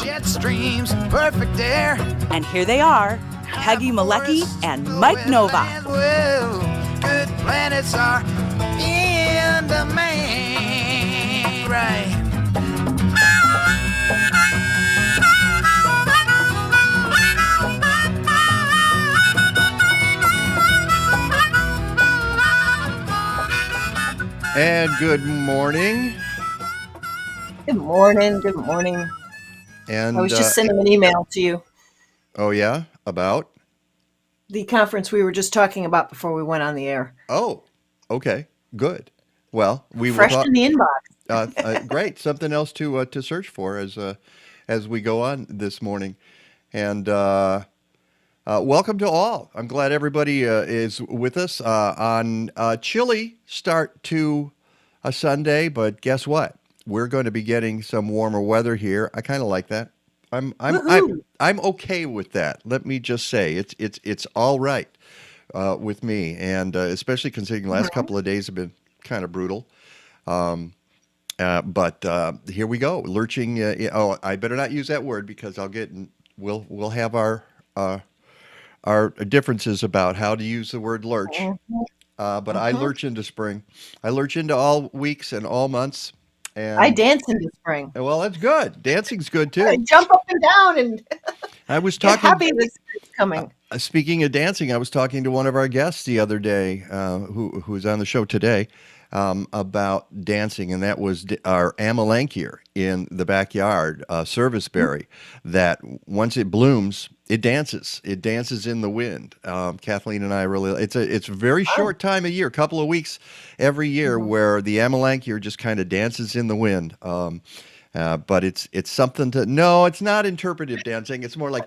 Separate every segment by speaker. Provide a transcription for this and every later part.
Speaker 1: Jet streams, perfect air.
Speaker 2: And here they are, Peggy Malecki and Mike Nowak.
Speaker 1: Good planets are in the main, right?
Speaker 3: And good morning.
Speaker 4: Good morning. Good morning.
Speaker 3: And
Speaker 4: I was just sending an email to you.
Speaker 3: Oh, yeah? About?
Speaker 4: The conference we were just talking about before we went on the air.
Speaker 3: Oh, okay. Good. Well, we
Speaker 4: Fresh
Speaker 3: will talk.
Speaker 4: in the inbox.
Speaker 3: Great. Something else to search for as we go on this morning. And welcome to all. I'm glad everybody is with us on a chilly start to a Sunday, but guess what? We're going to be getting some warmer weather here. I kind of like that. I'm okay with that. Let me just say it's all right with me, and especially considering the last couple of days have been kind of brutal. But here we go, lurching. I better not use that word because we'll have our differences about how to use the word lurch. But I lurch into spring. I lurch into all weeks and all months. And
Speaker 4: I dance into spring.
Speaker 3: Well, that's good. Dancing's good too.
Speaker 4: I jump up and down and
Speaker 3: I was
Speaker 4: get
Speaker 3: talking.
Speaker 4: happy that it's coming.
Speaker 3: Speaking of dancing, I was talking to one of our guests the other day, who's on the show today, about dancing, and that was our Amlanki in the backyard, service berry, that once it blooms, it dances. It dances in the wind. Kathleen and I really, it's a very short time of year, couple of weeks every year, where the Amlanki just kind of dances in the wind. But it's something to, no, it's not interpretive dancing. It's more like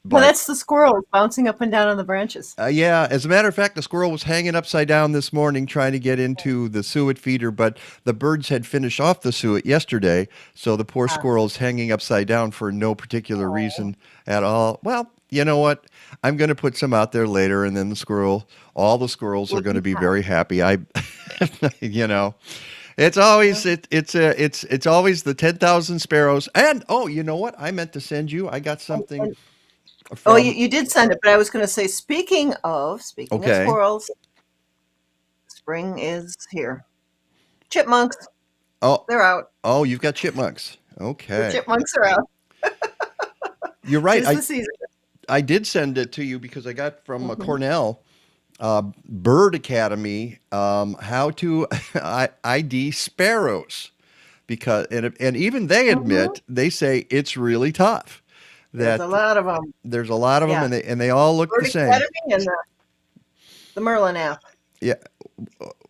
Speaker 4: Well, that's the squirrels bouncing up and down on the branches.
Speaker 3: Yeah, as a matter of fact, the squirrel was hanging upside down this morning trying to get into the suet feeder, but the birds had finished off the suet yesterday, so the poor squirrel's hanging upside down for no particular reason at all. Well, you know what? I'm going to put some out there later, and then all the squirrels are going to be very happy. It's always it's always the 10,000 sparrows. And you know what? I meant to send you. I got something.
Speaker 4: You did send it, but I was going to say, speaking of squirrels, spring is here. Chipmunks.
Speaker 3: Oh,
Speaker 4: they're out.
Speaker 3: Oh, you've got chipmunks. Okay.
Speaker 4: The chipmunks are out.
Speaker 3: You're right.
Speaker 4: Tis the season.
Speaker 3: I did send it to you because I got from Cornell Bird Academy how to ID sparrows, because and even they admit, they say it's really tough.
Speaker 4: There's a lot of them.
Speaker 3: There's a lot of them, and they all look
Speaker 4: Bird
Speaker 3: the same.
Speaker 4: Academy and the Merlin app.
Speaker 3: Yeah.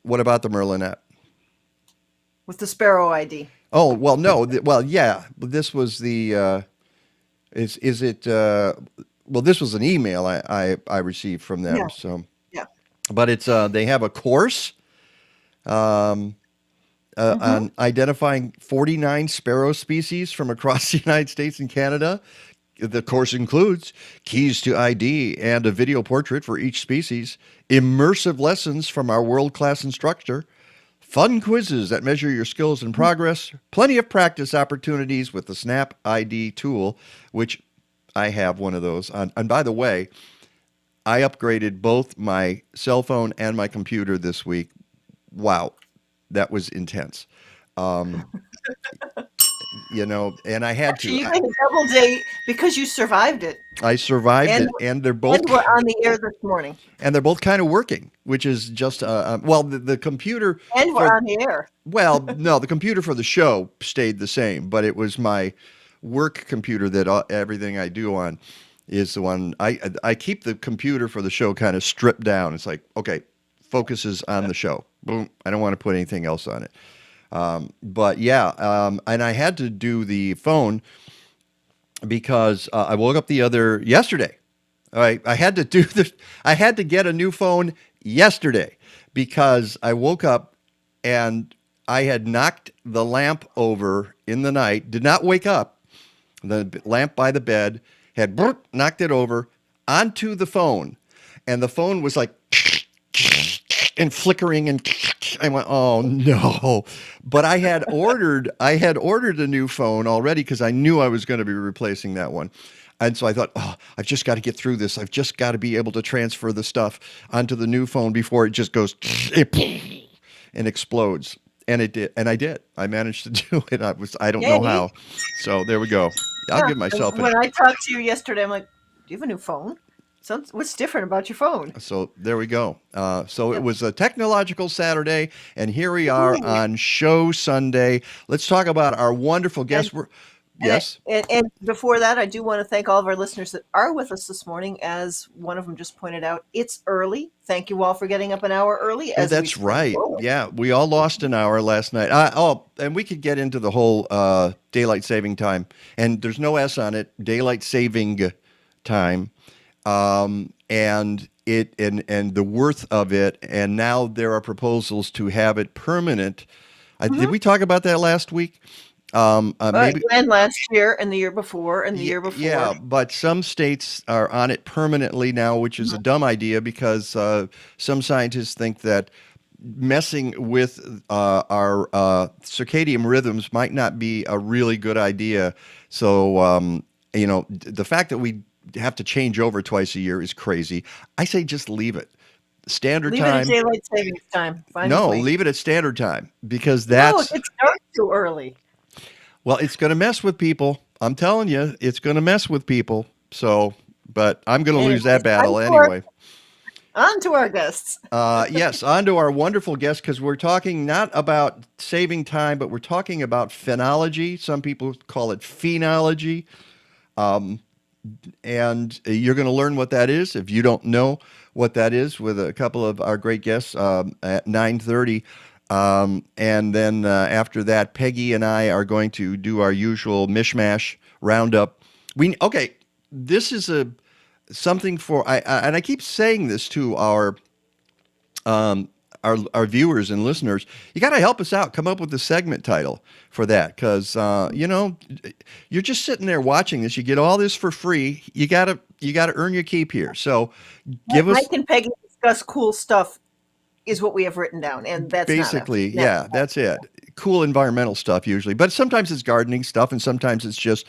Speaker 3: What about the Merlin app?
Speaker 4: With the sparrow ID.
Speaker 3: Oh, well, no. Yeah. This was the. Is it? Well, this was an email I received from them.
Speaker 4: Yeah.
Speaker 3: So.
Speaker 4: Yeah.
Speaker 3: But it's they have a course. On identifying 49 sparrow species from across the United States and Canada. The course includes keys to ID and a video portrait for each species, immersive lessons from our world-class instructor, fun quizzes that measure your skills and progress, plenty of practice opportunities with the Snap ID tool, which I have one of those. And by the way, I upgraded both my cell phone and my computer this week. Wow, that was intense. And I had to.
Speaker 4: You had a double day because you survived it.
Speaker 3: I survived it, and they're both.
Speaker 4: And we're on the air this morning.
Speaker 3: And they're both kind of working, which is just the computer.
Speaker 4: And we're on the air.
Speaker 3: Well, no, the computer for the show stayed the same, but it was my work computer that everything I do on is the one. I keep the computer for the show kind of stripped down. It's like, okay, focuses on the show. Boom. I don't want to put anything else on it. But yeah, and I had to do the phone because I woke up yesterday. All right, I had to get a new phone yesterday because I woke up and I had knocked the lamp over in the night. Did not wake up. The lamp by the bed had knocked it over onto the phone, and the phone was like and flickering and I went, oh no. But I had ordered a new phone already because I knew I was going to be replacing that one. And so I thought, oh, I've just got to get through this. I've just got to be able to transfer the stuff onto the new phone before it just goes and explodes. And it did. And I did. I managed to do it. I don't know how. So there we go. I'll give myself
Speaker 4: When I talked to you yesterday, I'm like, do you have a new phone? What's different about your phone?
Speaker 3: So there we go. So it was a technological Saturday, and here we are on Show Sunday. Let's talk about our wonderful guest. Yes.
Speaker 4: And before that, I do want to thank all of our listeners that are with us this morning. As one of them just pointed out, it's early. Thank you all for getting up an hour early.
Speaker 3: That's right. Forward. Yeah, we all lost an hour last night. And we could get into the whole daylight saving time. And there's no S on it, daylight saving time. And the worth of it. And now there are proposals to have it permanent. Did we talk about that last week?
Speaker 4: Maybe and last year and the year before and the year before.
Speaker 3: Yeah, but some states are on it permanently now, which is a dumb idea because some scientists think that messing with our circadian rhythms might not be a really good idea. So, the fact that we have to change over twice a year is crazy. I say just leave it. Standard time.
Speaker 4: Leave it at daylight savings time.
Speaker 3: Leave it at standard time because that's...
Speaker 4: No, it's dark too early.
Speaker 3: Well, it's going to mess with people. I'm telling you, it's going to mess with people. So, but I'm going to lose that battle anyway.
Speaker 4: On to our guests.
Speaker 3: Yes, on to our wonderful guests, because we're talking not about saving time, but we're talking about phenology. Some people call it phenology. And you're going to learn what that is if you don't know what that is with a couple of our great guests at 9:30. And then after that, Peggy and I are going to do our usual mishmash roundup. This is something for and I keep saying this to our viewers and listeners. You got to help us out. Come up with a segment title for that, because you're just sitting there watching this. You get all this for free. You gotta earn your keep here. So give us.
Speaker 4: Mike and Peggy discuss cool stuff. Is what we have written down, and that's
Speaker 3: basically, that's it. Cool environmental stuff usually, but sometimes it's gardening stuff, and sometimes it's just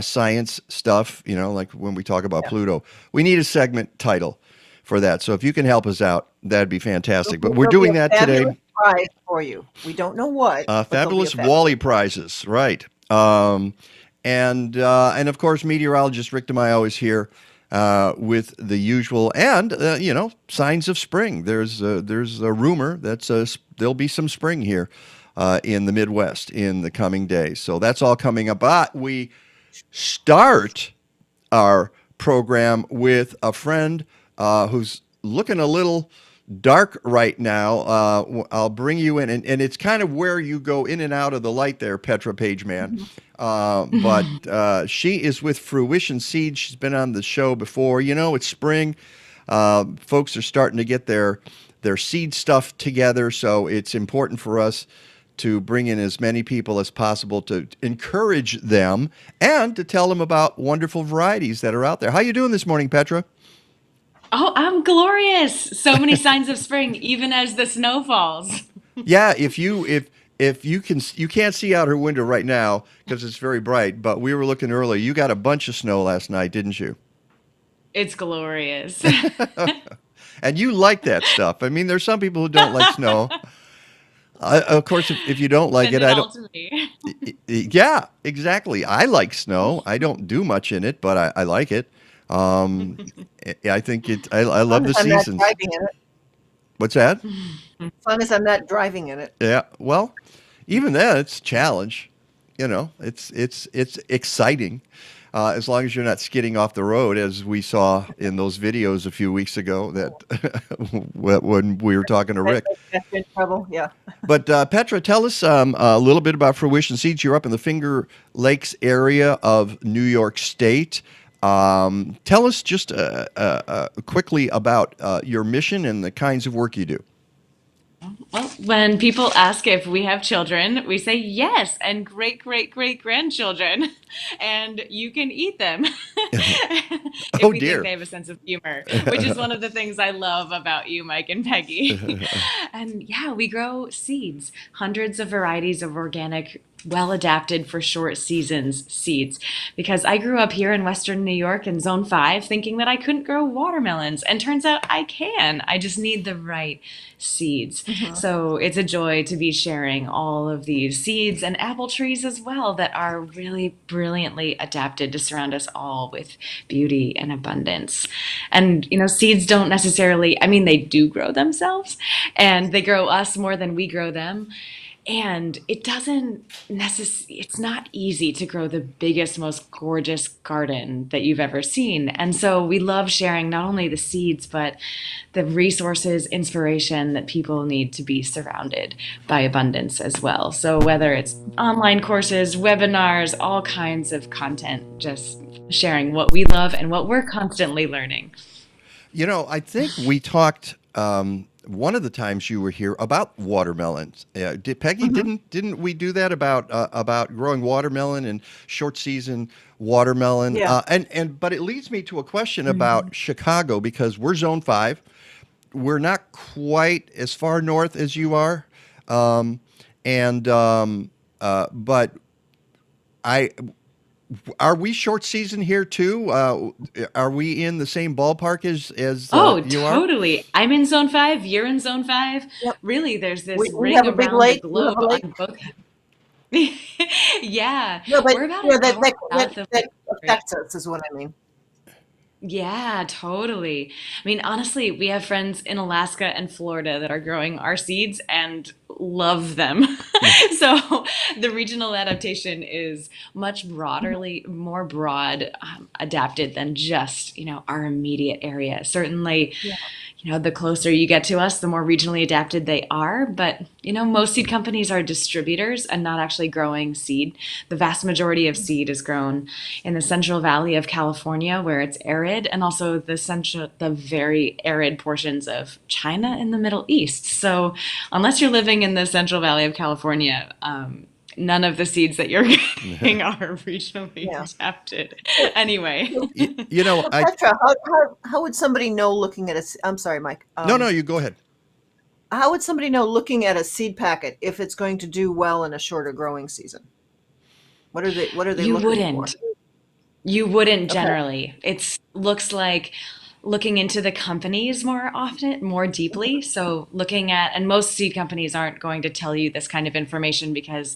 Speaker 3: science stuff. Like when we talk about Pluto, we need a segment title for that. So if you can help us out, that'd be fantastic. But we're doing that today.
Speaker 4: Prize for you. We don't know what.
Speaker 3: Fabulous Wally prizes, right? And of course, meteorologist Rick DiMaio is here. With the usual and signs of spring. There's a rumor that there'll be some spring here in the Midwest in the coming days. So that's all coming up. But we start our program with a friend who's looking a little dark right now. I'll bring you in, and it's kind of where you go in and out of the light there, Petra Page-Mann. But she is with Fruition Seeds. She's been on the show before. It's spring. Folks are starting to get their seed stuff together, so it's important for us to bring in as many people as possible to encourage them and to tell them about wonderful varieties that are out there. How you doing this morning, Petra?
Speaker 5: Oh, I'm glorious. So many signs of spring, even as the snow falls.
Speaker 3: Yeah, if you can't see out her window right now because it's very bright, but we were looking earlier. You got a bunch of snow last night, didn't you?
Speaker 5: It's glorious.
Speaker 3: And you like that stuff. I mean, there's some people who don't like snow. Of course, if you don't like it, I don't. Yeah, exactly. I like snow. I don't do much in it, but I like it. I think I love the seasons.
Speaker 4: I'm not driving in it.
Speaker 3: What's that?
Speaker 4: As long as I'm not driving in it.
Speaker 3: Yeah. Well, even then, it's a challenge. It's exciting. As long as you're not skidding off the road, as we saw in those videos a few weeks ago that when we were talking to Rick.
Speaker 4: That's in trouble, yeah.
Speaker 3: But Petra, tell us a little bit about Fruition Seeds. You're up in the Finger Lakes area of New York State. Tell us just quickly about your mission and the kinds of work you do.
Speaker 5: Well, when people ask if we have children, we say yes, and great grandchildren, and you can eat them. if
Speaker 3: Oh
Speaker 5: we think
Speaker 3: dear.
Speaker 5: they have a sense of humor, which is one of the things I love about you, Mike and Peggy. And yeah, we grow seeds, hundreds of varieties of organic, well adapted for short seasons seeds. Because I grew up here in Western New York in Zone 5 thinking that I couldn't grow watermelons. And turns out I can. I just need the right seeds. So it's a joy to be sharing all of these seeds and apple trees as well that are really brilliantly adapted to surround us all with beauty and abundance. And, seeds don't necessarily, I mean, they do grow themselves and they grow us more than we grow them. And it's not easy to grow the biggest, most gorgeous garden that you've ever seen. And so we love sharing not only the seeds, but the resources, inspiration that people need to be surrounded by abundance as well. So whether it's online courses, webinars, all kinds of content, just sharing what we love and what we're constantly learning.
Speaker 3: I think we talked one of the times you were here about watermelons. Peggy, didn't we do that about growing watermelon and short season watermelon?
Speaker 4: Yeah.
Speaker 3: But it leads me to a question about Chicago, because we're Zone 5. We're not quite as far north as you are, but are we short season here too? Are we in the same ballpark as you are?
Speaker 5: Totally. I'm in Zone 5. You're in Zone 5.
Speaker 4: Yep.
Speaker 5: Really, there's this
Speaker 4: We
Speaker 5: ring
Speaker 4: have a big
Speaker 5: around the
Speaker 4: lake. You have
Speaker 5: globe
Speaker 4: a lake.
Speaker 5: on both. Yeah,
Speaker 4: No, but
Speaker 5: we're about an hour south of
Speaker 4: that
Speaker 5: Victoria.
Speaker 4: affects us, is what I mean.
Speaker 5: Yeah, totally. I mean, honestly, we have friends in Alaska and Florida that are growing our seeds and love them. So the regional adaptation is much more broad, adapted than just, our immediate area. Certainly, the closer you get to us, the more regionally adapted they are. But, most seed companies are distributors and not actually growing seed. The vast majority of seed is grown in the Central Valley of California, where it's arid, and also the very arid portions of China and the Middle East. So unless you're living in the Central Valley of California, none of the seeds that you're getting are regionally adapted. Anyway.
Speaker 4: Petra, how would somebody know looking at I'm sorry, Mike.
Speaker 3: No, you go ahead.
Speaker 4: How would somebody know looking at a seed packet if it's going to do well in a shorter growing season? What are they
Speaker 5: You
Speaker 4: looking
Speaker 5: wouldn't.
Speaker 4: for?
Speaker 5: You wouldn't
Speaker 4: Okay.
Speaker 5: generally. It looks like looking into the companies more deeply. So and most seed companies aren't going to tell you this kind of information because,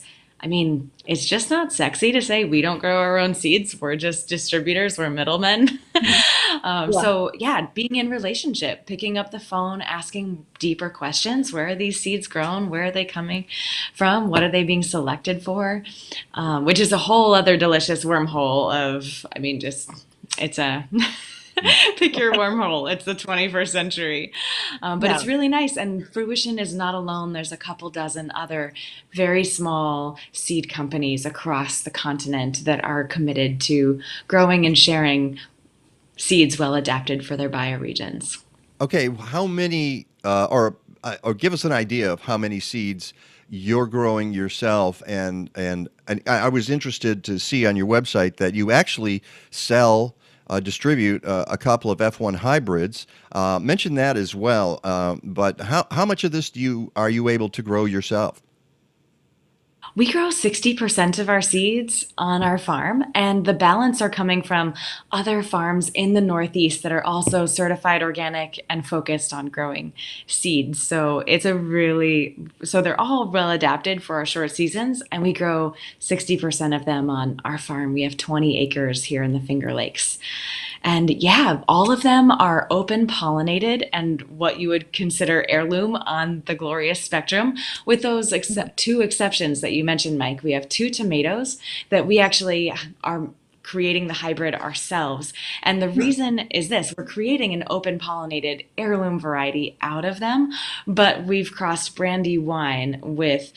Speaker 5: it's just not sexy to say we don't grow our own seeds. We're just distributors. We're middlemen. So yeah, being in relationship, picking up the phone, asking deeper questions. Where are these seeds grown? Where are they coming from? What are they being selected for? Which is a whole other delicious wormhole of, it's a pick your wormhole. It's the 21st century. But it's really nice. And Fruition is not alone. There's a couple dozen other very small seed companies across the continent that are committed to growing and sharing seeds well adapted for their bioregions.
Speaker 3: Okay, how many, or give us an idea of how many seeds you're growing yourself, and I was interested to see on your website that you actually distribute a couple of F1 hybrids. Mention that as well. But how much of this are you able to grow yourself?
Speaker 5: We grow 60% of our seeds on our farm, and the balance are coming from other farms in the Northeast that are also certified organic and focused on growing seeds. So they're all well adapted for our short seasons, and we grow 60% of them on our farm. We have 20 acres here in the Finger Lakes. And yeah, all of them are open pollinated and what you would consider heirloom on the glorious spectrum, with those two exceptions that you mentioned, Mike. We have 2 tomatoes that we actually are creating the hybrid ourselves. And the reason is this: we're creating an open pollinated heirloom variety out of them, but we've crossed brandy wine with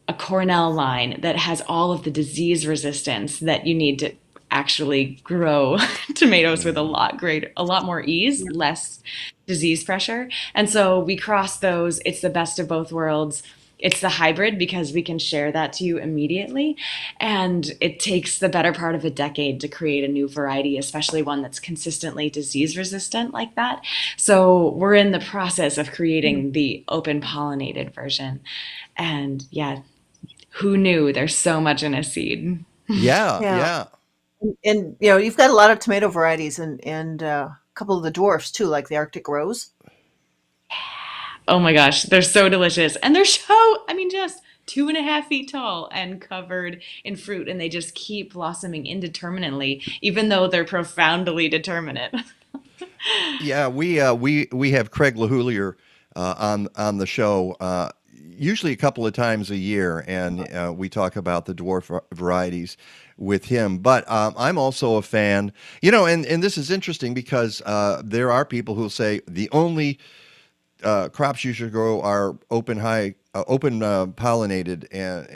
Speaker 5: a Cornell line that has all of the disease resistance that you need to actually grow tomatoes with a lot more ease, less disease pressure. And so we cross those. It's the best of both worlds. it's the hybrid because we can share that to you immediately. And it takes the better part of a decade to create a new variety, especially one that's consistently disease resistant like that. So we're in the process of creating the open pollinated version. And yeah, who knew there's so much in a seed?
Speaker 3: Yeah,
Speaker 4: Yeah.
Speaker 3: yeah.
Speaker 4: And you've got a lot of tomato varieties and a couple of the dwarfs too, like the Arctic Rose.
Speaker 5: Oh my gosh, they're so delicious. And they're I mean, just 2.5 feet tall and covered in fruit. And they just keep blossoming indeterminately, even though they're profoundly determinate.
Speaker 3: Yeah, we have Craig LaHoulier on the show usually a couple of times a year, and we talk about the dwarf varieties with him. But I'm also a fan, and this is interesting because there are people who say the only crops you should grow are open pollinated,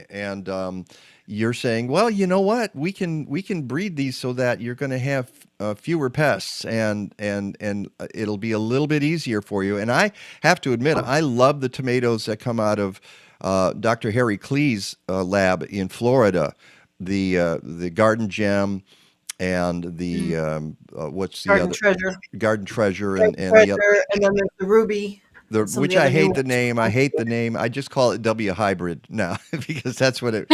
Speaker 3: and you're saying, well, you know what, we can breed these so that you're going to have fewer pests, and it'll be a little bit easier for you. And I have to admit, I love the tomatoes that come out of Dr. Harry Klee's lab in Florida, the Garden Gem and the what's the
Speaker 4: Garden
Speaker 3: other
Speaker 4: Treasure.
Speaker 3: Garden Treasure
Speaker 4: Garden
Speaker 3: and the other.
Speaker 4: Treasure, and then there's the Ruby. Some of
Speaker 3: Which
Speaker 4: the
Speaker 3: I
Speaker 4: other new
Speaker 3: hate the
Speaker 4: ones.
Speaker 3: name. I hate the name. I just call it W hybrid now because that's what it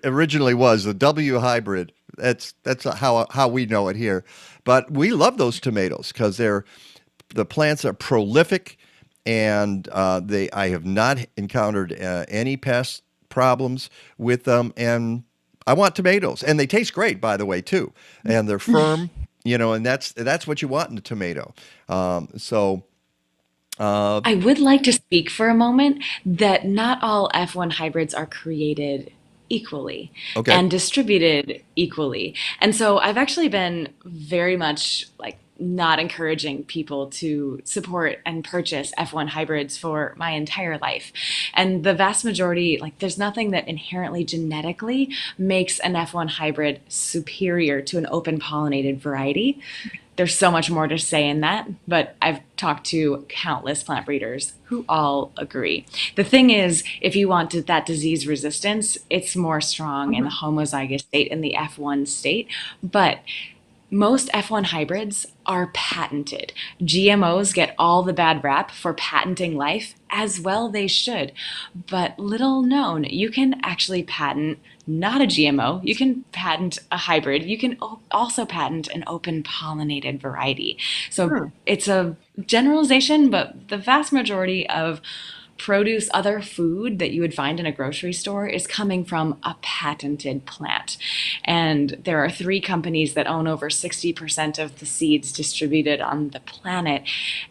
Speaker 3: originally was. The W hybrid. That's how we know it here. But we love those tomatoes because the plants are prolific, and I have not encountered any pest problems with them, and I want tomatoes, and they taste great, by the way, too, and they're firm. And that's what you want in a tomato. So.
Speaker 5: I would like to speak for a moment that not all F1 hybrids are created equally
Speaker 3: Okay.
Speaker 5: and distributed equally. And so I've actually been very much like not encouraging people to support and purchase F1 hybrids for my entire life. And the vast majority, like there's nothing that inherently genetically makes an F1 hybrid superior to an open pollinated variety. There's so much more to say in that, but I've talked to countless plant breeders who all agree. The thing is, if you want that disease resistance, it's more strong in the homozygous state, in the F1 state. But most F1 hybrids are patented. GMOs get all the bad rap for patenting life, as well they should. But little known, you can actually patent not a GMO, you can patent a hybrid, you can also patent an open pollinated variety. So it's a generalization, but the vast majority of produce, other food that you would find in a grocery store is coming from a patented plant. And there are 3 companies that own over 60% of the seeds distributed on the planet.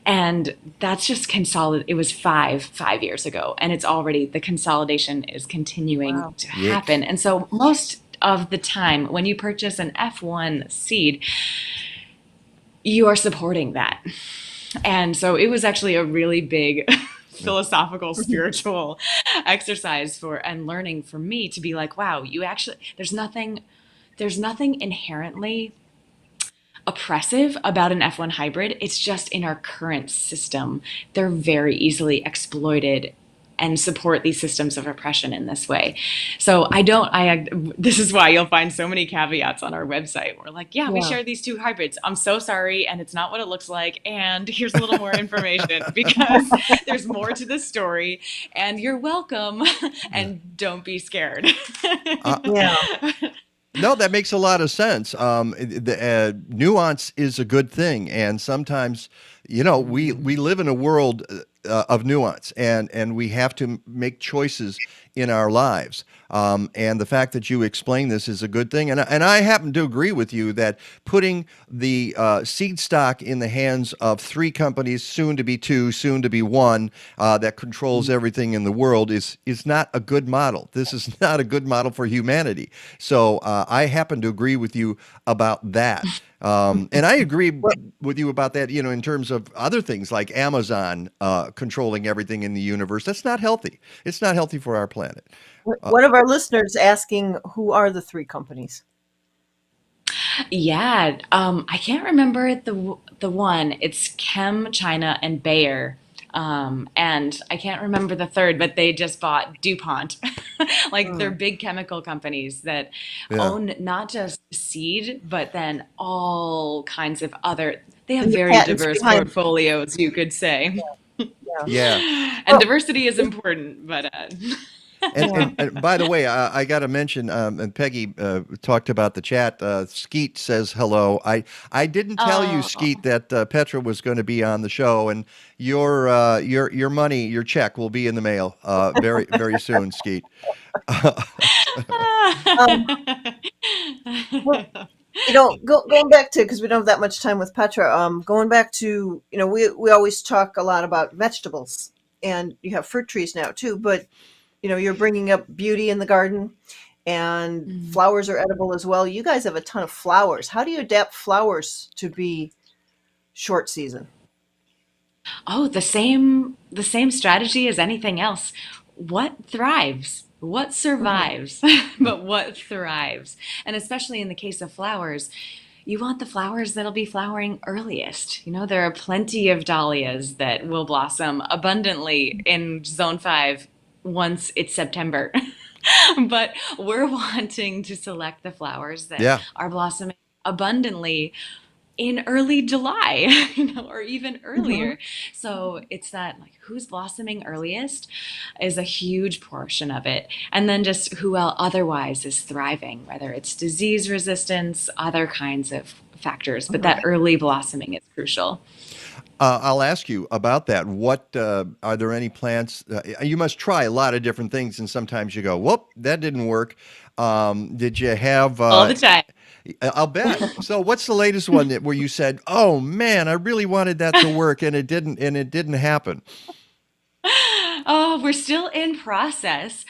Speaker 5: And that's just consolidated. It was five years ago. And it's already, the consolidation is continuing to happen. And so most of the time when you purchase an F1 seed, you are supporting that. And so it was actually a really big philosophical, spiritual exercise and learning for me to be like, wow, there's nothing inherently oppressive about an F1 hybrid. It's just in our current system, they're very easily exploited and support these systems of oppression in this way. So this is why you'll find so many caveats on our website. We're like, we share these 2 hybrids. I'm so sorry. And it's not what it looks like. And here's a little more information because there's more to the story, and you're welcome. And don't be scared.
Speaker 3: No, that makes a lot of sense. Nuance is a good thing. And sometimes, we live in a world of nuance, and we have to make choices in our lives. And the fact that you explain this is a good thing. And I happen to agree with you that putting the seed stock in the hands of 3 companies, soon to be 2, soon to be 1, that controls everything in the world is not a good model. This is not a good model for humanity. So I happen to agree with you about that. And I agree with you about that, in terms of other things like Amazon controlling everything in the universe. That's not healthy. It's not healthy for our planet.
Speaker 4: One of our listeners asking, who are the 3 companies?
Speaker 5: Yeah, I can't remember the one. It's Chem, China, and Bayer. And I can't remember the third, but they just bought DuPont. Like they're
Speaker 4: Mm.
Speaker 5: big chemical companies that
Speaker 3: Yeah.
Speaker 5: own not just seed, but then all kinds of other, they have
Speaker 4: And the
Speaker 5: very
Speaker 4: patents
Speaker 5: diverse
Speaker 4: behind.
Speaker 5: portfolios, you could say.
Speaker 4: Yeah.
Speaker 3: Yeah.
Speaker 5: And
Speaker 4: Well,
Speaker 5: diversity is important, but
Speaker 3: And,
Speaker 4: yeah.
Speaker 3: and, and by the way, I got to mention, and Peggy talked about the chat. Skeet says hello. I didn't tell you,
Speaker 5: oh,
Speaker 3: Skeet, that Petra was going to be on the show, and your money, your check will be in the mail very very soon, Skeet.
Speaker 4: Um, well, going back to, because we don't have that much time with Petra. Going back to, we always talk a lot about vegetables, and you have fruit trees now too. But you're bringing up beauty in the garden, and
Speaker 5: Mm.
Speaker 4: flowers are edible as well. You guys have a ton of flowers. How do you adapt flowers to be short season?
Speaker 5: Oh, the same strategy as anything else. What thrives? What
Speaker 4: Hmm.
Speaker 5: survives? But what thrives? And especially in the case of flowers, you want the flowers that'll be flowering earliest. There are plenty of dahlias that will blossom abundantly in zone 5 once it's September. But we're wanting to select the flowers that
Speaker 3: Yeah.
Speaker 5: are blossoming abundantly in early July, or even
Speaker 4: Hmm.
Speaker 5: earlier. So it's that, like, who's blossoming earliest is a huge portion of it. And then just who otherwise is thriving, whether it's disease resistance, other kinds of factors. But that
Speaker 4: Hmm.
Speaker 5: early blossoming is crucial.
Speaker 3: I'll ask you about that. What are there any plants? You must try a lot of different things, and sometimes you go, "Whoop, that didn't work." Did you have?
Speaker 5: All the time.
Speaker 3: I'll bet. So, what's the latest one where you said, "Oh man, I really wanted that to work, and it didn't happen"?
Speaker 5: Oh, we're still in process.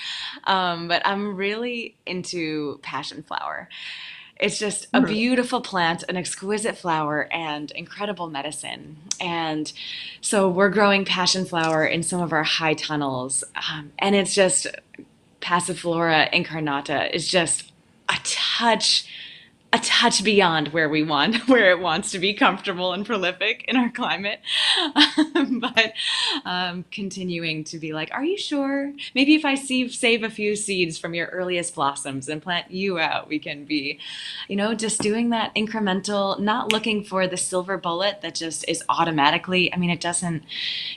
Speaker 5: But I'm really into passion flower. It's just a
Speaker 4: Hmm.
Speaker 5: beautiful plant, an exquisite flower, and incredible medicine. And so we're growing passion flower in some of our high tunnels. And it's just Passiflora incarnata is just a touch a touch beyond where we want, where it wants to be comfortable and prolific in our climate. But continuing to be like, are you sure? Maybe if I save a few seeds from your earliest blossoms and plant you out, we can be, just doing that incremental, not looking for the silver bullet that just is automatically, I mean, it doesn't,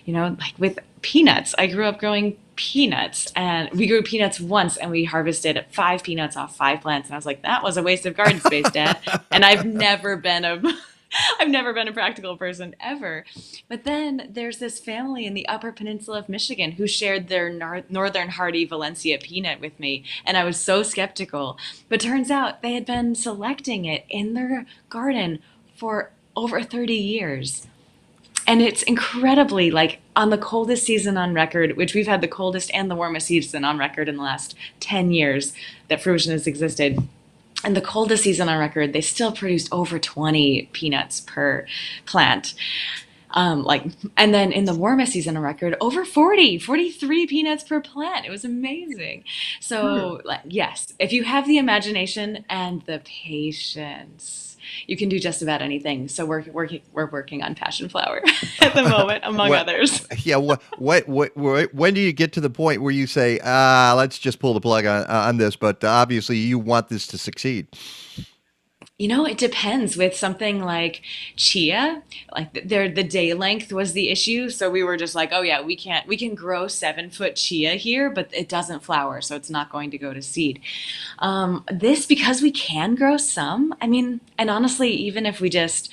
Speaker 5: like with peanuts. I grew up growing peanuts, and we grew peanuts once, and we harvested 5 peanuts off 5 plants, and I was like, that was a waste of garden space, Dad. And I've never been a I've never been a practical person ever. But then there's this family in the Upper Peninsula of Michigan who shared their Northern Hardy Valencia peanut with me, and I was so skeptical. But turns out they had been selecting it in their garden for over 30 years. And it's incredibly, like, on the coldest season on record, which we've had the coldest and the warmest season on record in the last 10 years that Fruition has existed. And the coldest season on record, they still produced over 20 peanuts per plant. Like, and then in the warmest season on record, over 43 peanuts per plant. It was amazing.
Speaker 4: Hmm.
Speaker 5: So, like, yes, if you have the imagination and the patience, you can do just about anything. So we're working on passion flower at the moment, among
Speaker 3: What?
Speaker 5: others.
Speaker 3: Yeah. When do you get to the point where you say, let's just pull the plug on this? But obviously, you want this to succeed.
Speaker 5: It depends. With something like chia, like the day length was the issue. So we were just like, oh yeah, we can grow 7 foot chia here, but it doesn't flower, so it's not going to go to seed. This, because we can grow some, I mean, and honestly, even if we just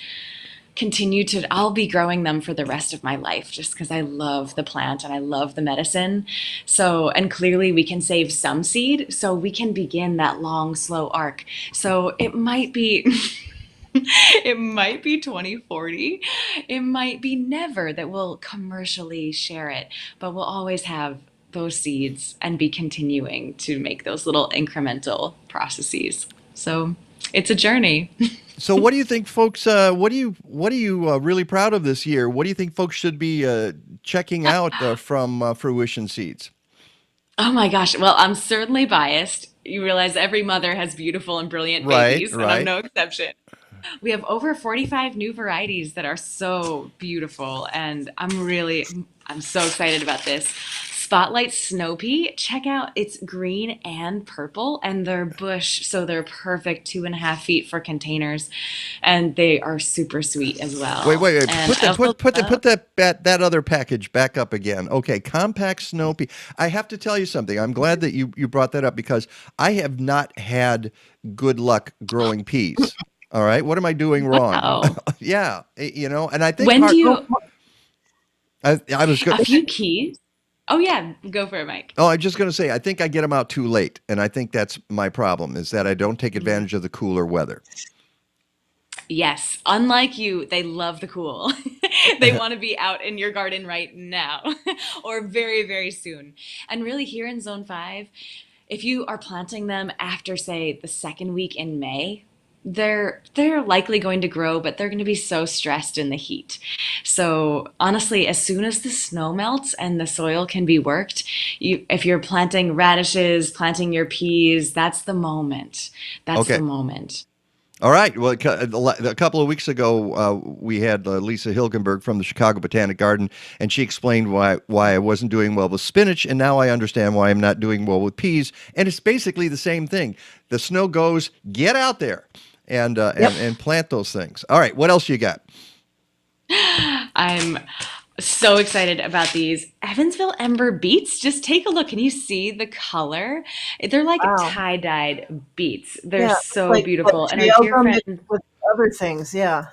Speaker 5: I'll be growing them for the rest of my life just because I love the plant and I love the medicine. So, and clearly we can save some seed, so we can begin that long, slow arc. So it might be. It might be 2040. It might be never that we'll commercially share it, but we'll always have those seeds and be continuing to make those little incremental processes. So it's a journey.
Speaker 3: So, what do you think, folks? What are you really proud of this year? What do you think folks should be checking out from Fruition Seeds?
Speaker 5: Oh my gosh. Well, I'm certainly biased. You realize every mother has beautiful and brilliant
Speaker 3: Right,
Speaker 5: babies, and I'm
Speaker 3: right.
Speaker 5: no exception. We have over 45 new varieties that are so beautiful, and I'm so excited about this. Spotlight Snow Pea, check out, it's green and purple, and they're bush, so they're perfect 2.5 feet for containers, and they are super sweet as
Speaker 3: Wait,
Speaker 5: well.
Speaker 3: wait, wait.
Speaker 5: And
Speaker 3: Put
Speaker 5: I
Speaker 3: that
Speaker 5: also
Speaker 3: put that other package back up again. Okay, compact snow pea. I have to tell you something. I'm glad that you brought that up because I have not had good luck growing peas. All right, what am I doing wrong?
Speaker 5: wow.
Speaker 3: Yeah, and I think
Speaker 5: When do
Speaker 3: part.
Speaker 5: you,
Speaker 3: I was good.
Speaker 5: a few keys? Oh yeah, go for it, Mike.
Speaker 3: Oh, I'm just going to say I think I get them out too late, and I think that's my problem is that I don't take advantage of the cooler weather.
Speaker 5: Yes, unlike you, they love the cool. They want to be out in your garden right now or very, very soon. And really, here in Zone 5, if you are planting them after, say, the second week in May, they're likely going to grow, but they're going to be so stressed in the heat. So honestly, as soon as the snow melts and the soil can be worked, if you're planting radishes, planting your peas, that's the moment. That's the
Speaker 3: Okay.
Speaker 5: moment.
Speaker 3: All right. Well, a couple of weeks ago, we had Lisa Hilgenberg from the Chicago Botanic Garden, and she explained why I wasn't doing well with spinach, and now I understand why I'm not doing well with peas. And it's basically the same thing. The snow goes, get out there and and plant those things. All right. What else you got?
Speaker 5: I'm so excited about these Evansville Ember beets. Just take a look. Can you see the color? They're like
Speaker 4: Wow.
Speaker 5: tie-dyed beets. They're
Speaker 4: Yeah, it's
Speaker 5: so
Speaker 4: like
Speaker 5: beautiful. And our dear
Speaker 4: Dialga mixed
Speaker 5: friend
Speaker 4: with other things. Yeah.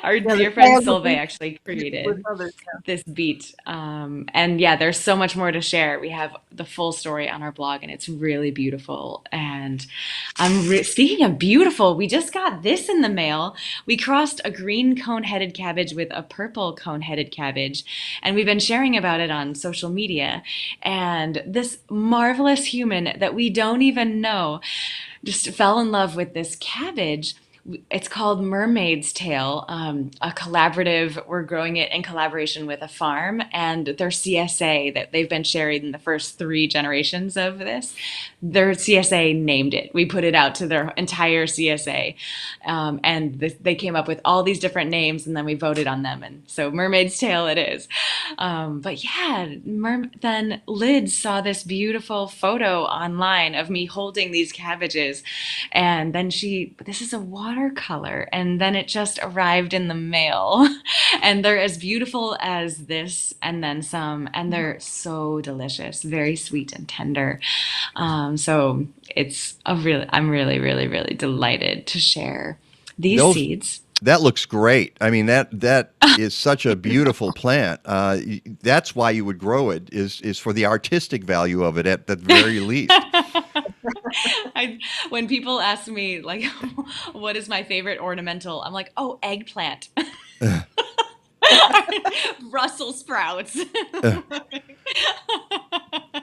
Speaker 5: our
Speaker 4: Yeah, the
Speaker 5: dear friend
Speaker 4: Dialga
Speaker 5: Solvay
Speaker 4: beets
Speaker 5: actually
Speaker 4: mixed with
Speaker 5: created
Speaker 4: others.
Speaker 5: this beat. And yeah, there's so much more to share. We have the full story on our blog, and it's really beautiful. And speaking of beautiful, we just got this in the mail. We crossed a green cone-headed cabbage with a purple cone-headed cabbage, and we've been sharing about it on social media. And this marvelous human that we don't even know just fell in love with this cabbage. It's called Mermaid's Tail, a collaborative. We're growing it in collaboration with a farm and their CSA that they've been sharing in the first 3 generations of this. Their CSA named it. We put it out to their entire CSA, they came up with all these different names, and then we voted on them. And so Mermaid's Tail it is. But yeah, then Lids saw this beautiful photo online of me holding these cabbages, and then this is a watercolor, and then it just arrived in the mail. And they're as beautiful as this and then some, and they're so delicious, very sweet and tender. So I'm really, really, really delighted to share these
Speaker 3: Those
Speaker 5: seeds.
Speaker 3: That looks great. I mean, that is such a beautiful plant. That's why you would grow it is for the artistic value of it at the very least.
Speaker 5: When people ask me like, what is my favorite ornamental? I'm like, oh, eggplant. Brussels sprouts.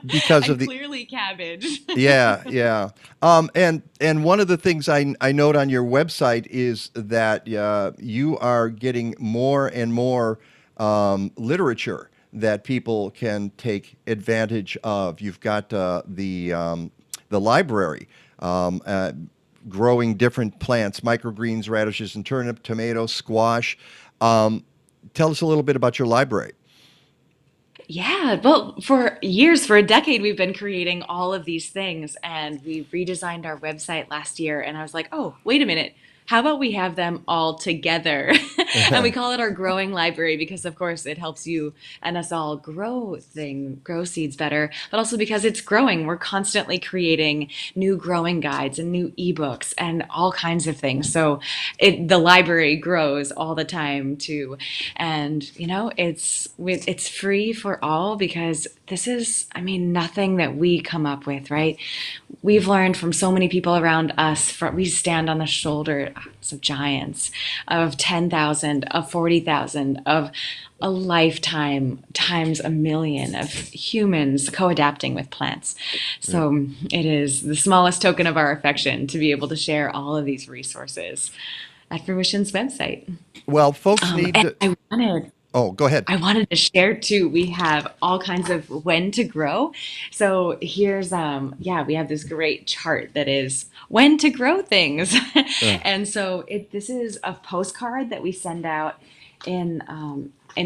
Speaker 3: Because
Speaker 5: And
Speaker 3: of the
Speaker 5: clearly cabbage.
Speaker 3: yeah. And one of the things I note on your website is that you are getting more and more literature that people can take advantage of. You've got the library growing different plants, microgreens, radishes, and turnip, tomato, squash. Tell us a little bit about your library.
Speaker 5: Yeah, well, for years, for a decade, we've been creating all of these things, and we redesigned our website last year. And I was like, oh, wait a minute. How about we have them all together? And we call it our growing library because, of course, it helps you and us all grow seeds better, but also because it's growing. We're constantly creating new growing guides and new ebooks and all kinds of things. So the library grows all the time too. And, it's free for all because this is, nothing that we come up with, right? We've learned from so many people around us. We stand on the shoulders of giants, of 10,000, of 40,000, of a lifetime times a million of humans co-adapting with plants. So it is the smallest token of our affection to be able to share all of these resources at Fruition's website.
Speaker 3: Well, folks
Speaker 5: Um,
Speaker 3: need
Speaker 5: and
Speaker 3: to.
Speaker 5: I wanted
Speaker 3: Oh, go ahead.
Speaker 5: I wanted to share too. We have all kinds of when to grow. So here's we have this great chart that is when to grow things. And so this is a postcard that we send out in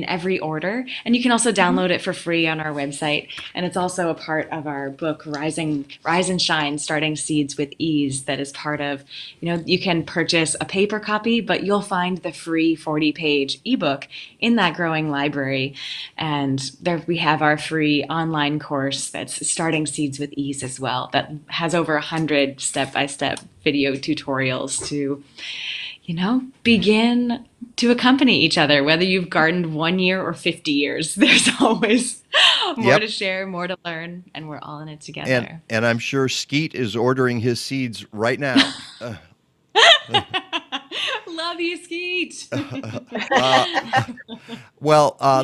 Speaker 5: every order, and you can also download it for free on our website. And it's also a part of our book, Rise and Shine: Starting Seeds with Ease. That is part of, you can purchase a paper copy, but you'll find the free 40-page ebook in that growing library. And there we have our free online course that's Starting Seeds with Ease as well, that has over 100 step-by-step video tutorials to begin to accompany each other, whether you've gardened 1 year or 50 years. There's always more to share, more to learn, and we're all in it together.
Speaker 3: And I'm sure Skeet is ordering his seeds right now.
Speaker 5: Love you, Skeet.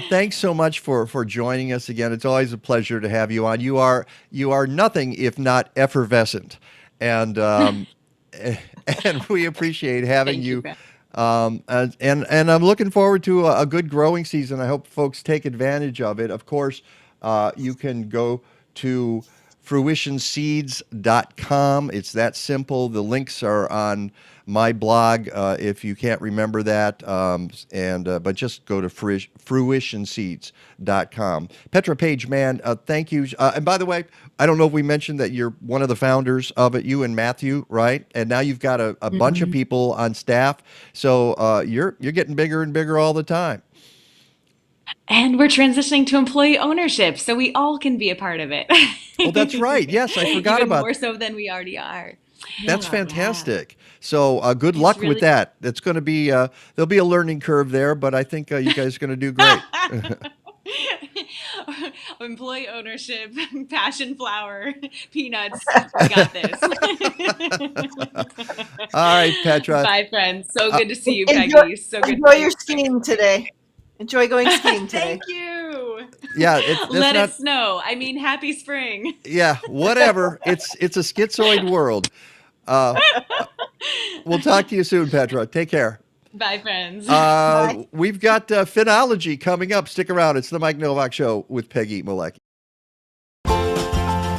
Speaker 3: Thanks so much for joining us again. It's always a pleasure to have you on. You are nothing if not effervescent, and and we appreciate having
Speaker 5: Thank
Speaker 3: you.
Speaker 5: Ben.
Speaker 3: And I'm looking forward to a good growing season. I hope folks take advantage of it. Of course, you can go to fruitionseeds.com. It's that simple. The links are on my blog if you can't remember that. But just go to fruitionseeds.com. Petra Page-Mann, thank you. And by the way, I don't know if we mentioned that you're one of the founders of it, you and Matthew, right? And now you've got a bunch of people on staff. So you're getting bigger and bigger all the time.
Speaker 5: And we're transitioning to employee ownership, so we all can be a part of it.
Speaker 3: Oh, that's right. Yes, I forgot
Speaker 5: Even
Speaker 3: about
Speaker 5: more so than we already are.
Speaker 3: That's
Speaker 5: Yeah.
Speaker 3: fantastic. So good luck with that. It's going to be there'll be a learning curve there, but I think you guys are going to do great.
Speaker 5: Employee ownership, passion flower, peanuts. We got this.
Speaker 3: All right, Petra.
Speaker 5: Bye, friends. So good to see you, Peggy. So good.
Speaker 4: Enjoy your skiing today. Enjoy going skiing today.
Speaker 5: Thank you.
Speaker 3: Yeah,
Speaker 5: let it snow. I mean, happy spring.
Speaker 3: Yeah, whatever. It's a schizoid world. We'll talk to you soon, Petra. Take care.
Speaker 5: Bye, friends.
Speaker 4: Bye.
Speaker 3: We've got Phenology coming up. Stick around. It's the Mike Nowak Show with Peggy Malecki.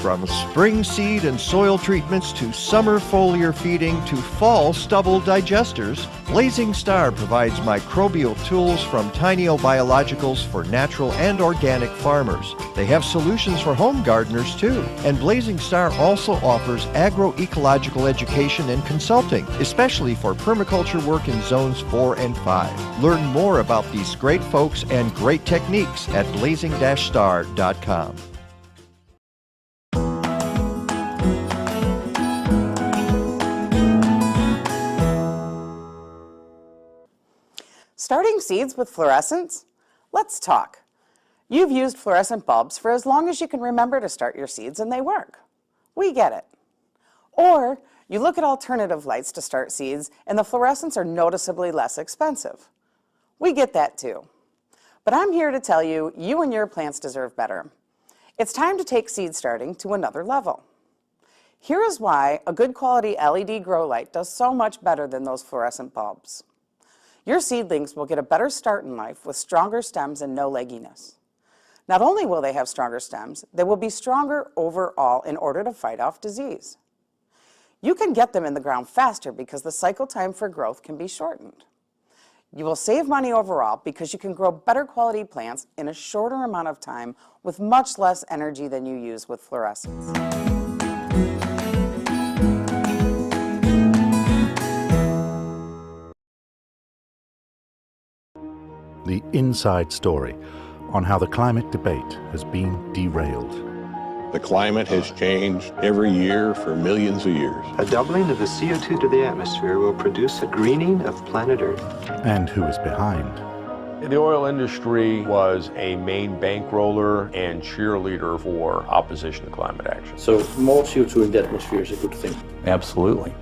Speaker 3: From spring seed and soil treatments to summer foliar feeding to fall stubble digesters, Blazing Star provides microbial tools from tiny biologicals for natural and organic farmers. They have solutions for home gardeners too. And Blazing Star also offers agroecological education and consulting, especially for permaculture work in zones 4 and 5. Learn more about these great folks and great techniques at blazing-star.com.
Speaker 6: Starting seeds with fluorescents? Let's talk. You've used fluorescent bulbs for as long as you can remember to start your seeds and they work. We get it. Or you look at alternative lights to start seeds and the fluorescents are noticeably less expensive. We get that too. But I'm here to tell you, you and your plants deserve better. It's time to take seed starting to another level. Here is why a good quality LED grow light does so much better than those fluorescent bulbs. Your seedlings will get a better start in life with stronger stems and no legginess. Not only will they have stronger stems, they will be stronger overall in order to fight off disease. You can get them in the ground faster because the cycle time for growth can be shortened. You will save money overall because you can grow better quality plants in a shorter amount of time with much less energy than you use with fluorescents.
Speaker 7: The inside story on how the climate debate has been derailed.
Speaker 8: The climate has changed every year for millions of years.
Speaker 9: A doubling of the CO2 to the atmosphere will produce a greening of planet Earth.
Speaker 7: And who is behind.
Speaker 10: The oil industry was a main bankroller and cheerleader for opposition to climate action.
Speaker 11: So more CO2 in the atmosphere is a good thing.
Speaker 10: Absolutely.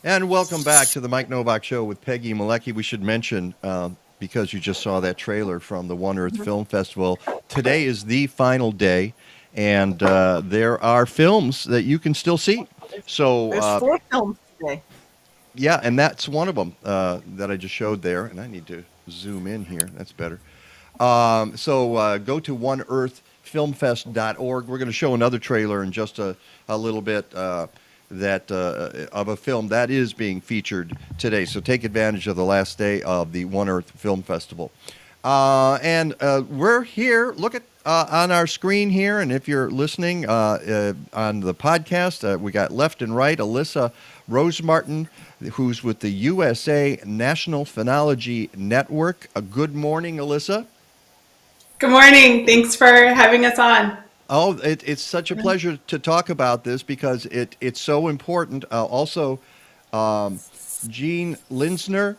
Speaker 3: And welcome back to the Mike Nowak Show with Peggy Malecki. We should mention because you just saw that trailer from the One Earth Film Festival. Today is the final day, and there are films that you can still see. So
Speaker 4: There's 4 films today.
Speaker 3: yeah, and that's one of them that I just showed there. And I need to zoom in here. That's better. So go to oneearthfilmfest.org. We're going to show another trailer in just a little bit that of a film that is being featured today. So take advantage of the last day of the One Earth Film Festival. And we're here. Look at on our screen here, and if you're listening on the podcast, we got left and right Alyssa Rosemartin, who's with the USA National Phenology Network. Good morning, Alyssa.
Speaker 12: Good morning. Thanks for having us on.
Speaker 3: Oh, it's such a pleasure to talk about this because it's so important. Also, Jean Linsner,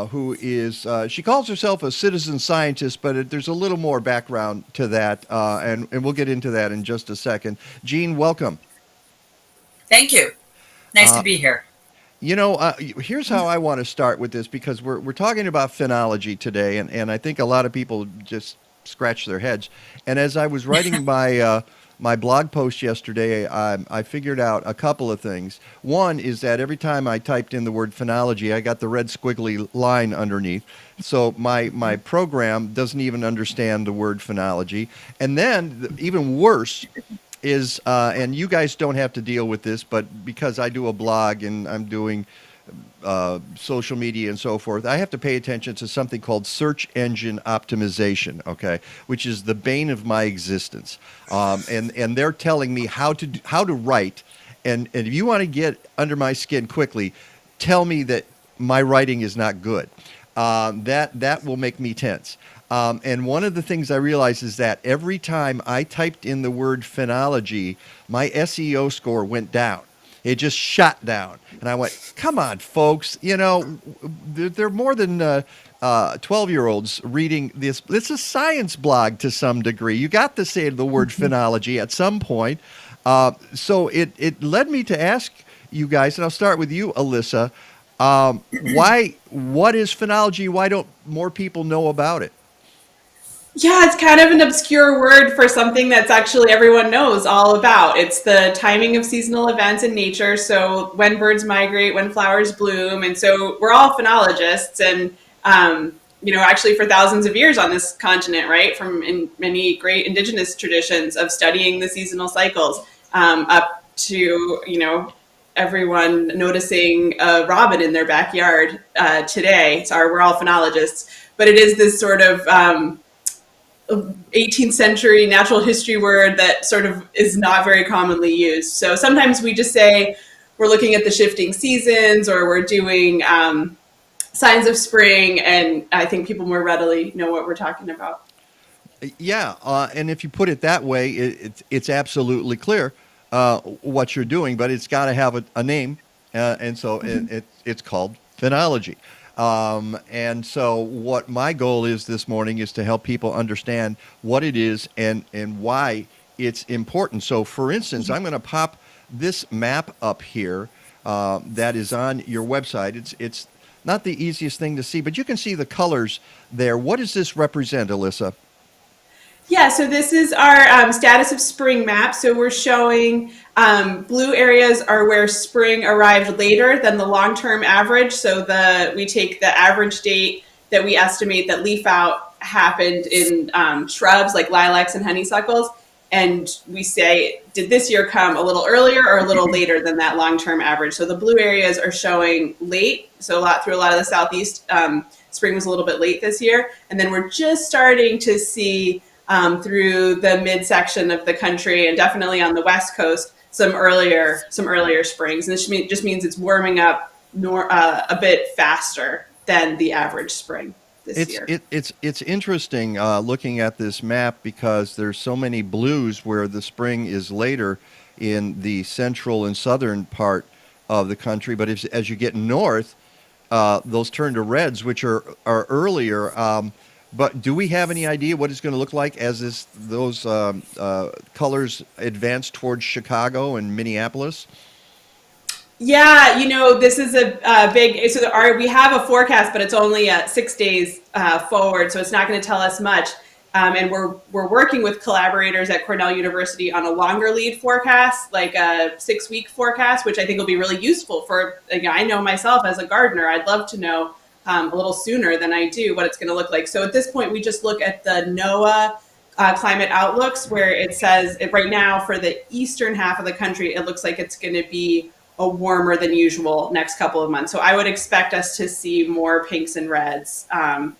Speaker 3: who is, she calls herself a citizen scientist, but there's a little more background to that, and we'll get into that in just a second. Jean, welcome.
Speaker 13: Thank you. Nice to be here.
Speaker 3: You know, here's how I want to start with this, because we're talking about phenology today, and I think a lot of people just scratch their heads. And as I was writing my my blog post yesterday, I figured out a couple of things. One is that every time I typed in the word phenology, I got the red squiggly line underneath. So my program doesn't even understand the word phenology. And then even worse is, and you guys don't have to deal with this, but because I do a blog and I'm doing social media and so forth, I have to pay attention to something called search engine optimization, okay, which is the bane of my existence. And they're telling me how to write, and if you want to get under my skin quickly, tell me that my writing is not good. That will make me tense. And one of the things I realized is that every time I typed in the word phenology, my SEO score went down. It just shot down. And I went, come on, folks. You know, there are more than 12-year-olds reading this. It's a science blog to some degree. You got to say the word phenology at some point. So it led me to ask you guys, and I'll start with you, Alyssa, what is phenology? Why don't more people know about it?
Speaker 12: Yeah, it's kind of an obscure word for something that's actually everyone knows all about. It's the timing of seasonal events in nature. So when birds migrate, when flowers bloom. And so we're all phenologists, and, actually for thousands of years on this continent, right, from in many great indigenous traditions of studying the seasonal cycles, up to, everyone noticing a robin in their backyard today. So we're all phenologists, but it is this sort of 18th century natural history word that sort of is not very commonly used. So sometimes we just say we're looking at the shifting seasons, or we're doing signs of spring, and I think people more readily know what we're talking about.
Speaker 3: Yeah, and if you put it that way, it's absolutely clear what you're doing, but it's got to have a name, and so it's called phenology. And so what my goal is this morning is to help people understand what it is and why it's important. So, for instance, I'm going to pop this map up here that is on your website. It's not the easiest thing to see, but you can see the colors there. What does this represent, Alyssa?
Speaker 12: Yeah, so this is our status of spring map. So we're showing blue areas are where spring arrived later than the long-term average. So we take the average date that we estimate that leaf out happened in shrubs like lilacs and honeysuckles. And we say, did this year come a little earlier or a little later than that long-term average? So the blue areas are showing late. So through a lot of the southeast, spring was a little bit late this year. And then we're just starting to see through the midsection of the country, and definitely on the West Coast, some earlier springs. And this just means it's warming up a bit faster than the average spring this year.
Speaker 3: It's interesting looking at this map, because there's so many blues where the spring is later in the central and southern part of the country. But as you get north, those turn to reds, which are earlier. But do we have any idea what it's going to look like as those colors advance towards Chicago and Minneapolis?
Speaker 12: Yeah, this is a big. So we have a forecast, but it's only 6 days forward, so it's not going to tell us much. And we're working with collaborators at Cornell University on a longer lead forecast, like a 6-week forecast, which I think will be really useful for, I know myself as a gardener, I'd love to know a little sooner than I do what it's going to look like. So at this point, we just look at the NOAA climate outlooks, where it says right now for the eastern half of the country, it looks like it's going to be a warmer than usual next couple of months. So I would expect us to see more pinks and reds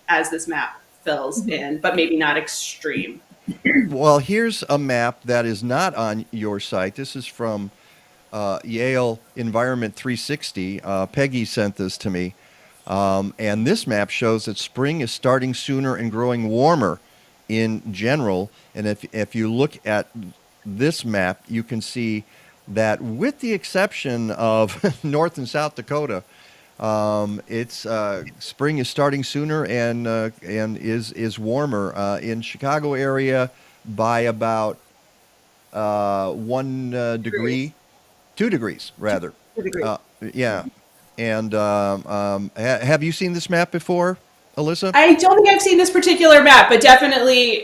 Speaker 12: as this map fills in, but maybe not extreme.
Speaker 3: Well, here's a map that is not on your site. This is from Yale Environment 360. Peggy sent this to me. And this map shows that spring is starting sooner and growing warmer in general. And if you look at this map, you can see that with the exception of North and South Dakota, it's spring is starting sooner and is warmer in Chicago area by about 1 degree, 2 degrees rather.
Speaker 4: 2 degrees.
Speaker 3: Yeah. And have you seen this map before, Alyssa?
Speaker 12: I don't think I've seen this particular map, but definitely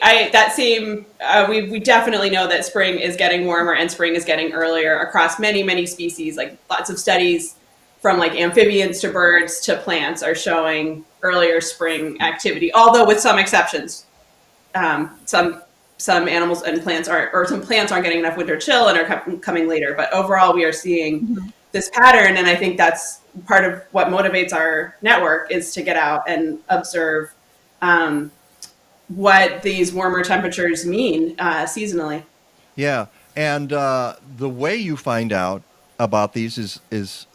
Speaker 12: we definitely know that spring is getting warmer and spring is getting earlier across many, many species. Like lots of studies from like amphibians to birds to plants are showing earlier spring activity, although with some exceptions. Some animals and plants some plants aren't getting enough winter chill and are coming later. But overall, we are seeing this pattern, and I think that's part of what motivates our network is to get out and observe what these warmer temperatures mean seasonally.
Speaker 3: Yeah, and the way you find out about these is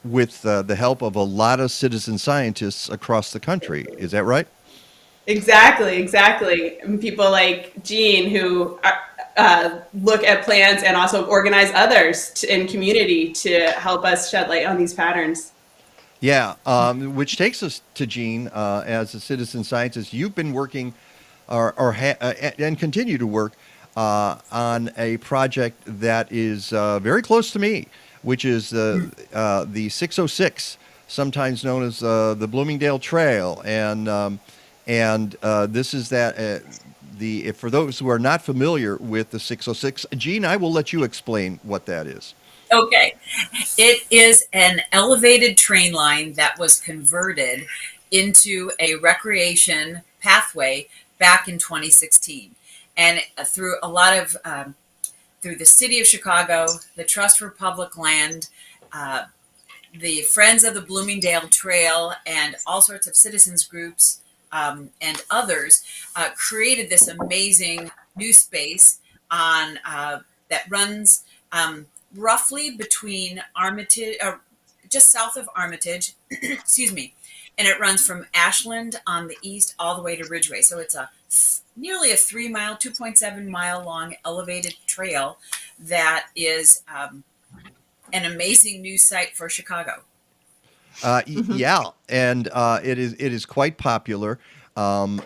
Speaker 3: with the help of a lot of citizen scientists across the country. Is that right?
Speaker 12: Exactly. And people like Jean who look at plants and also organize others in community to help us shed light on these patterns.
Speaker 3: Yeah, which takes us to Jean as a citizen scientist. You've been working and continue to work on a project that is very close to me, which is the 606, sometimes known as the Bloomingdale Trail, and this is that for those who are not familiar with the 606, Jean, I will let you explain what that is.
Speaker 13: Okay. It is an elevated train line that was converted into a recreation pathway back in 2016. And through a lot of, through the city of Chicago, the Trust for Public Land, the Friends of the Bloomingdale Trail, and all sorts of citizens groups and others created this amazing new space on that runs roughly between Armitage, just south of Armitage, excuse me, and it runs from Ashland on the east all the way to Ridgeway. So it's nearly a 3-mile, 2.7 mile long elevated trail that is an amazing new site for Chicago.
Speaker 3: Yeah, and it is quite popular. And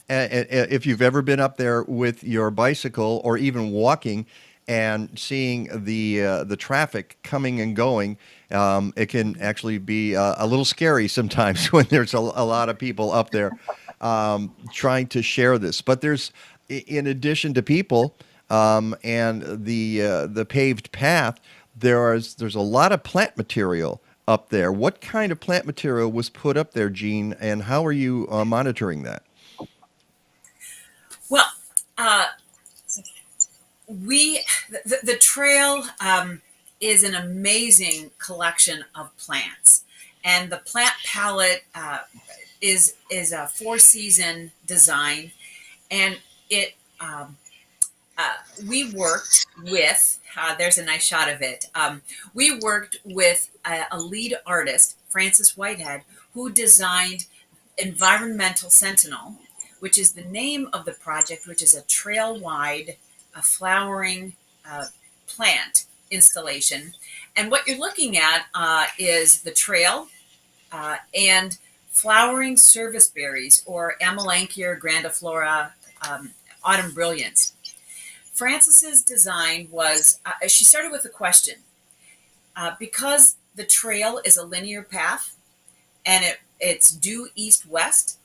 Speaker 3: if you've ever been up there with your bicycle or even walking and seeing the traffic coming and going, it can actually be a little scary sometimes when there's a lot of people up there trying to share this. But there's, in addition to people and the paved path, there's a lot of plant material up there. What kind of plant material was put up there, Jean, and how are you monitoring that?
Speaker 13: Well, the trail is an amazing collection of plants, and the plant palette is a 4-season design, and it we worked with. There's a nice shot of it. We worked with a lead artist, Francis Whitehead, who designed Environmental Sentinel, which is the name of the project, which is a trail-wide flowering plant installation. And what you're looking at is the trail and flowering service berries, or Amlanki or grandiflora autumn brilliance. Francis's design was, she started with a question. Because the trail is a linear path and it it's due east-west.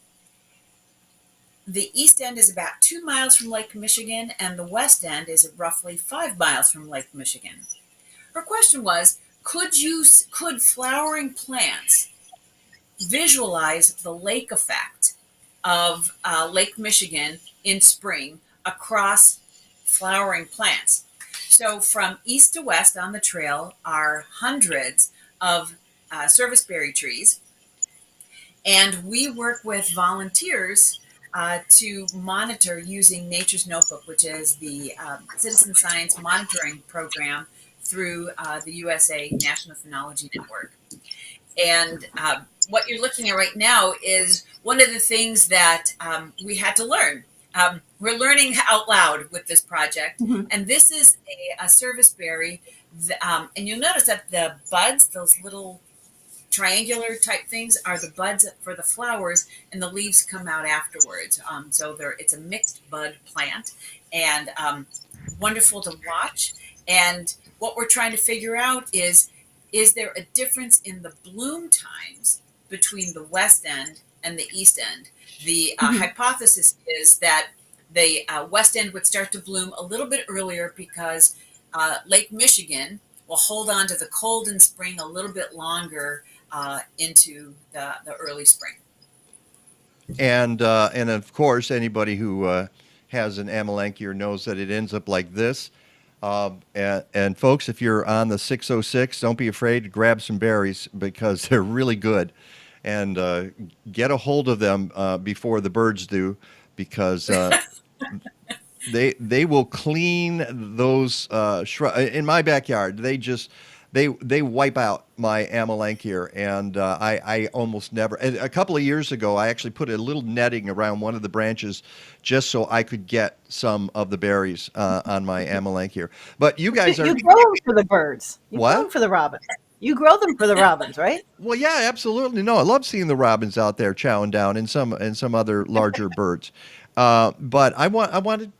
Speaker 13: The east end is about 2 miles from Lake Michigan, and the west end is roughly 5 miles from Lake Michigan. Her question was, could flowering plants visualize the lake effect of Lake Michigan in spring across flowering plants? So from east to west on the trail are hundreds of serviceberry trees, and we work with volunteers to monitor using Nature's Notebook, which is the citizen science monitoring program through the USA National Phenology Network. And what you're looking at right now is one of the things that we had to learn. We're learning out loud with this project. Mm-hmm. And this is a serviceberry. And you'll notice that the buds, those little triangular type things, are the buds for the flowers, and the leaves come out afterwards. So it's a mixed bud plant, and wonderful to watch. And what we're trying to figure out is there a difference in the bloom times between the west end and the east end? The hypothesis is that the west end would start to bloom a little bit earlier because Lake Michigan will hold on to the cold in spring a little bit longer into the early spring.
Speaker 3: And of course, anybody who has an Amlanki knows that it ends up like this. And folks, if you're on the 606, don't be afraid to grab some berries because they're really good. And get a hold of them before the birds do, because they will clean those shrubs. In my backyard, they wipe out my Amlanki, and I almost never. And a couple of years ago, I actually put a little netting around one of the branches just so I could get some of the berries on my Amlanki. But you guys
Speaker 4: You grow them for the birds. You
Speaker 3: What?
Speaker 4: grow them for the robins. You grow them for the robins, right?
Speaker 3: Well, yeah, absolutely. No, I love seeing the robins out there chowing down, and some other larger birds. But I wanted,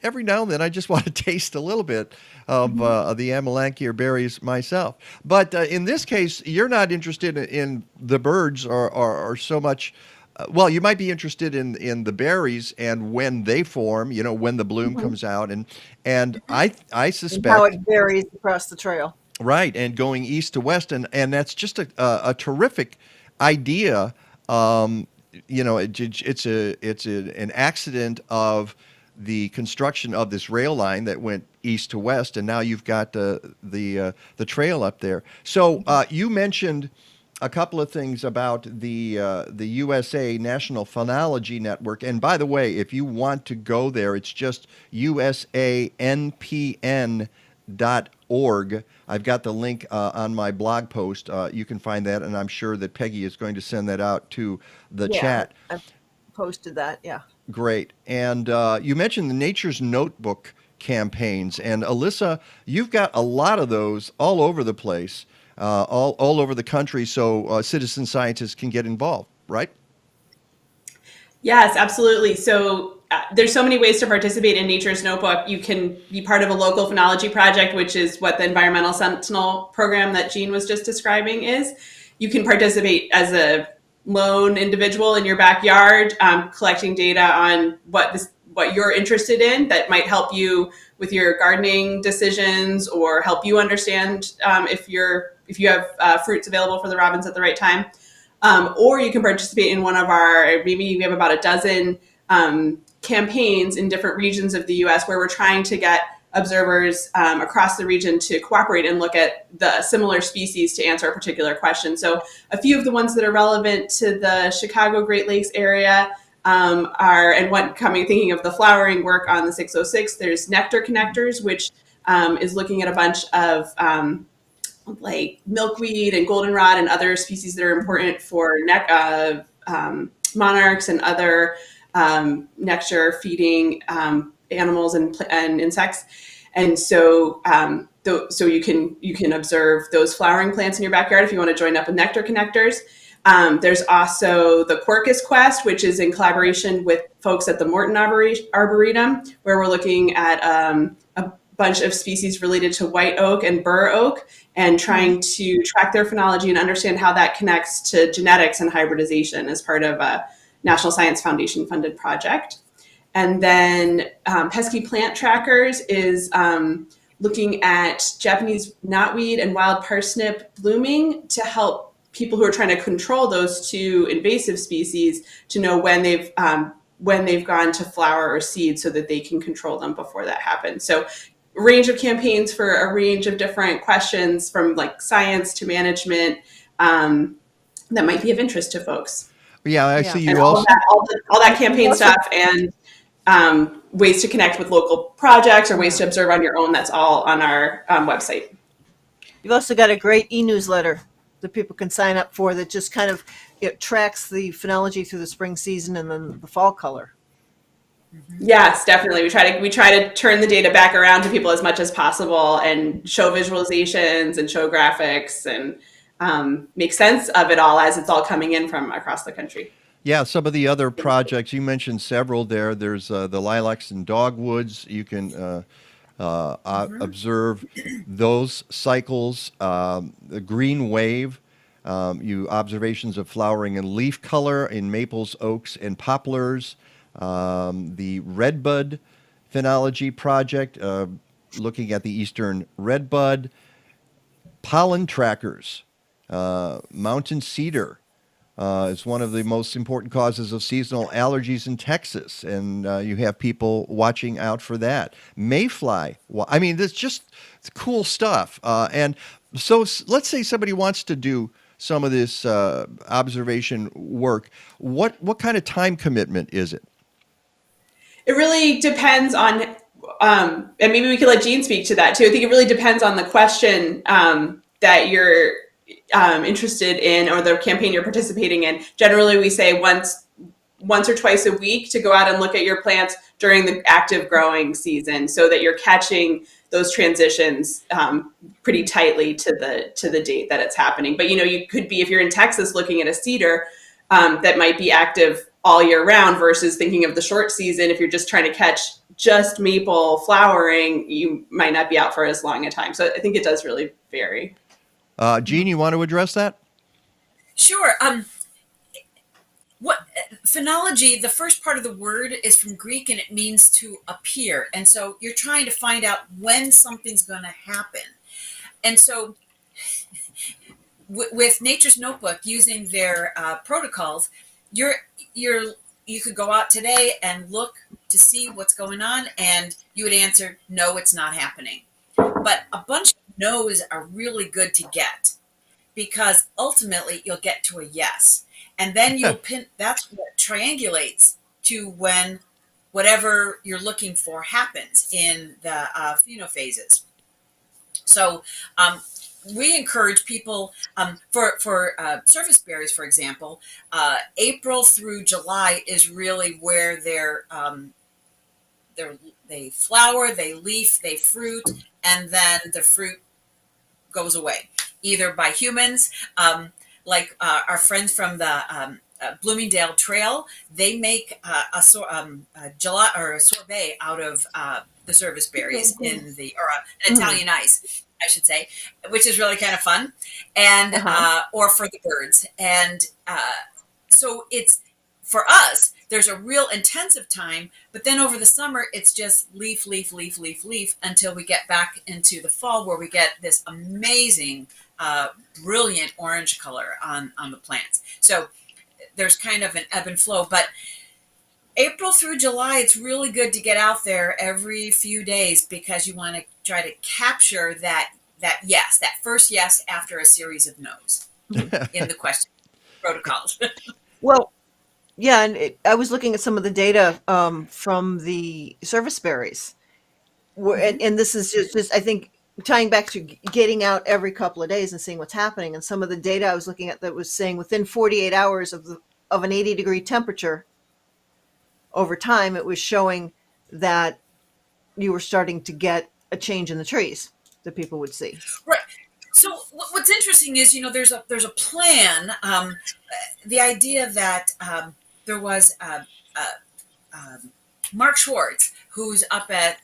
Speaker 3: every now and then I just want to taste a little bit of the Amlanki berries myself. But in this case, you're not interested in the birds or so much. Well, you might be interested in the berries and when they form, when the bloom comes out, and I suspect
Speaker 4: And how it varies across the trail.
Speaker 3: Right, and going east to west, and that's just a terrific idea. It's an accident of the construction of this rail line that went east to west, and now you've got the trail up there. So you mentioned a couple of things about the USA National Phenology Network, and by the way, if you want to go there, it's just usanpn.org. I've got the link on my blog post. You can find that, and I'm sure that Peggy is going to send that out to the chat.
Speaker 4: I've posted that, yeah.
Speaker 3: Great. And you mentioned the Nature's Notebook campaigns. And Alyssa, you've got a lot of those all over the place, all over the country, so citizen scientists can get involved, right?
Speaker 12: Yes, absolutely. So there's so many ways to participate in Nature's Notebook. You can be part of a local phenology project, which is what the Environmental Sentinel program that Jean was just describing is. You can participate as a lone individual in your backyard, collecting data on what you're interested in that might help you with your gardening decisions or help you understand if you have fruits available for the robins at the right time. Or you can participate in one of maybe we have about a dozen campaigns in different regions of the U.S. where we're trying to get observers across the region to cooperate and look at the similar species to answer a particular question. So a few of the ones that are relevant to the Chicago Great Lakes area thinking of the flowering work on the 606, there's Nectar Connectors, which is looking at a bunch of like milkweed and goldenrod and other species that are important for monarchs and other nectar feeding animals and insects. And so so you can observe those flowering plants in your backyard if you want to join up with Nectar Connectors. There's also the Quercus Quest, which is in collaboration with folks at the Morton Arboretum, where we're looking at bunch of species related to white oak and bur oak, and trying to track their phenology and understand how that connects to genetics and hybridization as part of a National Science Foundation funded project. And then Pesky Plant Trackers is looking at Japanese knotweed and wild parsnip blooming to help people who are trying to control those two invasive species to know when they've gone to flower or seed so that they can control them before that happens. So a range of campaigns for a range of different questions from like science to management that might be of interest to folks.
Speaker 3: Yeah, I see you
Speaker 12: and
Speaker 3: also.
Speaker 12: All that campaign stuff and ways to connect with local projects or ways to observe on your own. That's all on our website.
Speaker 4: You've also got a great e-newsletter that people can sign up for that just kind of tracks the phenology through the spring season and then the fall color.
Speaker 12: Yes, definitely. We try to turn the data back around to people as much as possible and show visualizations and show graphics and make sense of it all as it's all coming in from across the country.
Speaker 3: Yeah, some of the other projects, you mentioned several there. There's the lilacs and dogwoods. You can observe those cycles. The green wave, observations of flowering and leaf color in maples, oaks, and poplars. The redbud phenology project, looking at the eastern redbud. Pollen trackers, mountain cedar. Is one of the most important causes of seasonal allergies in Texas, and you have people watching out for that. Mayfly, I mean, it's just cool stuff. And so let's say somebody wants to do some of this observation work. What kind of time commitment is it?
Speaker 12: It really depends on, and maybe we could let Jean speak to that too. I think it really depends on the question that you're interested in or the campaign you're participating in. Generally, we say once or twice a week to go out and look at your plants during the active growing season so that you're catching those transitions pretty tightly to the date that it's happening. But, you could be, if you're in Texas looking at a cedar that might be active all year round versus thinking of the short season. If you're just trying to catch just maple flowering, you might not be out for as long a time. So I think it does really vary.
Speaker 3: Jean, you want to address that?
Speaker 13: Sure. What phenology, the first part of the word is from Greek and it means to appear. And so you're trying to find out when something's going to happen. And so with Nature's Notebook, using their protocols, you could go out today and look to see what's going on, and you would answer, no, it's not happening. But a bunch of no's are really good to get, because ultimately you'll get to a yes. And then you'll that's what triangulates to when whatever you're looking for happens in the phenophases. So we encourage people for surface berries, for example, April through July is really where they flower, they leaf, they fruit, and then the fruit goes away, either by humans, like our friends from the Bloomingdale Trail. They make a sorbet out of the service berries an Italian ice, I should say, which is really kind of fun, and or for the birds. And so it's, for us, there's a real intensive time, but then over the summer, it's just leaf, leaf, leaf, leaf, leaf, until we get back into the fall where we get this amazing, brilliant orange color on the plants. So there's kind of an ebb and flow, but April through July, it's really good to get out there every few days, because you want to try to capture that yes, that first yes after a series of no's in the question protocols.
Speaker 4: Well, yeah, and I was looking at some of the data from the service berries, and this is just I think tying back to getting out every couple of days and seeing what's happening. And some of the data I was looking at that was saying within 48 hours of an 80-degree temperature, over time, it was showing that you were starting to get a change in the trees that people would see.
Speaker 13: Right. So what's interesting is, there's a plan. The idea that there was Mark Schwartz, who's up at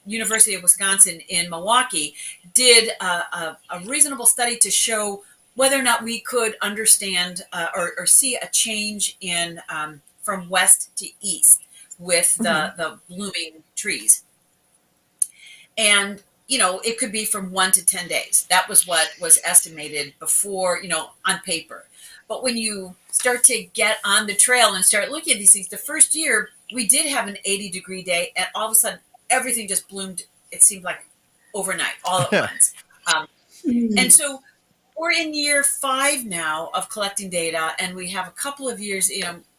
Speaker 13: University of Wisconsin in Milwaukee, did a reasonable study to show whether or not we could understand or see a change in from west to east with the blooming trees. And, it could be from 1 to 10 days. That was what was estimated before, on paper. But when you start to get on the trail and start looking at these things, the first year we did have an 80-degree day, and all of a sudden everything just bloomed. It seemed like overnight, all at once. And so we're in year 5 now of collecting data, and we have a couple of years,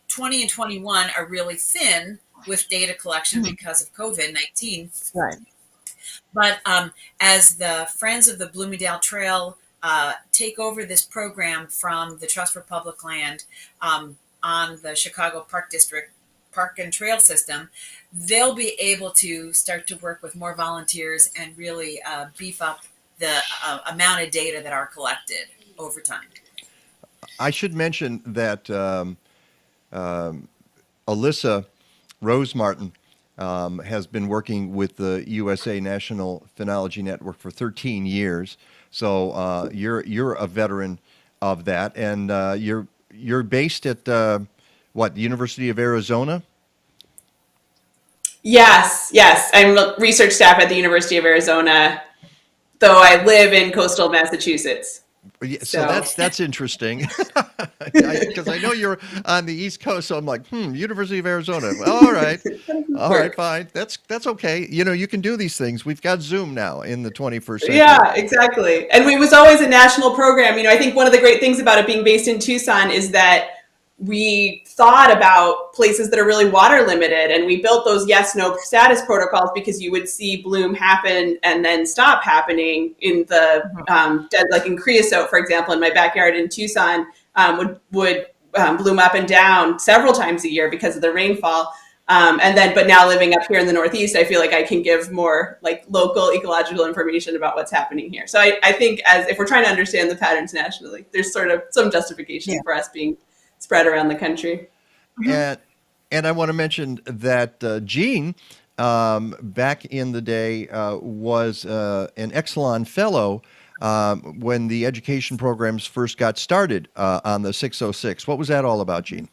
Speaker 13: 20 and 21 are really thin with data collection because of COVID-19.
Speaker 4: Right.
Speaker 13: But as the Friends of the Bloomingdale Trail take over this program from the Trust for Public Land on the Chicago Park District Park and Trail System, they'll be able to start to work with more volunteers and really beef up the amount of data that are collected over time.
Speaker 3: I should mention that Alyssa Rosemartin has been working with the USA National Phenology Network for 13 years. So you're a veteran of that, and you're based at the University of Arizona?
Speaker 12: Yes. I'm research staff at the University of Arizona, though I live in coastal Massachusetts.
Speaker 3: So that's interesting, because I know you're on the East Coast. So I'm like, University of Arizona. All right, fine. That's okay. You can do these things. We've got Zoom now in the 21st century.
Speaker 12: Yeah, exactly. And it was always a national program. I think one of the great things about it being based in Tucson is that we thought about places that are really water limited, and we built those yes/no status protocols because you would see bloom happen and then stop happening in the like in creosote, for example, in my backyard in Tucson, would bloom up and down several times a year because of the rainfall. But now living up here in the Northeast, I feel like I can give more like local ecological information about what's happening here. So I think if we're trying to understand the patterns nationally, there's sort of some justification for us being spread around the country.
Speaker 3: And I want to mention that Jean, back in the day, was an Exelon Fellow when the education programs first got started on the 606. What was that all about, Jean?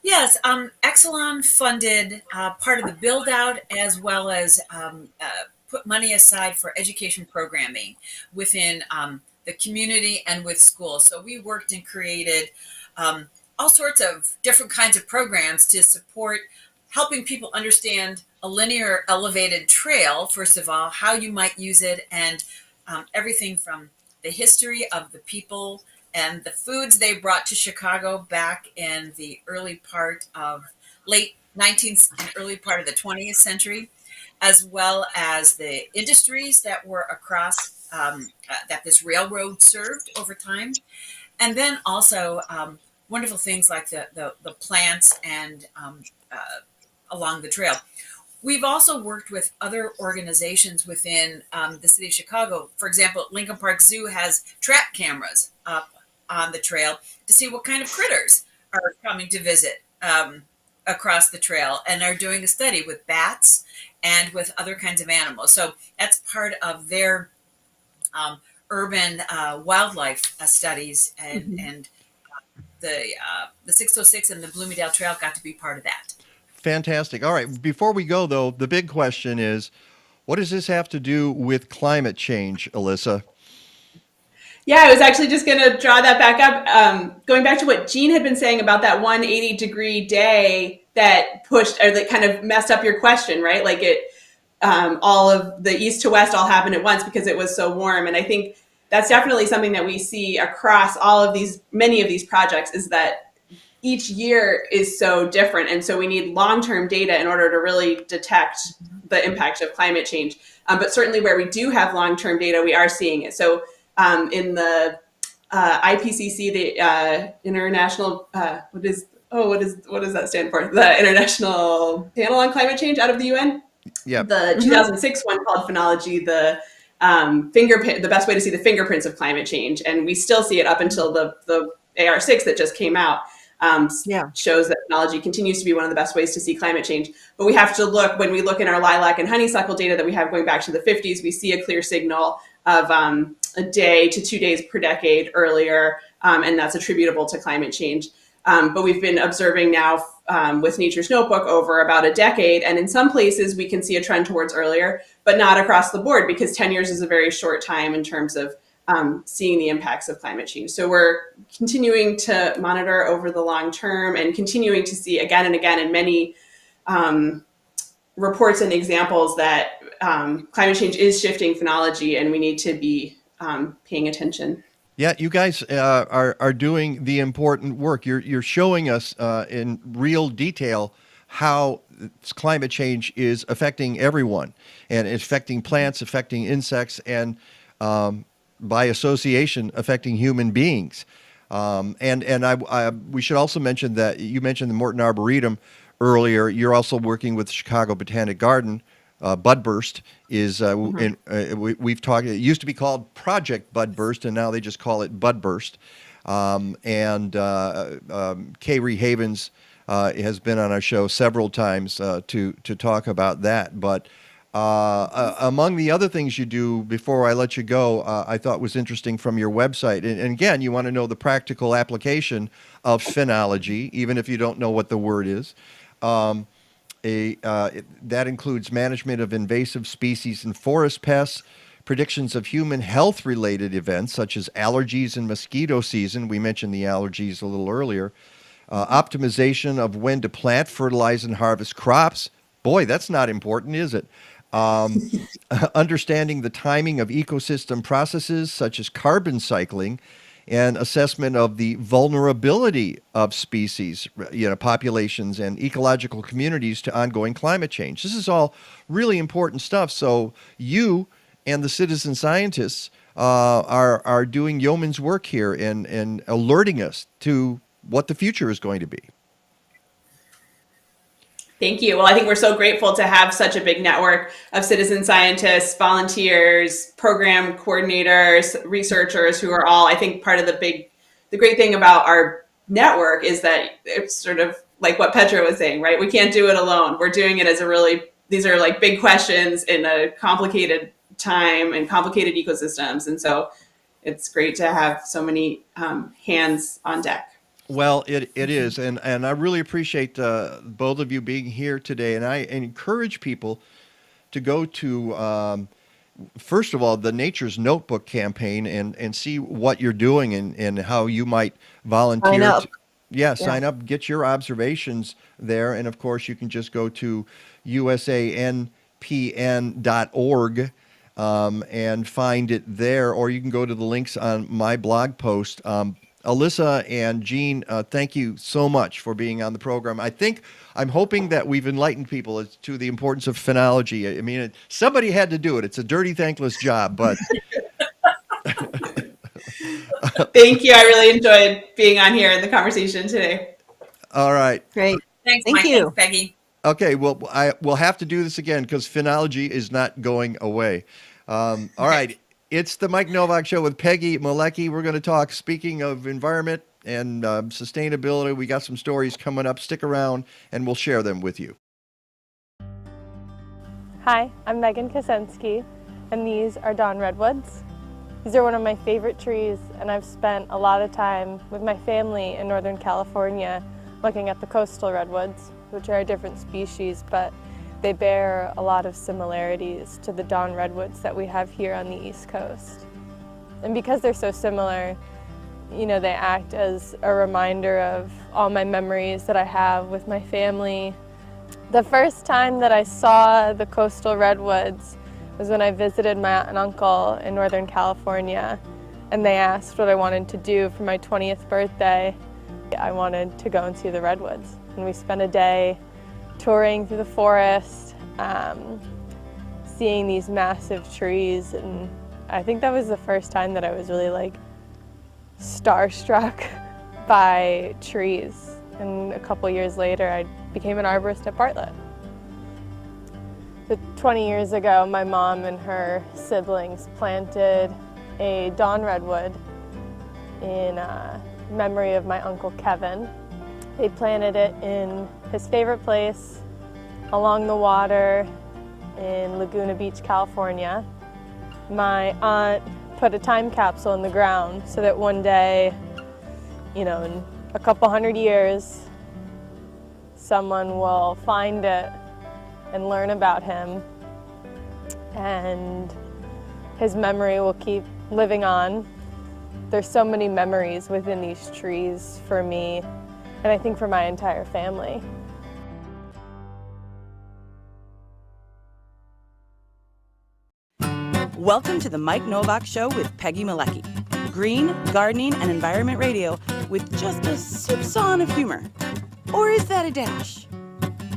Speaker 13: Yes, Exelon funded part of the build out as well as put money aside for education programming within the community and with schools. So we worked and created all sorts of different kinds of programs to support helping people understand a linear elevated trail, first of all, how you might use it, and everything from the history of the people and the foods they brought to Chicago back in the early part of late 19th and early part of the 20th century, as well as the industries that were across that this railroad served over time. And then also wonderful things like the plants and along the trail. We've also worked with other organizations within the city of Chicago. For example, Lincoln Park Zoo has trap cameras up on the trail to see what kind of critters are coming to visit across the trail, and are doing a study with bats and with other kinds of animals. So that's part of their urban wildlife studies, and the 606 and the Bloomingdale Trail got to be part of that.
Speaker 3: Fantastic. All right. Before we go, though, the big question is, what does this have to do with climate change, Alyssa?
Speaker 12: Yeah, I was actually just going to draw that back up. Going back to what Jean had been saying about that 180-degree day that pushed or that kind of messed up your question, right? Like all of the east to west all happened at once because it was so warm. And I think that's definitely something that we see across many of these projects, is that each year is so different. And so we need long-term data in order to really detect the impact of climate change. But certainly where we do have long-term data, we are seeing it. So in the IPCC, the International, what does that stand for? The International Panel on Climate Change out of the UN.
Speaker 3: Yeah.
Speaker 12: The 2006 one called Phenology, the best way to see the fingerprints of climate change. And we still see it up until the AR6 that just came out. shows that phenology continues to be one of the best ways to see climate change. But we have to look, when we look in our lilac and honeysuckle data that we have going back to the 50s, we see a clear signal of a day to 2 days per decade earlier, and that's attributable to climate change. But we've been observing now with Nature's Notebook over about a decade, and in some places we can see a trend towards earlier, but not across the board, because 10 years is a very short time in terms of seeing the impacts of climate change. So we're continuing to monitor over the long term and continuing to see again and again in many reports and examples that climate change is shifting phenology, and we need to be paying attention.
Speaker 3: Yeah, you guys are doing the important work. You're showing us in real detail how climate change is affecting everyone, and it's affecting plants, affecting insects, and by association, affecting human beings. We should also mention that you mentioned the Morton Arboretum earlier. You're also working with Chicago Botanic Garden. Budburst is, we've talked, it used to be called Project Budburst, and now they just call it Budburst. Kay Havens has been on our show several times to talk about that. But among the other things you do, before I let you go, I thought was interesting from your website. And again, you want to know the practical application of phenology, even if you don't know what the word is. That includes management of invasive species and forest pests, predictions of human health-related events such as allergies and mosquito season. We mentioned the allergies a little earlier. Optimization of when to plant, fertilize, and harvest crops. Boy, that's not important, is it? Understanding the timing of ecosystem processes such as carbon cycling, and assessment of the vulnerability of species, populations and ecological communities to ongoing climate change. This is all really important stuff. So you and the citizen scientists are doing yeoman's work here and alerting us to what the future is going to be.
Speaker 12: Thank you. Well, I think we're so grateful to have such a big network of citizen scientists, volunteers, program coordinators, researchers who are all, I think, part of the great thing about our network is that it's sort of like what Petra was saying, right? We can't do it alone. We're doing it as these are like big questions in a complicated time and complicated ecosystems. And so it's great to have so many hands on deck.
Speaker 3: Well, it is, and I really appreciate both of you being here today, and I encourage people to go to, first of all, the Nature's Notebook campaign and see what you're doing and how you might volunteer.
Speaker 4: Sign up.
Speaker 3: Sign up, get your observations there, and of course you can just go to usanpn.org and find it there, or you can go to the links on my blog post. Alyssa and Jean, thank you so much for being on the program. I'm hoping that we've enlightened people as to the importance of phenology. I mean, somebody had to do it. It's a dirty, thankless job, but...
Speaker 12: Thank you. I really enjoyed being on here in the conversation today.
Speaker 3: All right.
Speaker 4: Great.
Speaker 13: Thanks,
Speaker 4: Thank
Speaker 13: Mike.
Speaker 4: you.
Speaker 13: Thanks, Peggy.
Speaker 3: Okay, well, we'll have to do this again because phenology is not going away. All right. It's the Mike Nowak Show with Peggy Malecki. We're going to talk, speaking of environment and sustainability, we got some stories coming up. Stick around, and we'll share them with you.
Speaker 14: Hi, I'm Megan Kosensky, and these are Dawn Redwoods. These are one of my favorite trees, and I've spent a lot of time with my family in Northern California looking at the coastal redwoods, which are a different species, but they bear a lot of similarities to the Dawn Redwoods that we have here on the East Coast. And because they're so similar, they act as a reminder of all my memories that I have with my family. The first time that I saw the coastal redwoods was when I visited my aunt and uncle in Northern California, and they asked what I wanted to do for my 20th birthday. I wanted to go and see the redwoods, and we spent a day touring through the forest, seeing these massive trees, and I think that was the first time that I was really starstruck by trees. And a couple years later, I became an arborist at Bartlett. So 20 years ago, my mom and her siblings planted a Dawn Redwood in memory of my Uncle Kevin. They planted it in his favorite place along the water in Laguna Beach, California. My aunt put a time capsule in the ground so that one day, in a couple hundred years, someone will find it and learn about him, and his memory will keep living on. There's so many memories within these trees for me, and I think for my entire family.
Speaker 2: Welcome to the Mike Nowak Show with Peggy Malecki. Green, gardening, and environment radio with just a soupçon of humor. Or is that a dash?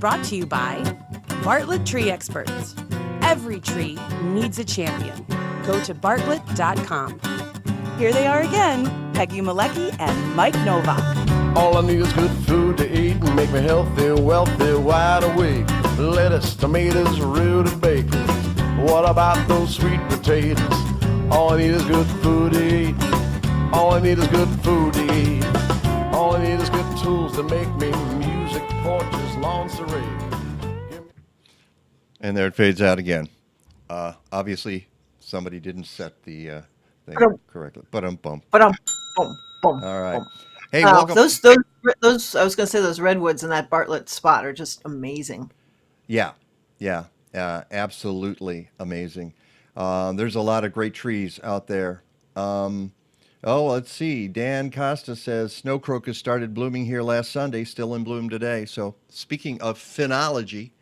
Speaker 2: Brought to you by Bartlett Tree Experts. Every tree needs a champion. Go to bartlett.com. Here they are again, Peggy Malecki and Mike Nowak.
Speaker 15: All I need is good food to eat and make me healthy, wealthy, wide awake. Lettuce, tomatoes, rutabaga. What about those sweet potatoes? All I need is good food to eat. All I need is good food to eat. All I need is good tools to make me music, porches, lawn serene.
Speaker 3: And there it fades out again. Obviously, somebody didn't set the thing correctly. Ba-dum-bum.
Speaker 4: Boom.
Speaker 3: All right. Hey,
Speaker 4: Wow,
Speaker 3: welcome.
Speaker 4: those I was going to say those redwoods in that Bartlett spot are just amazing.
Speaker 3: Yeah, absolutely amazing. There's a lot of great trees out there. Let's see. Dan Costa says snow crocus started blooming here last Sunday, still in bloom today. So speaking of phenology,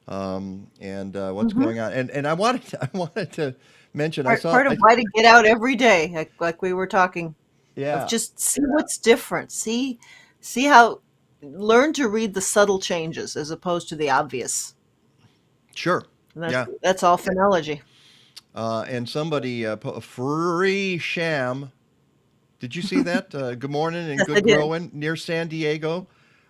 Speaker 3: what's going on, and I wanted to mention
Speaker 4: Part of why to get out every day, like we were talking.
Speaker 3: Yeah.
Speaker 4: Of just see what's different. See how, learn to read the subtle changes as opposed to the obvious.
Speaker 3: Sure.
Speaker 4: That's all phenology.
Speaker 3: And somebody, Free Sham, did you see that? Good morning and
Speaker 4: Yes,
Speaker 3: good growing near San Diego.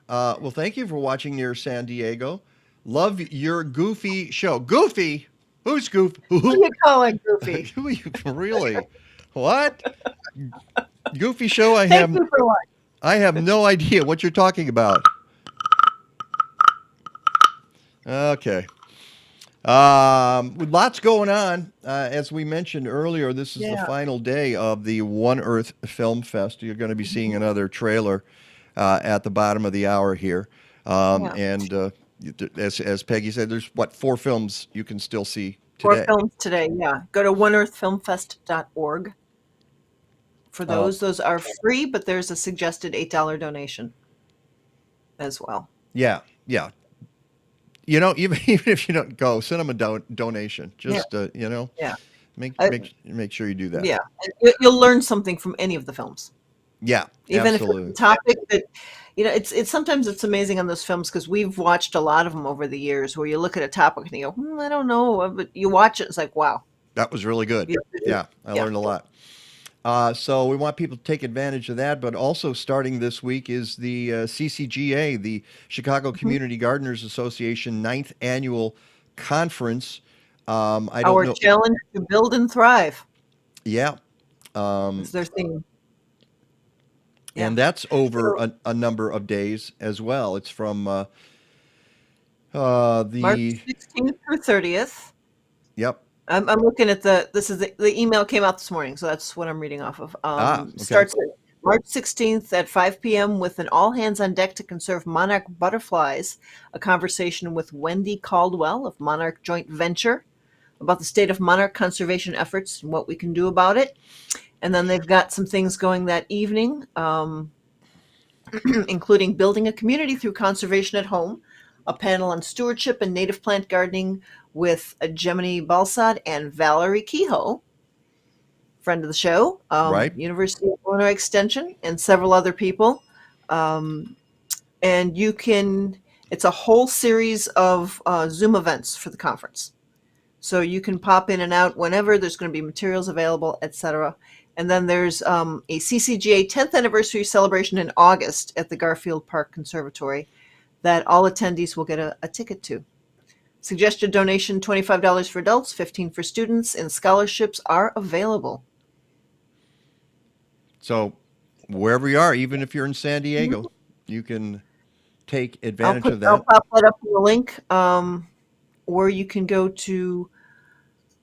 Speaker 3: Well, thank you for watching near San Diego. Love your goofy show. Goofy? Who's goofy?
Speaker 4: Who are you calling goofy?
Speaker 3: Who are you really? What? Goofy show?
Speaker 4: Thank you for what?
Speaker 3: I have no idea what you're talking about. Okay. Lots going on. As we mentioned earlier, this is the final day of the One Earth Film Fest. You're going to be seeing another trailer at the bottom of the hour here. And as Peggy said, there's 4 films you can still see today.
Speaker 4: 4 films today, yeah. Go to oneearthfilmfest.org. For those are free, but there's a suggested $8 donation as well.
Speaker 3: Yeah. Even if you don't go, send them a donation. Just make sure you do that.
Speaker 4: Yeah, you'll learn something from any of the films.
Speaker 3: Yeah,
Speaker 4: even
Speaker 3: absolutely.
Speaker 4: if it's a topic that it's sometimes it's amazing on those films because we've watched a lot of them over the years where you look at a topic and you go, I don't know, but you watch it, it's like, wow,
Speaker 3: that was really good. Yeah, I learned a lot. So we want people to take advantage of that, but also starting this week is the CCGA, the Chicago Community Gardeners Association 9th Annual Conference.
Speaker 4: Our challenge to build and thrive.
Speaker 3: Yeah.
Speaker 4: Is their theme. Yeah.
Speaker 3: And that's over a number of days as well. It's from the
Speaker 4: March 16th through 30th.
Speaker 3: Yep.
Speaker 4: I'm looking at the email came out this morning, so that's what I'm reading off of.
Speaker 3: Okay.
Speaker 4: Starts at March 16th at 5 p.m. with an all hands on deck to conserve monarch butterflies, a conversation with Wendy Caldwell of Monarch Joint Venture about the state of monarch conservation efforts and what we can do about it. And then they've got some things going that evening, including building a community through conservation at home, a panel on stewardship and native plant gardening with Gemini Balsad and Valerie Kehoe, friend of the show,
Speaker 3: right.
Speaker 4: University of Illinois Extension, and several other people. And it's a whole series of Zoom events for the conference. So you can pop in and out whenever. There's going to be materials available, etc. And then there's a CCGA 10th anniversary celebration in August at the Garfield Park Conservatory that all attendees will get a ticket to. Suggested donation, $25 for adults, $15 for students, and scholarships are available.
Speaker 3: So wherever you are, even if you're in San Diego, you can take advantage of
Speaker 4: I'll
Speaker 3: that.
Speaker 4: pop that up in the link, or you can go to.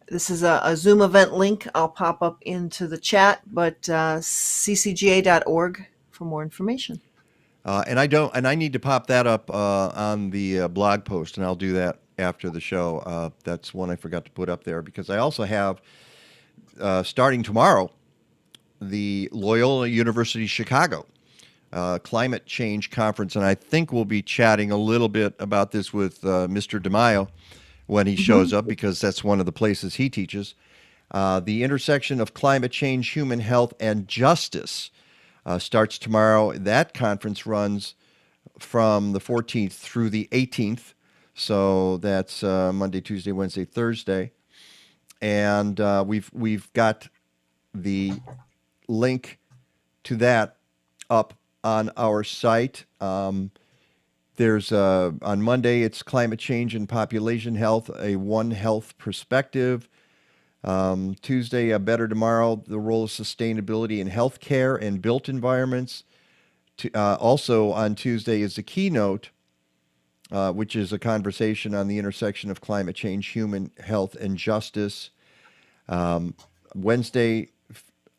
Speaker 4: This is a Zoom event link. I'll pop up into the chat, but ccga.org for more information.
Speaker 3: And I need to pop that up on the blog post, and I'll do that after the show. That's one I forgot to put up there because I also have, starting tomorrow, the Loyola University Chicago Climate Change Conference, and I think we'll be chatting a little bit about this with Mr. DiMaio when he shows up, because that's one of the places he teaches. The intersection of climate change, human health, and justice starts tomorrow. That conference runs from the 14th through the 18th. So that's Monday, Tuesday, Wednesday, Thursday. And we've got the link to that up on our site. There's on Monday, it's climate change and population health, a One Health perspective. Tuesday, Better Tomorrow, the role of sustainability in healthcare and built environments. Also on Tuesday is the keynote, which is a conversation on the intersection of climate change, human health, and justice. Wednesday,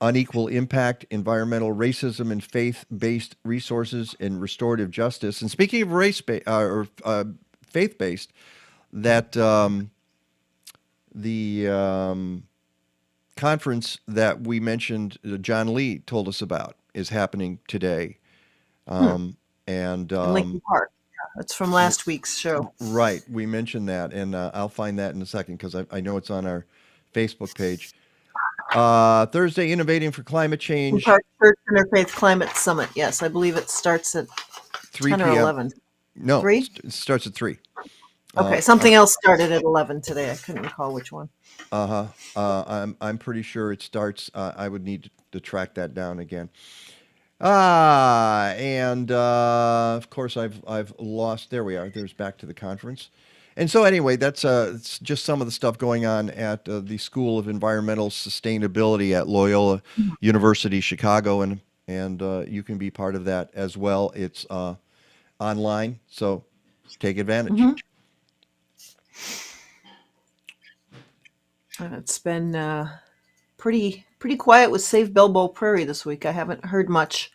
Speaker 3: unequal impact, environmental racism, and faith-based resources and restorative justice. And speaking of faith-based, that the conference that we mentioned, John Lee told us about, is happening today. And
Speaker 4: in Lincoln Park. Yeah, it's from last week's show.
Speaker 3: Right. We mentioned that, and I'll find that in a second because I know it's on our Facebook page. Thursday, Innovating for Climate Change.
Speaker 4: Park Church Interfaith Climate Summit. Yes, I believe it starts at
Speaker 3: 3
Speaker 4: 10 or
Speaker 3: p.m.
Speaker 4: 11.
Speaker 3: No,
Speaker 4: 3?
Speaker 3: It starts at 3.
Speaker 4: Okay, something else started at 11 today. I couldn't recall which one.
Speaker 3: I'm pretty sure it starts. I would need to track that down again. And of course I've lost. There we are. There's back to the conference. And so anyway, that's it's just some of the stuff going on at the School of Environmental Sustainability at Loyola University Chicago, and you can be part of that as well. It's online, so take advantage.
Speaker 4: It's been pretty quiet with Save Bilbo Prairie this week. I haven't heard much.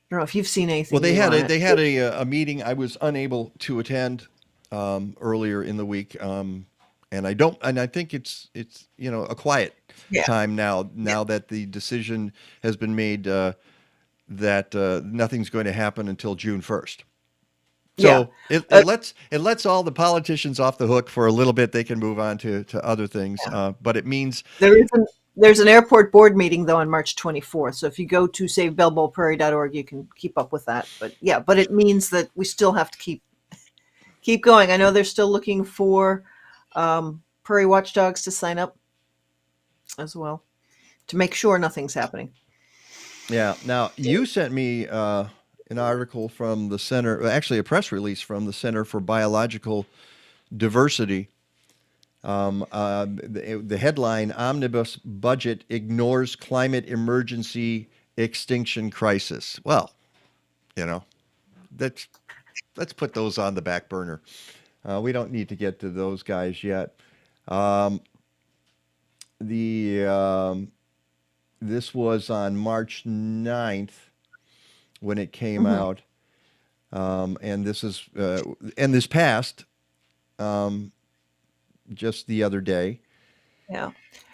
Speaker 4: I don't know if you've seen anything.
Speaker 3: Well, they had a meeting. I was unable to attend earlier in the week, and I think it's a quiet time now that the decision has been made that nothing's going to happen until June 1st. So it lets all the politicians off the hook for a little bit. They can move on to other things, but it means
Speaker 4: there's an airport board meeting though on March 24th. So if you go to savebilboprairie.org, you can keep up with that. But it means that we still have to keep going. I know they're still looking for prairie watchdogs to sign up as well to make sure nothing's happening.
Speaker 3: Yeah. Now you sent me an article from the Center, actually a press release from the Center for Biological Diversity. The headline, Omnibus Budget Ignores Climate Emergency Extinction Crisis. Well, let's put those on the back burner. We don't need to get to those guys yet. This was on March 9th when it came out. And this passed just the other day.
Speaker 4: Yeah.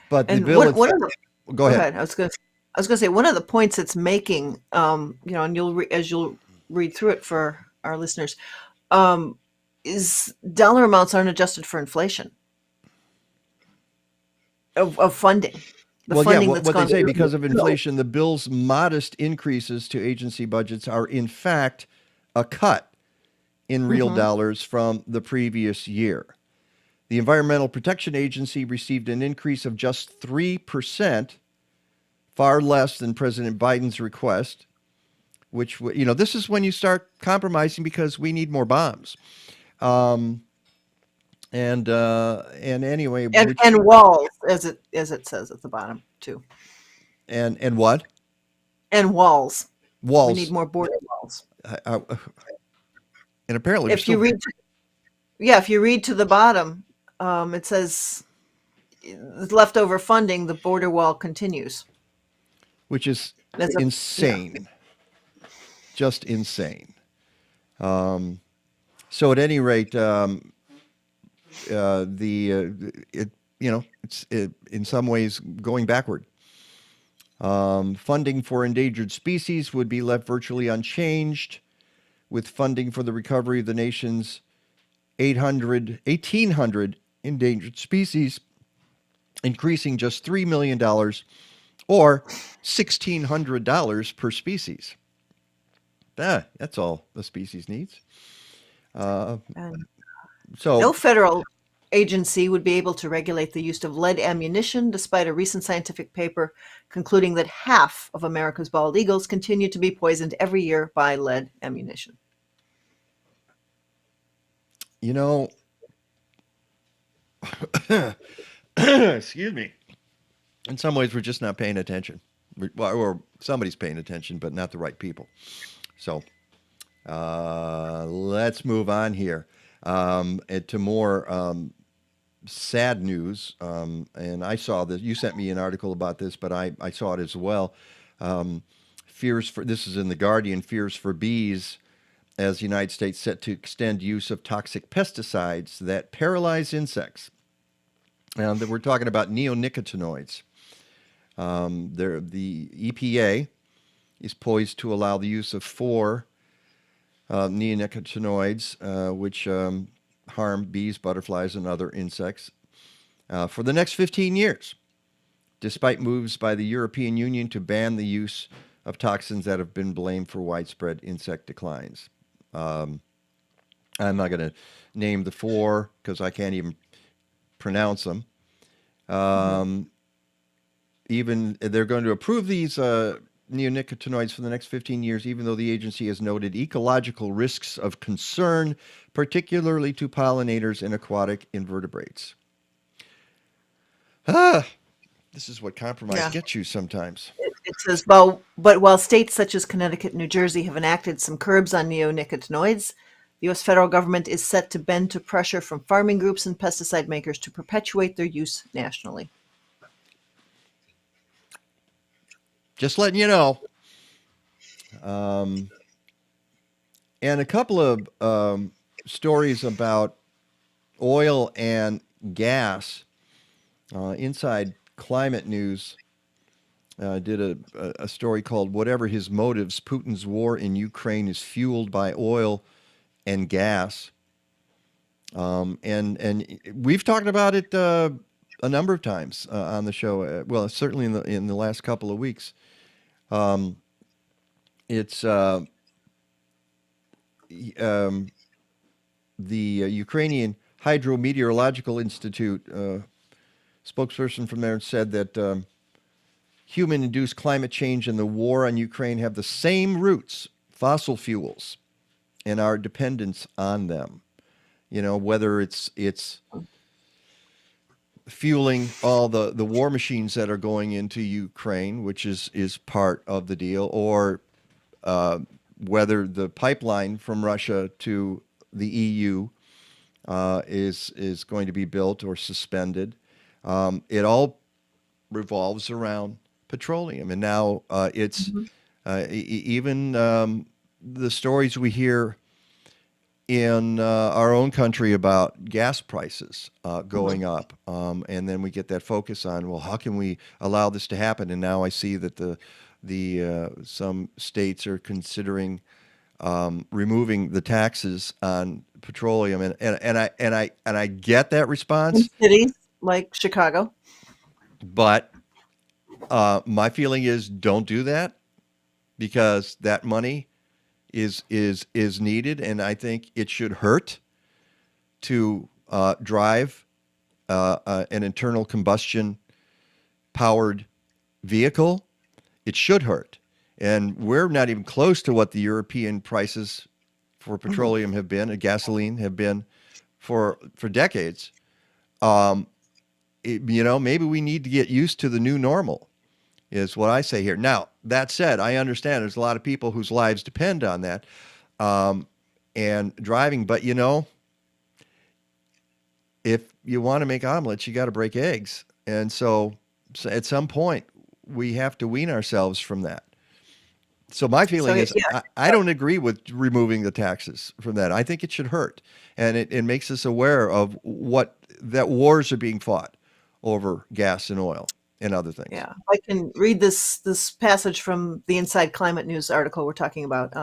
Speaker 3: But the bill go ahead.
Speaker 4: I was going to say one of the points it's making, and you'll read through it for our listeners, is dollar amounts aren't adjusted for inflation of funding.
Speaker 3: What they say, because of inflation, the bill's modest increases to agency budgets are in fact a cut in real dollars from the previous year. The Environmental Protection Agency received an increase of just 3%, far less than President Biden's request, which, this is when you start compromising because we need more bombs. And anyway,
Speaker 4: and walls, as it says at the bottom too.
Speaker 3: And what?
Speaker 4: And walls.
Speaker 3: Walls.
Speaker 4: We need more border walls.
Speaker 3: and apparently,
Speaker 4: If you read, if you read to the bottom, it says leftover funding. The border wall continues,
Speaker 3: which is
Speaker 4: That's
Speaker 3: insane, just insane. So at any rate, it's in some ways going backward. Funding for endangered species would be left virtually unchanged, with funding for the recovery of the nation's 1,800 endangered species increasing just $3 million or $1,600 per species. That's all the species needs. So
Speaker 4: no federal agency would be able to regulate the use of lead ammunition, despite a recent scientific paper concluding that half of America's bald eagles continue to be poisoned every year by lead ammunition.
Speaker 3: You know, excuse me. In some ways, we're just not paying attention. Or somebody's paying attention, but not the right people. So let's move on here to more sad news. And I saw this. You sent me an article about this, but I saw it as well. This is in The Guardian, fears for bees as the United States set to extend use of toxic pesticides that paralyze insects. And we're talking about neonicotinoids. The EPA is poised to allow the use of 4 neonicotinoids, which harm bees, butterflies, and other insects, for the next 15 years, despite moves by the European Union to ban the use of toxins that have been blamed for widespread insect declines. I'm not going to name the 4 because I can't even pronounce them. Even they're going to approve these neonicotinoids for the next 15 years, even though the agency has noted ecological risks of concern, particularly to pollinators and aquatic invertebrates. This is what compromise gets you sometimes.
Speaker 4: It says, but while states such as Connecticut and New Jersey have enacted some curbs on neonicotinoids, the U.S. federal government is set to bend to pressure from farming groups and pesticide makers to perpetuate their use nationally.
Speaker 3: Just letting you know. And a couple of stories about oil and gas. Inside Climate News did a story called "Whatever His Motives, Putin's War in Ukraine is Fueled by Oil and Gas." And we've talked about it a number of times on the show. Well, certainly in the last couple of weeks. It's the Ukrainian Hydrometeorological Institute spokesperson from there said that human-induced climate change and the war on Ukraine have the same roots, fossil fuels, and our dependence on them. You know, whether it's fueling all the war machines that are going into Ukraine, which is part of the deal, or whether the pipeline from Russia to the EU is going to be built or suspended. It all revolves around petroleum. And now it's even the stories we hear in our own country about gas prices going up. And then we get that focus on, well, how can we allow this to happen? And now I see that some states are considering removing the taxes on petroleum. And I get that response.
Speaker 4: In cities like Chicago.
Speaker 3: But my feeling is don't do that, because that money is needed, and I think it should hurt to drive an internal combustion powered vehicle. It should hurt, and we're not even close to what the European prices for petroleum have been, and gasoline have been for decades. Maybe we need to get used to the new normal, is what I say here. Now, that said, I understand there's a lot of people whose lives depend on that. and driving. But, you know, if you want to make omelets, you got to break eggs. And so at some point, we have to wean ourselves from that. So my feeling is I don't agree with removing the taxes from that. I think it should hurt. And it makes us aware of that wars are being fought over gas and oil and other things.
Speaker 4: Yeah, I can read this passage from the Inside Climate News article we're talking about.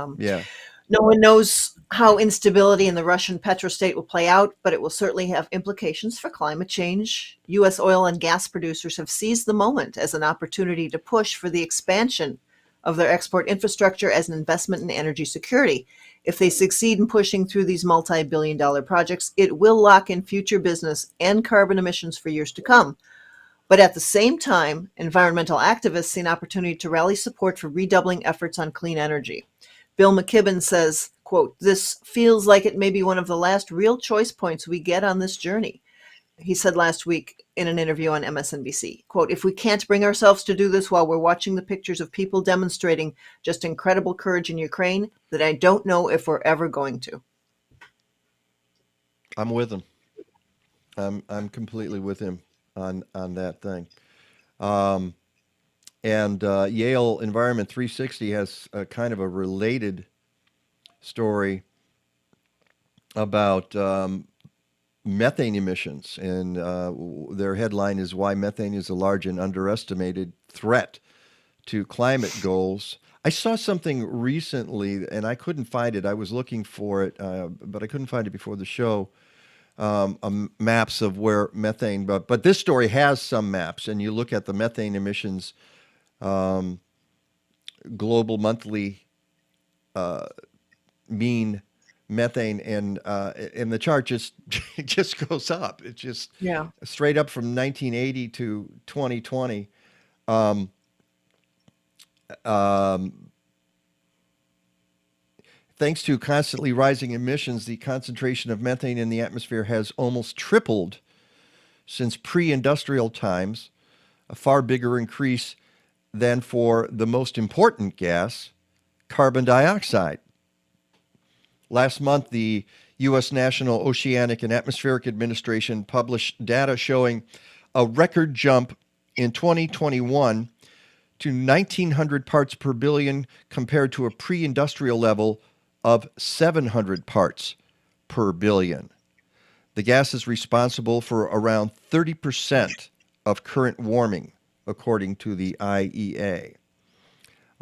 Speaker 4: No one knows how instability in the Russian petrostate will play out, but it will certainly have implications for climate change. U.S. oil and gas producers have seized the moment as an opportunity to push for the expansion of their export infrastructure as an investment in energy security. If they succeed in pushing through these multi-billion-dollar projects, it will lock in future business and carbon emissions for years to come. But at the same time, environmental activists see an opportunity to rally support for redoubling efforts on clean energy. Bill McKibben says, quote, "This feels like it may be one of the last real choice points we get on this journey." He said last week in an interview on MSNBC, quote, "If we can't bring ourselves to do this while we're watching the pictures of people demonstrating just incredible courage in Ukraine, then I don't know if we're ever going to."
Speaker 3: I'm with him. I'm completely with him on that thing. And Yale Environment 360 has a kind of a related story about methane emissions. And their headline is "Why Methane is a Large and Underestimated Threat to Climate Goals." I saw something recently, and I couldn't find it. I was looking for it, but I couldn't find it before the show. Maps of where methane, but this story has some maps, and you look at the methane emissions global monthly mean methane, and the chart just goes up. It's just straight up from 1980 to 2020. Thanks to constantly rising emissions, the concentration of methane in the atmosphere has almost tripled since pre-industrial times, a far bigger increase than for the most important gas, carbon dioxide. Last month, the U.S. National Oceanic and Atmospheric Administration published data showing a record jump in 2021 to 1,900 parts per billion compared to a pre-industrial level of 700 parts per billion. The gas is responsible for around 30% of current warming, according to the IEA.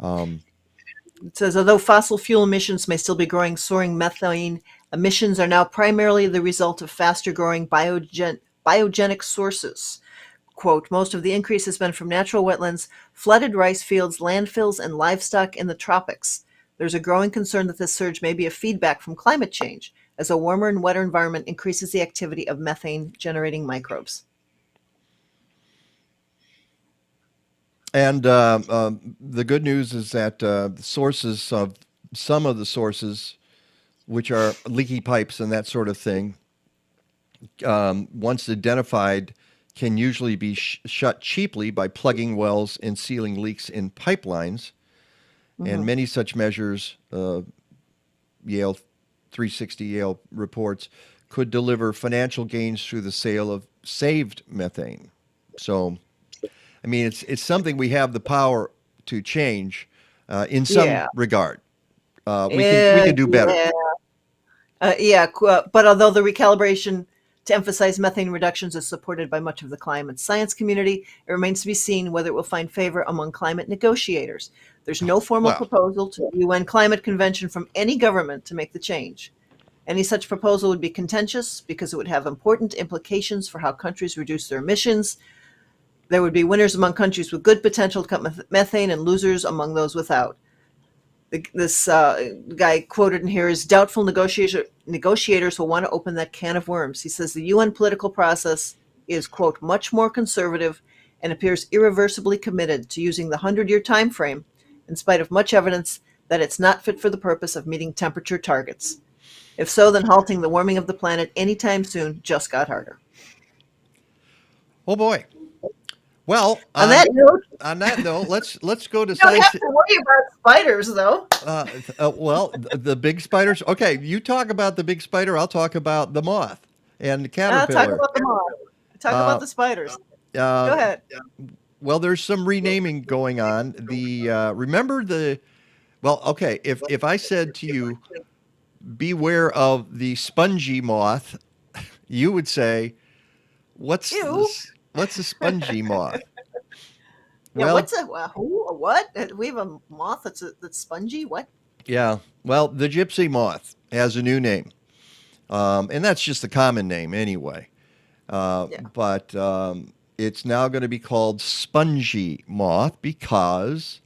Speaker 4: It says, although fossil fuel emissions may still be growing, soaring methane emissions are now primarily the result of faster growing biogenic sources. Quote, "Most of the increase has been from natural wetlands, flooded rice fields, landfills, and livestock in the tropics. There's a growing concern that this surge may be a feedback from climate change, as a warmer and wetter environment increases the activity of methane-generating microbes."
Speaker 3: And the good news is that some of the sources, which are leaky pipes and that sort of thing, once identified, can usually be shut cheaply by plugging wells and sealing leaks in pipelines. And many such measures, Yale 360 Yale reports, could deliver financial gains through the sale of saved methane. So, I mean, it's something we have the power to change in some regard. We can do better.
Speaker 4: But although the recalibration to emphasize methane reductions is supported by much of the climate science community, it remains to be seen whether it will find favor among climate negotiators. There's no formal proposal to the UN Climate Convention from any government to make the change. Any such proposal would be contentious because it would have important implications for how countries reduce their emissions. There would be winners among countries with good potential to cut methane and losers among those without. This guy quoted in here is, "Doubtful negotiators will want to open that can of worms." He says the UN political process is, quote, "much more conservative and appears irreversibly committed to using the 100-year time frame, in spite of much evidence that it's not fit for the purpose of meeting temperature targets. If so, then halting the warming of the planet anytime soon just got harder."
Speaker 3: Oh boy. Well,
Speaker 4: on that
Speaker 3: note, let's go to
Speaker 4: you don't
Speaker 3: science.
Speaker 4: have to worry about spiders, though.
Speaker 3: Well, the big spiders. Okay, you talk about the big spider. I'll talk about the moth and the caterpillar.
Speaker 4: Talk about the moth. Talk about the spiders. Go ahead.
Speaker 3: Well, there's some renaming going on. Remember the. Well, okay. If I said to you, beware of the spongy moth, you would say, what's a spongy moth?
Speaker 4: Yeah,
Speaker 3: Well,
Speaker 4: what's a what? We have a moth that's spongy. What?
Speaker 3: yeah. Well, the gypsy moth has a new name, and that's just the common name anyway. But it's now going to be called spongy moth because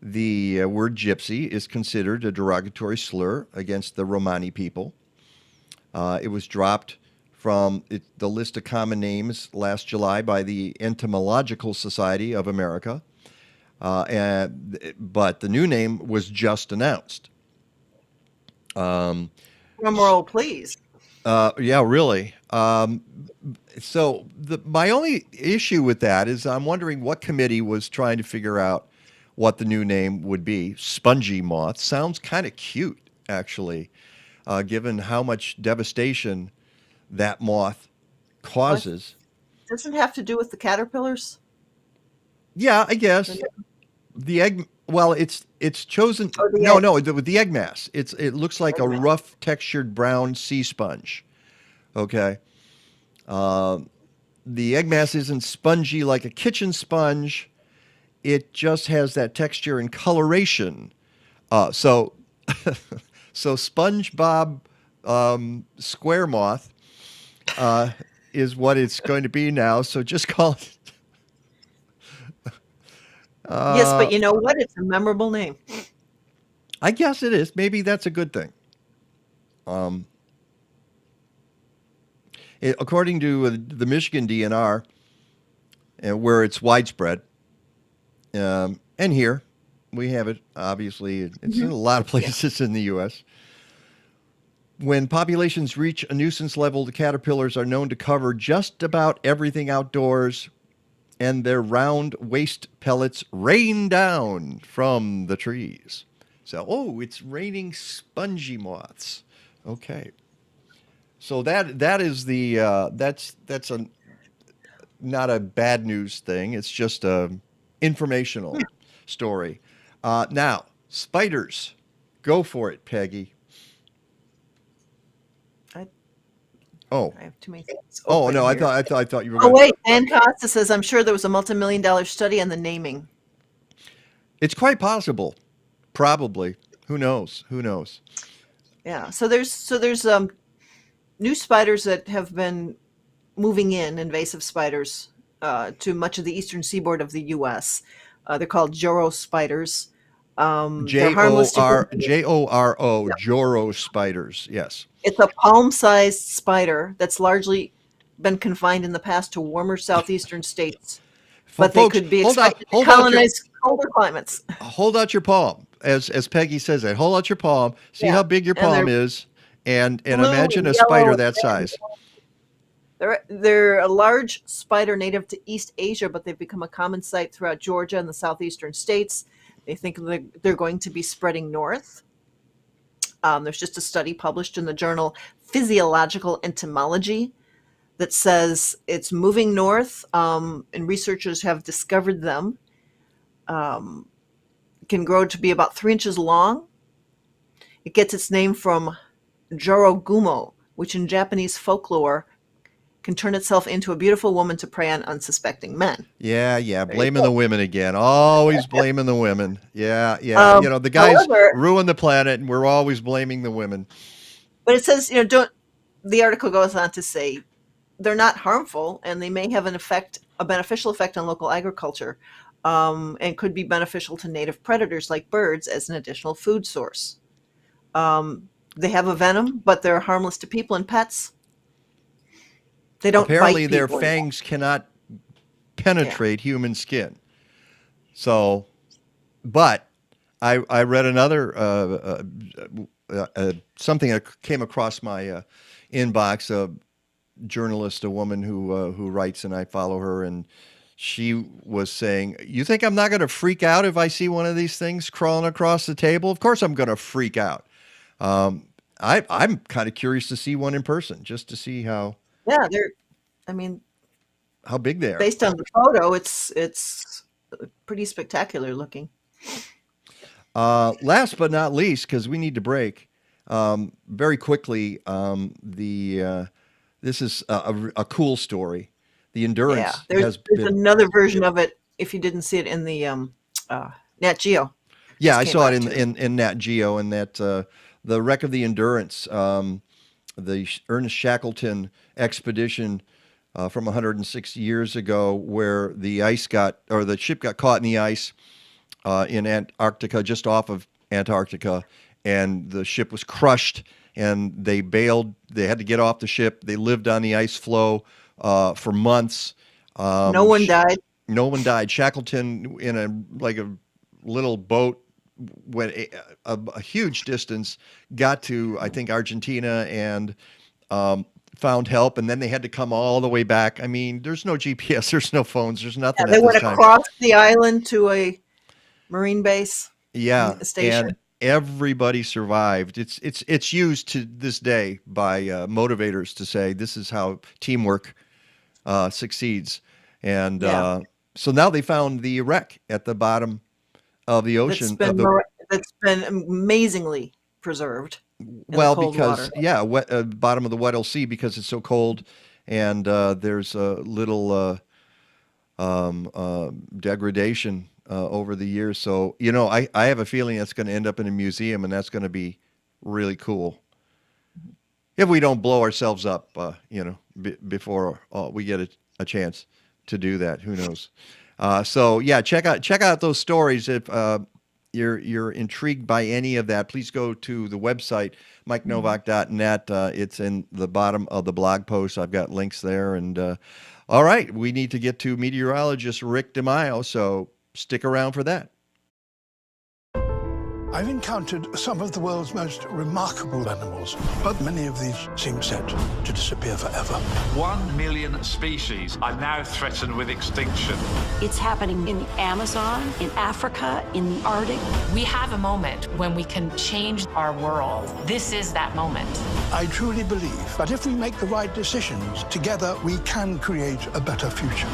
Speaker 3: the word gypsy is considered a derogatory slur against the Romani people. It was dropped from the list of common names last July by the Entomological Society of America, but the new name was just announced.
Speaker 4: Drum roll, please.
Speaker 3: Yeah, really. So my only issue with that is I'm wondering what committee was trying to figure out what the new name would be. Spongy moth sounds kind of cute, actually, given how much devastation that moth causes.
Speaker 4: Doesn't have to do with the caterpillars.
Speaker 3: Yeah, I guess the egg. Well, it's chosen. With the egg mass, it looks like a rough textured brown sea sponge. Okay. The egg mass isn't spongy like a kitchen sponge. It just has that texture and coloration. So SpongeBob square moth is what it's going to be now. So just call it.
Speaker 4: Yes, but you know what? It's a memorable name.
Speaker 3: I guess it is. Maybe that's a good thing. According to the Michigan DNR, where it's widespread, and here we have it, obviously, it's in a lot of places in the U.S. When populations reach a nuisance level, the caterpillars are known to cover just about everything outdoors, and their round waste pellets rain down from the trees. So, it's raining spongy moths. Okay. So that is the that's a not a bad news thing. It's just a informational story. Now, spiders, go for it, Peggy. I
Speaker 4: have too many things.
Speaker 3: Oh no, I thought you were.
Speaker 4: Oh wait, Dan Costa says I'm sure there was a multi-million-dollar study on the naming.
Speaker 3: It's quite possible, probably. Who knows?
Speaker 4: Yeah. So there's new spiders that have been moving in, invasive spiders, to much of the eastern seaboard of the U.S. They're called Joro spiders.
Speaker 3: Joro, Joro spiders. Yes.
Speaker 4: It's a palm-sized spider that's largely been confined in the past to warmer southeastern states, but they could be expected to colonize colder climates.
Speaker 3: Hold out your palm, as Peggy says that. Hold out your palm. See how big your palm is. And imagine a spider that size.
Speaker 4: They're a large spider native to East Asia, but they've become a common sight throughout Georgia and the southeastern states. They think they're going to be spreading north. There's just a study published in the journal Physiological Entomology that says it's moving north, and researchers have discovered them. Can grow to be about 3 inches long. It gets its name from Jorogumo, which in Japanese folklore can turn itself into a beautiful woman to prey on unsuspecting men.
Speaker 3: Yeah, blaming the women again. Always blaming the women. Yeah. The guys ruin the planet, and we're always blaming the women.
Speaker 4: But it says, the article goes on to say they're not harmful, and they may have a beneficial effect on local agriculture, and could be beneficial to native predators like birds as an additional food source. They have a venom, but they're harmless to people and pets. They don't
Speaker 3: Apparently,
Speaker 4: bite
Speaker 3: their
Speaker 4: people.
Speaker 3: fangs cannot penetrate human skin. So, but I read another something that came across my inbox. A journalist, a woman who writes, and I follow her, and she was saying, "You think I'm not going to freak out if I see one of these things crawling across the table? Of course I'm going to freak out." I'm kind of curious to see one in person, just to see how
Speaker 4: I mean,
Speaker 3: how big they are.
Speaker 4: based on the photo, it's pretty spectacular looking.
Speaker 3: Last but not least, because we need to break very quickly, this is a cool story. The Endurance
Speaker 4: Yeah, there's another version of it if you didn't see it in the Nat Geo.
Speaker 3: Yeah, I saw it in Nat Geo, and that the wreck of the Endurance, the Ernest Shackleton expedition from 106 years ago, where the ship got caught in the ice in Antarctica, just off of Antarctica, and the ship was crushed, and they bailed. They had to get off the ship. They lived on the ice floe for months.
Speaker 4: No one died.
Speaker 3: No one died. Shackleton, in a little boat, went a huge distance, got to, I think, Argentina, and found help, and then they had to come all the way back. I mean, there's no GPS, there's no phones, there's nothing.
Speaker 4: They went across the island to a Marine base.
Speaker 3: Yeah,
Speaker 4: station.
Speaker 3: and everybody survived. It's used to this day by motivators to say this is how teamwork succeeds. And so now they found the wreck at the bottom of the ocean.
Speaker 4: That's been amazingly preserved.
Speaker 3: Well, because bottom of the Weddell Sea, because it's so cold, and there's a little degradation over the years. So I have a feeling that's going to end up in a museum, and that's going to be really cool. If we don't blow ourselves up, before we get a chance to do that, who knows? So yeah, check out those stories if you're intrigued by any of that. Please go to the website MikeNowak.net. It's in the bottom of the blog post. I've got links there. And all right, we need to get to meteorologist Rick DiMaio, so stick around for that.
Speaker 16: I've encountered some of the world's most remarkable animals, but many of these seem set to disappear forever.
Speaker 17: 1 million species are now threatened with extinction.
Speaker 18: It's happening in the Amazon, in Africa, in the Arctic.
Speaker 19: We have a moment when we can change our world. This is that moment.
Speaker 16: I truly believe that if we make the right decisions, together we can create a better future.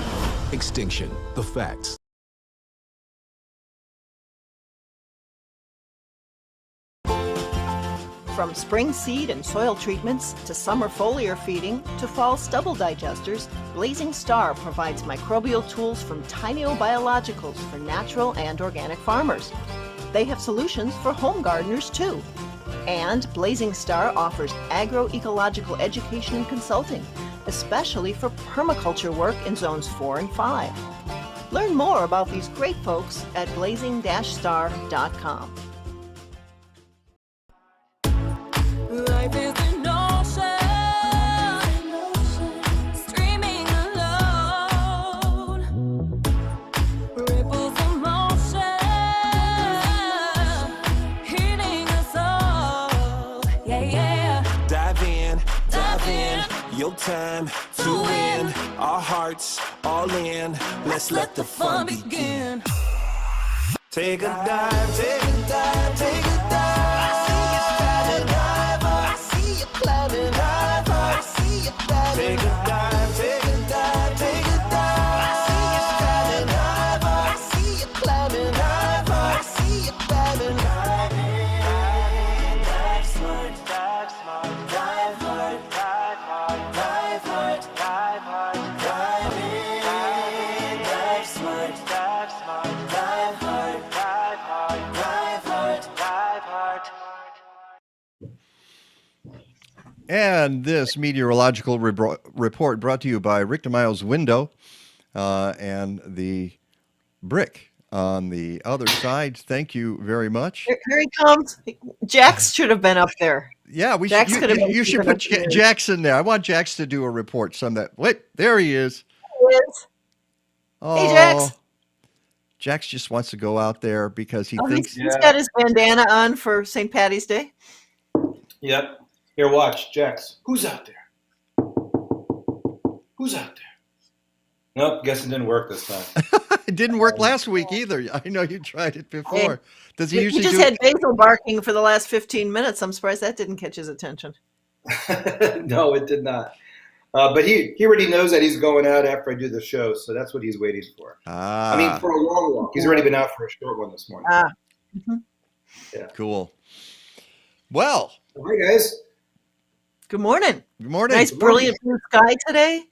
Speaker 20: Extinction, the facts.
Speaker 4: From spring seed and soil treatments to summer foliar feeding to fall stubble digesters, Blazing Star provides microbial tools from tiny biologicals for natural and organic farmers. They have solutions for home gardeners too. And Blazing Star offers agroecological education and consulting, especially for permaculture work in zones 4 and 5. Learn more about these great folks at blazing-star.com.
Speaker 21: Life is an ocean, streaming alone, ripples of motion, healing us all, yeah.
Speaker 22: Dive in, your time to win, our hearts all in, let's let the fun begin. Take a dive, take a dive, take a dive. Take a dive, take a dive, take a dive. I see you standing dive. I see you climbing dive. I see you climbing dive. Dive smart, dive smart, dive hard, dive hard, dive hard, dive hard, dive in. Dive smart, dive smart, dive hard, dive hard, dive hard, dive hard.
Speaker 3: And this meteorological report brought to you by Rick DiMaio's window and the brick on the other side. Thank you very much.
Speaker 4: Here he comes. Jax should have been up there.
Speaker 3: Yeah, you should put Jax in there. I want Jax to do a report. Wait, there he is.
Speaker 4: He is.
Speaker 3: Oh,
Speaker 4: hey, Jax.
Speaker 3: Jax just wants to go out there because he thinks
Speaker 4: he's got his bandana on for St. Patty's Day.
Speaker 11: Yep. Here, watch, Jax. Who's out there? Who's out there? Nope, guess it didn't work this time.
Speaker 3: It didn't work last week either. I know you tried it before. Does he
Speaker 4: He
Speaker 3: usually
Speaker 4: just
Speaker 3: do
Speaker 4: had basil barking for the last 15 minutes. I'm surprised that didn't catch his attention.
Speaker 11: No, it did not. But he already knows that he's going out after I do the show, so that's what he's waiting for. I mean, for a long walk. He's already been out for a short one this morning. Yeah.
Speaker 3: Cool. Well.
Speaker 11: Hi, guys.
Speaker 4: Good morning.
Speaker 3: Good morning.
Speaker 4: Nice,
Speaker 3: Good
Speaker 4: brilliant blue sky today.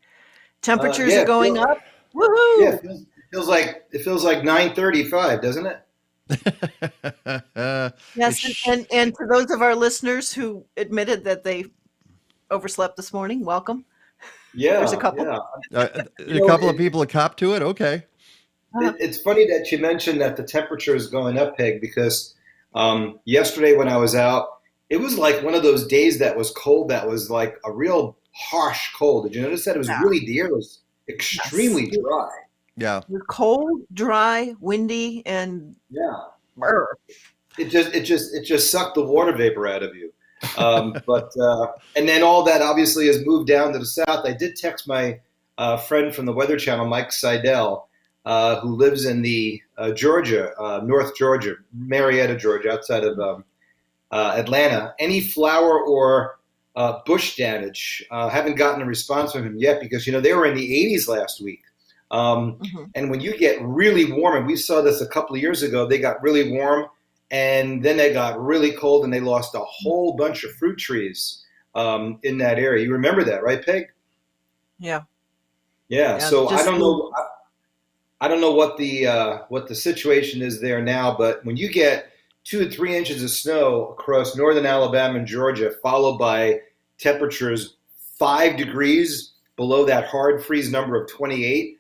Speaker 4: Temperatures are going up. Woohoo!
Speaker 11: Yeah, it feels like 9:35, doesn't it?
Speaker 4: Yes, and for those of our listeners who admitted that they overslept this morning, welcome.
Speaker 11: Yeah,
Speaker 4: There's a couple.
Speaker 11: Yeah.
Speaker 3: A couple of people have copped to it. Okay.
Speaker 11: It's funny that you mentioned that the temperature is going up, Peg, because yesterday when I was out, it was like one of those days that was cold, that was like a real harsh cold. Did you notice that? It was really, the air was extremely dry.
Speaker 3: Yeah.
Speaker 4: It was cold, dry, windy, and
Speaker 11: it just sucked the water vapor out of you. But and then all that obviously has moved down to the south. I did text my friend from the Weather Channel, Mike Seidel, who lives in the Georgia, North Georgia, Marietta, Georgia, outside of Atlanta. Any flower or bush damage? Haven't gotten a response from him yet because they were in the 80s last week. And when you get really warm, and we saw this a couple of years ago, they got really warm. And then they got really cold, and they lost a whole bunch of fruit trees in that area. You remember that, right, Peg?
Speaker 4: Yeah.
Speaker 11: Yeah. So I don't know. I don't know what the situation is there now, but when you get 2 to 3 inches of snow across northern Alabama and Georgia, followed by temperatures 5 degrees below that hard freeze number of 28,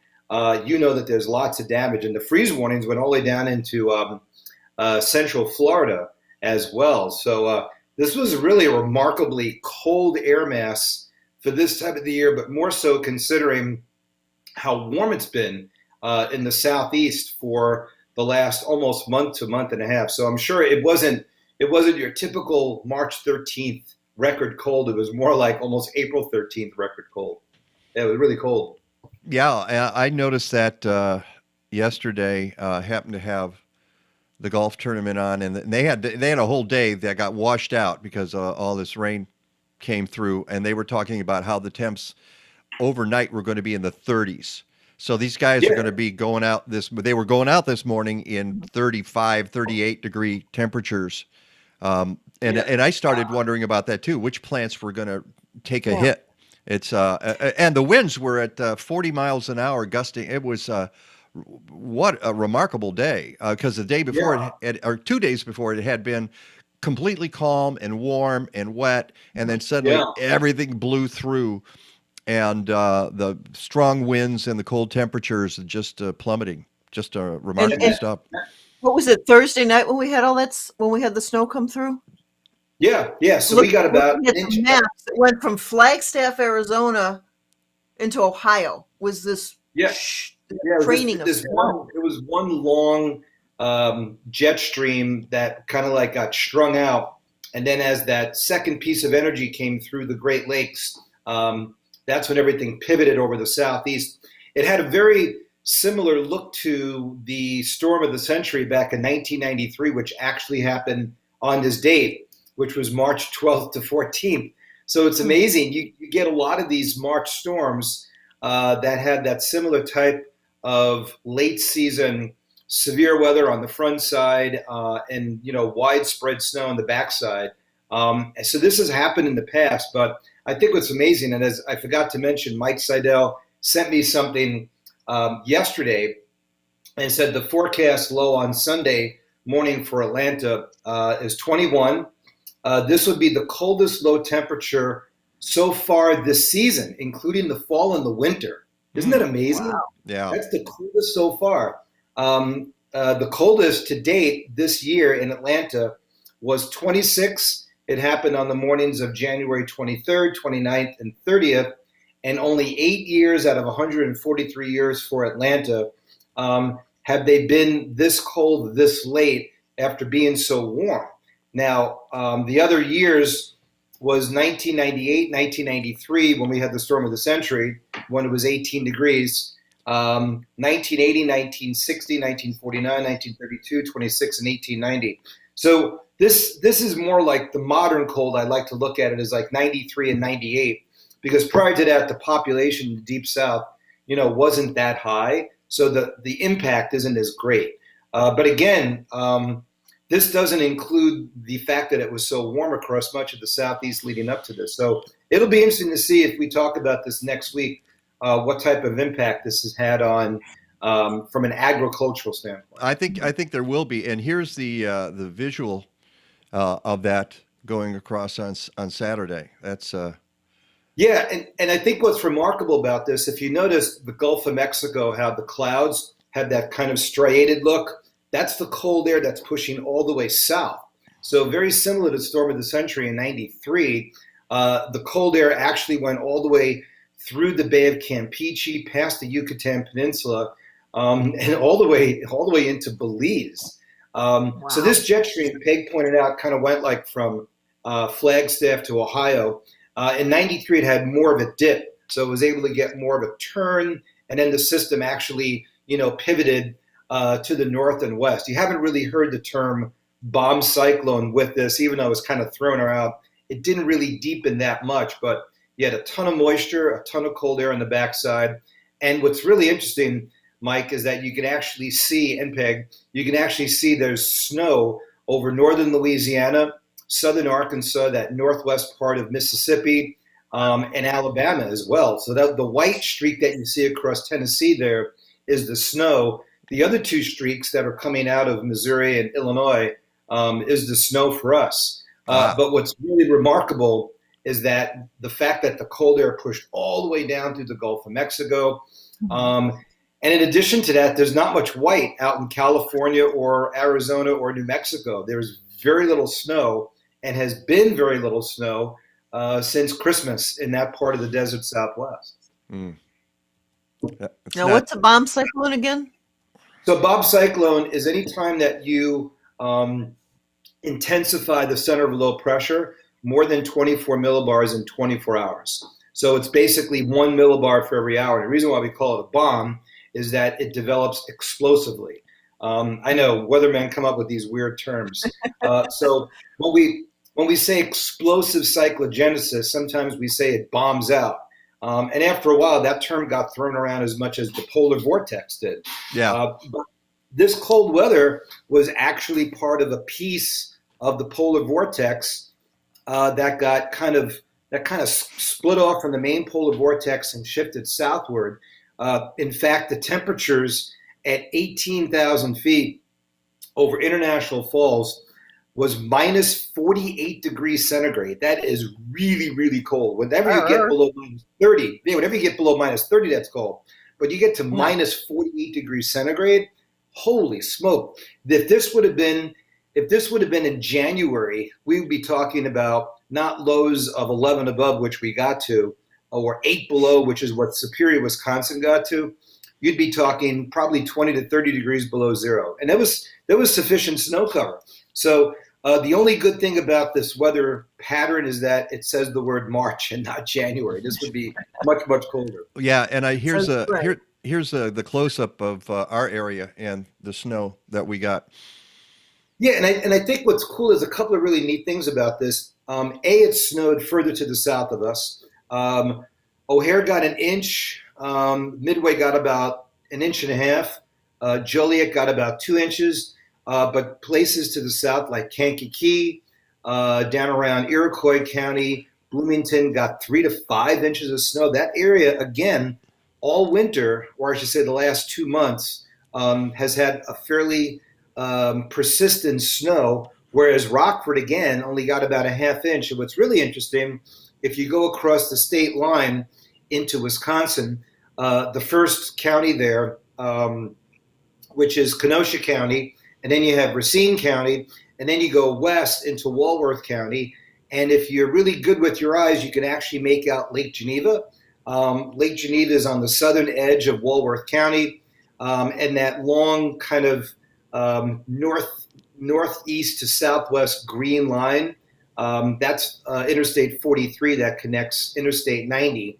Speaker 11: you know that there's lots of damage. And the freeze warnings went all the way down into Central Florida as well. So this was really a remarkably cold air mass for this time of the year, but more so considering how warm it's been in the southeast for the last almost month to month and a half. So I'm sure it wasn't your typical March 13th record cold. It was more like almost April 13th record cold. Yeah, it was really cold.
Speaker 3: Yeah, I noticed that yesterday. Happened to have the golf tournament on, and they had a whole day that got washed out because all this rain came through, and they were talking about how the temps overnight were going to be in the 30s. So these guys are going to be going out they were going out this morning in 35, 38 degree temperatures. And I started wondering about that too, which plants were going to take a hit. It's and the winds were at 40 miles an hour gusting. It was what a remarkable day, because the day before or 2 days before it had been completely calm and warm and wet, and then suddenly everything blew through, and the strong winds and the cold temperatures just plummeting. Just remarkable stuff.
Speaker 4: What was it, Thursday night when we had when we had the snow come through?
Speaker 11: Yeah. So we got about an inch.
Speaker 4: Maps. It went from Flagstaff, Arizona, into Ohio. Was this? Training of snow.
Speaker 11: It was one long jet stream that kind of like got strung out, and then as that second piece of energy came through the Great Lakes, that's when everything pivoted over the southeast. It had a very similar look to the storm of the century back in 1993, which actually happened on this date, which was March 12th to 14th. So it's amazing. You get a lot of these March storms that had that similar type of late season severe weather on the front side and widespread snow on the backside. So this has happened in the past, but I think what's amazing, and as I forgot to mention, Mike Seidel sent me something yesterday and said the forecast low on Sunday morning for Atlanta is 21. This would be the coldest low temperature so far this season, including the fall and the winter. Isn't that amazing?
Speaker 4: Wow.
Speaker 3: Yeah.
Speaker 11: That's the coldest so far. The coldest to date this year in Atlanta was 26. It happened on the mornings of January 23rd, 29th, and 30th. And only 8 years out of 143 years for Atlanta have they been this cold this late after being so warm. Now, the other years was 1998, 1993, when we had the storm of the century, when it was 18 degrees. 1980, 1960, 1949, 1932, 26, and 1890. So this is more like the modern cold. I like to look at it as like 93 and 98, because prior to that, the population in the Deep South, wasn't that high. So the impact isn't as great. But again, this doesn't include the fact that it was so warm across much of the Southeast leading up to this. So it'll be interesting to see if we talk about this next week, what type of impact this has had on from an agricultural standpoint.
Speaker 3: I think there will be, and here's the visual of that going across on Saturday. That's
Speaker 11: Yeah, and I think what's remarkable about this, if you notice the Gulf of Mexico, how the clouds have that kind of striated look, that's the cold air that's pushing all the way south. So very similar to the storm of the century in 93, the cold air actually went all the way through the Bay of Campeche, past the Yucatan Peninsula, and all the way into Belize. So this jet stream, Peg pointed out, kind of went like from Flagstaff to Ohio. In 93, it had more of a dip, so it was able to get more of a turn, and then the system actually, pivoted to the north and west. You haven't really heard the term bomb cyclone with this, even though it was kind of thrown around. It didn't really deepen that much, but you had a ton of moisture, a ton of cold air on the backside. And what's really interesting, Mike, is that you can actually see, and Peg, you can actually see there's snow over northern Louisiana, southern Arkansas, that northwest part of Mississippi, and Alabama as well. So that the white streak that you see across Tennessee there is the snow. The other two streaks that are coming out of Missouri and Illinois is the snow for us. But what's really remarkable is that the fact that the cold air pushed all the way down through the Gulf of Mexico. And in addition to that, there's not much white out in California or Arizona or New Mexico. There's very little snow, and has been very little snow since Christmas in that part of the desert Southwest.
Speaker 4: Now, what's a bomb cyclone again?
Speaker 11: So bomb cyclone is any time that you intensify the center of low pressure more than 24 millibars in 24 hours. So it's basically 1 millibar for every hour. And the reason why we call it a bomb is that it develops explosively. I know weathermen come up with these weird terms. So when we say explosive cyclogenesis, sometimes we say it bombs out. And after a while, that term got thrown around as much as the polar vortex did.
Speaker 3: Yeah.
Speaker 11: But this cold weather was actually part of a piece of the polar vortex that kind of split off from the main polar vortex and shifted southward. In fact, the temperatures at 18,000 feet over International Falls was minus 48 degrees centigrade. That is really, really cold. Whenever you get below minus 30, whenever you get below minus 30, that's cold. But you get to minus 48 degrees centigrade, holy smoke. If this would have been in January, we would be talking about not lows of 11 above, which we got to, or 8 below, which is what Superior, Wisconsin got to. You'd be talking probably 20 to 30 degrees below zero. And there was sufficient snow cover. So the only good thing about this weather pattern is that it says the word March and not January. This would be much, much colder.
Speaker 3: Yeah, and here's the close-up of our area and the snow that we got.
Speaker 11: Yeah, and I think what's cool is a couple of really neat things about this. It snowed further to the south of us. O'Hare got an inch. Midway got about 1.5 inches. Joliet got about 2 inches. But places to the south like Kankakee, down around Iroquois County, Bloomington got 3 to 5 inches of snow. That area, again, all winter, or I should say the last 2 months, has had a fairly persistent snow, whereas Rockford, again, only got about 1/2 inch. And what's really interesting, if you go across the state line into Wisconsin, the first county there, which is Kenosha County, and then you have Racine County, and then you go west into Walworth County. And if you're really good with your eyes, you can actually make out Lake Geneva. Lake Geneva is on the southern edge of Walworth County, and that long kind of northeast to southwest green line, that's Interstate 43 that connects Interstate 90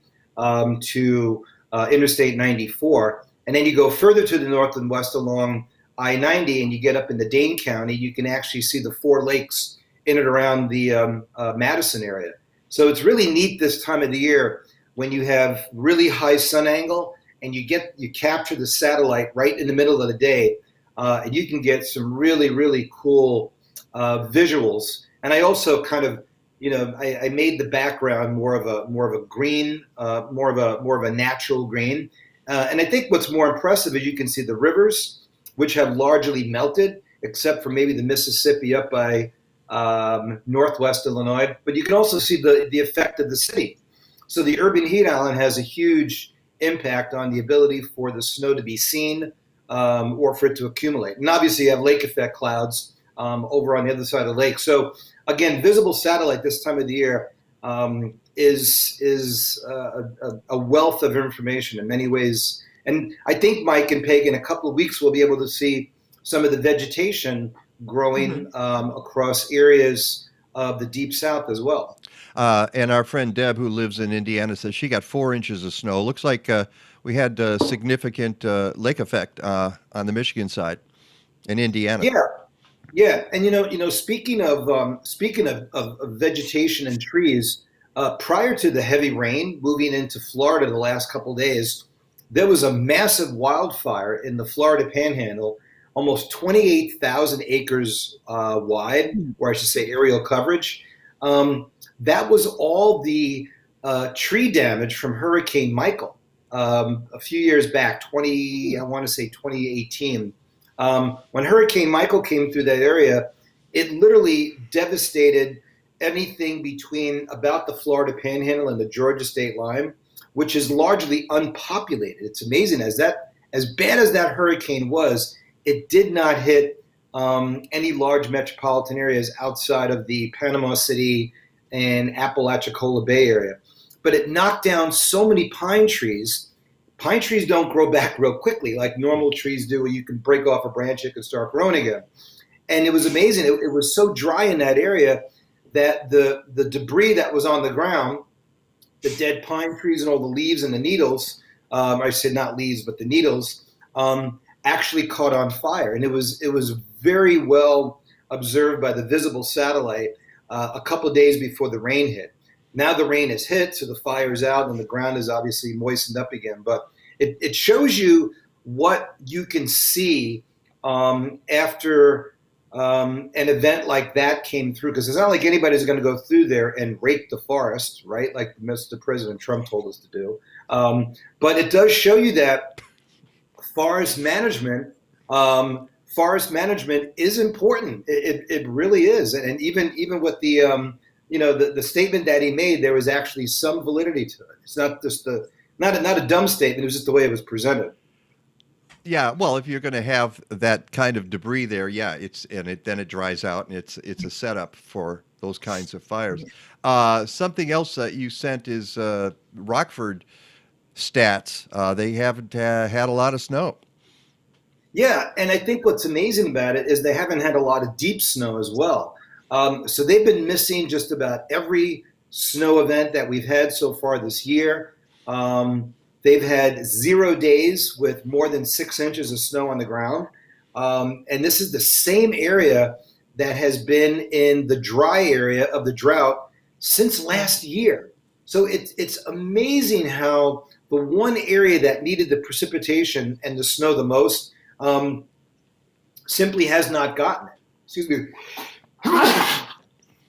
Speaker 11: to Interstate 94. And then you go further to the north and west along I-90 and you get up into Dane County, you can actually see the four lakes in and around the Madison area. So it's really neat this time of the year when you have really high sun angle and you capture the satellite right in the middle of the day, and you can get some really, really cool visuals. And I also kind of, I made the background more of a green, more of a natural green. And I think what's more impressive is you can see the rivers, which have largely melted, except for maybe the Mississippi up by northwest Illinois. But you can also see the effect of the city. So the urban heat island has a huge impact on the ability for the snow to be seen or for it to accumulate. And obviously you have lake effect clouds over on the other side of the lake. So again, visible satellite this time of the year is a wealth of information in many ways. And I think, Mike and Peg, in a couple of weeks, we'll be able to see some of the vegetation growing across areas of the Deep South as well.
Speaker 3: And our friend Deb, who lives in Indiana, says she got 4 inches of snow. Looks like we had significant lake effect on the Michigan side in Indiana.
Speaker 11: Yeah, and speaking of vegetation and trees, prior to the heavy rain moving into Florida the last couple of days, there was a massive wildfire in the Florida Panhandle, almost 28,000 acres wide, or I should say aerial coverage. That was all the tree damage from Hurricane Michael a few years back, 2018. When Hurricane Michael came through that area, it literally devastated anything between about the Florida Panhandle and the Georgia state line, which is largely unpopulated. It's amazing. As bad as that hurricane was, it did not hit any large metropolitan areas outside of the Panama City and Apalachicola Bay area. But it knocked down so many pine trees. Pine trees don't grow back real quickly like normal trees do, where you can break off a branch, it can start growing again. And it was amazing. It was so dry in that area that the debris that was on the ground, the dead pine trees and all the leaves and the needles, I said not leaves, but the needles, actually caught on fire. And it was very well observed by the visible satellite a couple of days before the rain hit. Now the rain has hit, so the fire is out and the ground is obviously moistened up again. But it shows you what you can see after an event like that came through, because it's not like anybody's going to go through there and rake the forest, right? Like Mr. President Trump told us to do. But it does show you that forest management is important. It really is. And even with the the statement that he made, there was actually some validity to it. It's not just not a dumb statement. It was just the way it was presented.
Speaker 3: Yeah, well, if you're going to have that kind of debris there, yeah, then it dries out, and it's a setup for those kinds of fires. Something else that you sent is Rockford stats. They haven't had a lot of snow.
Speaker 11: Yeah, and I think what's amazing about it is they haven't had a lot of deep snow as well. So they've been missing just about every snow event that we've had so far this year. They've had 0 days with more than 6 inches of snow on the ground. And this is the same area that has been in the dry area of the drought since last year. So it's amazing how the one area that needed the precipitation and the snow the most simply has not gotten it. Excuse me.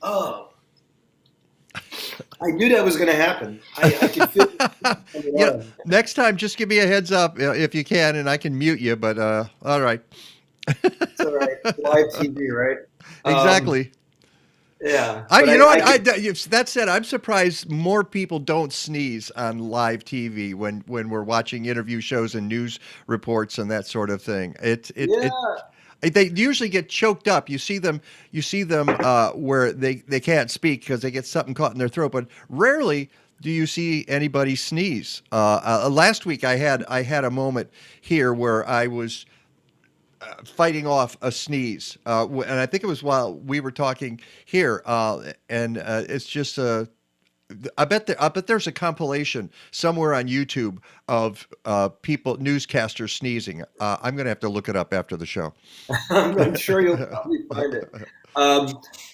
Speaker 11: Oh, I knew that was going to happen. I can feel it.
Speaker 3: Next time, just give me a heads up if you can, and I can mute you. But all right.
Speaker 11: It's all right. Live TV, right?
Speaker 3: Exactly.
Speaker 11: Yeah.
Speaker 3: That said, I'm surprised more people don't sneeze on live TV when we're watching interview shows and news reports and that sort of thing. They usually get choked up. You see them where they can't speak because they get something caught in their throat. But rarely do you see anybody sneeze. Last week I had a moment here where I was fighting off a sneeze, and I think it was while we were talking here. And it's just I bet there's a compilation somewhere on YouTube of people, newscasters sneezing. I'm going to have to look it up after the show.
Speaker 11: I'm sure you'll probably find it.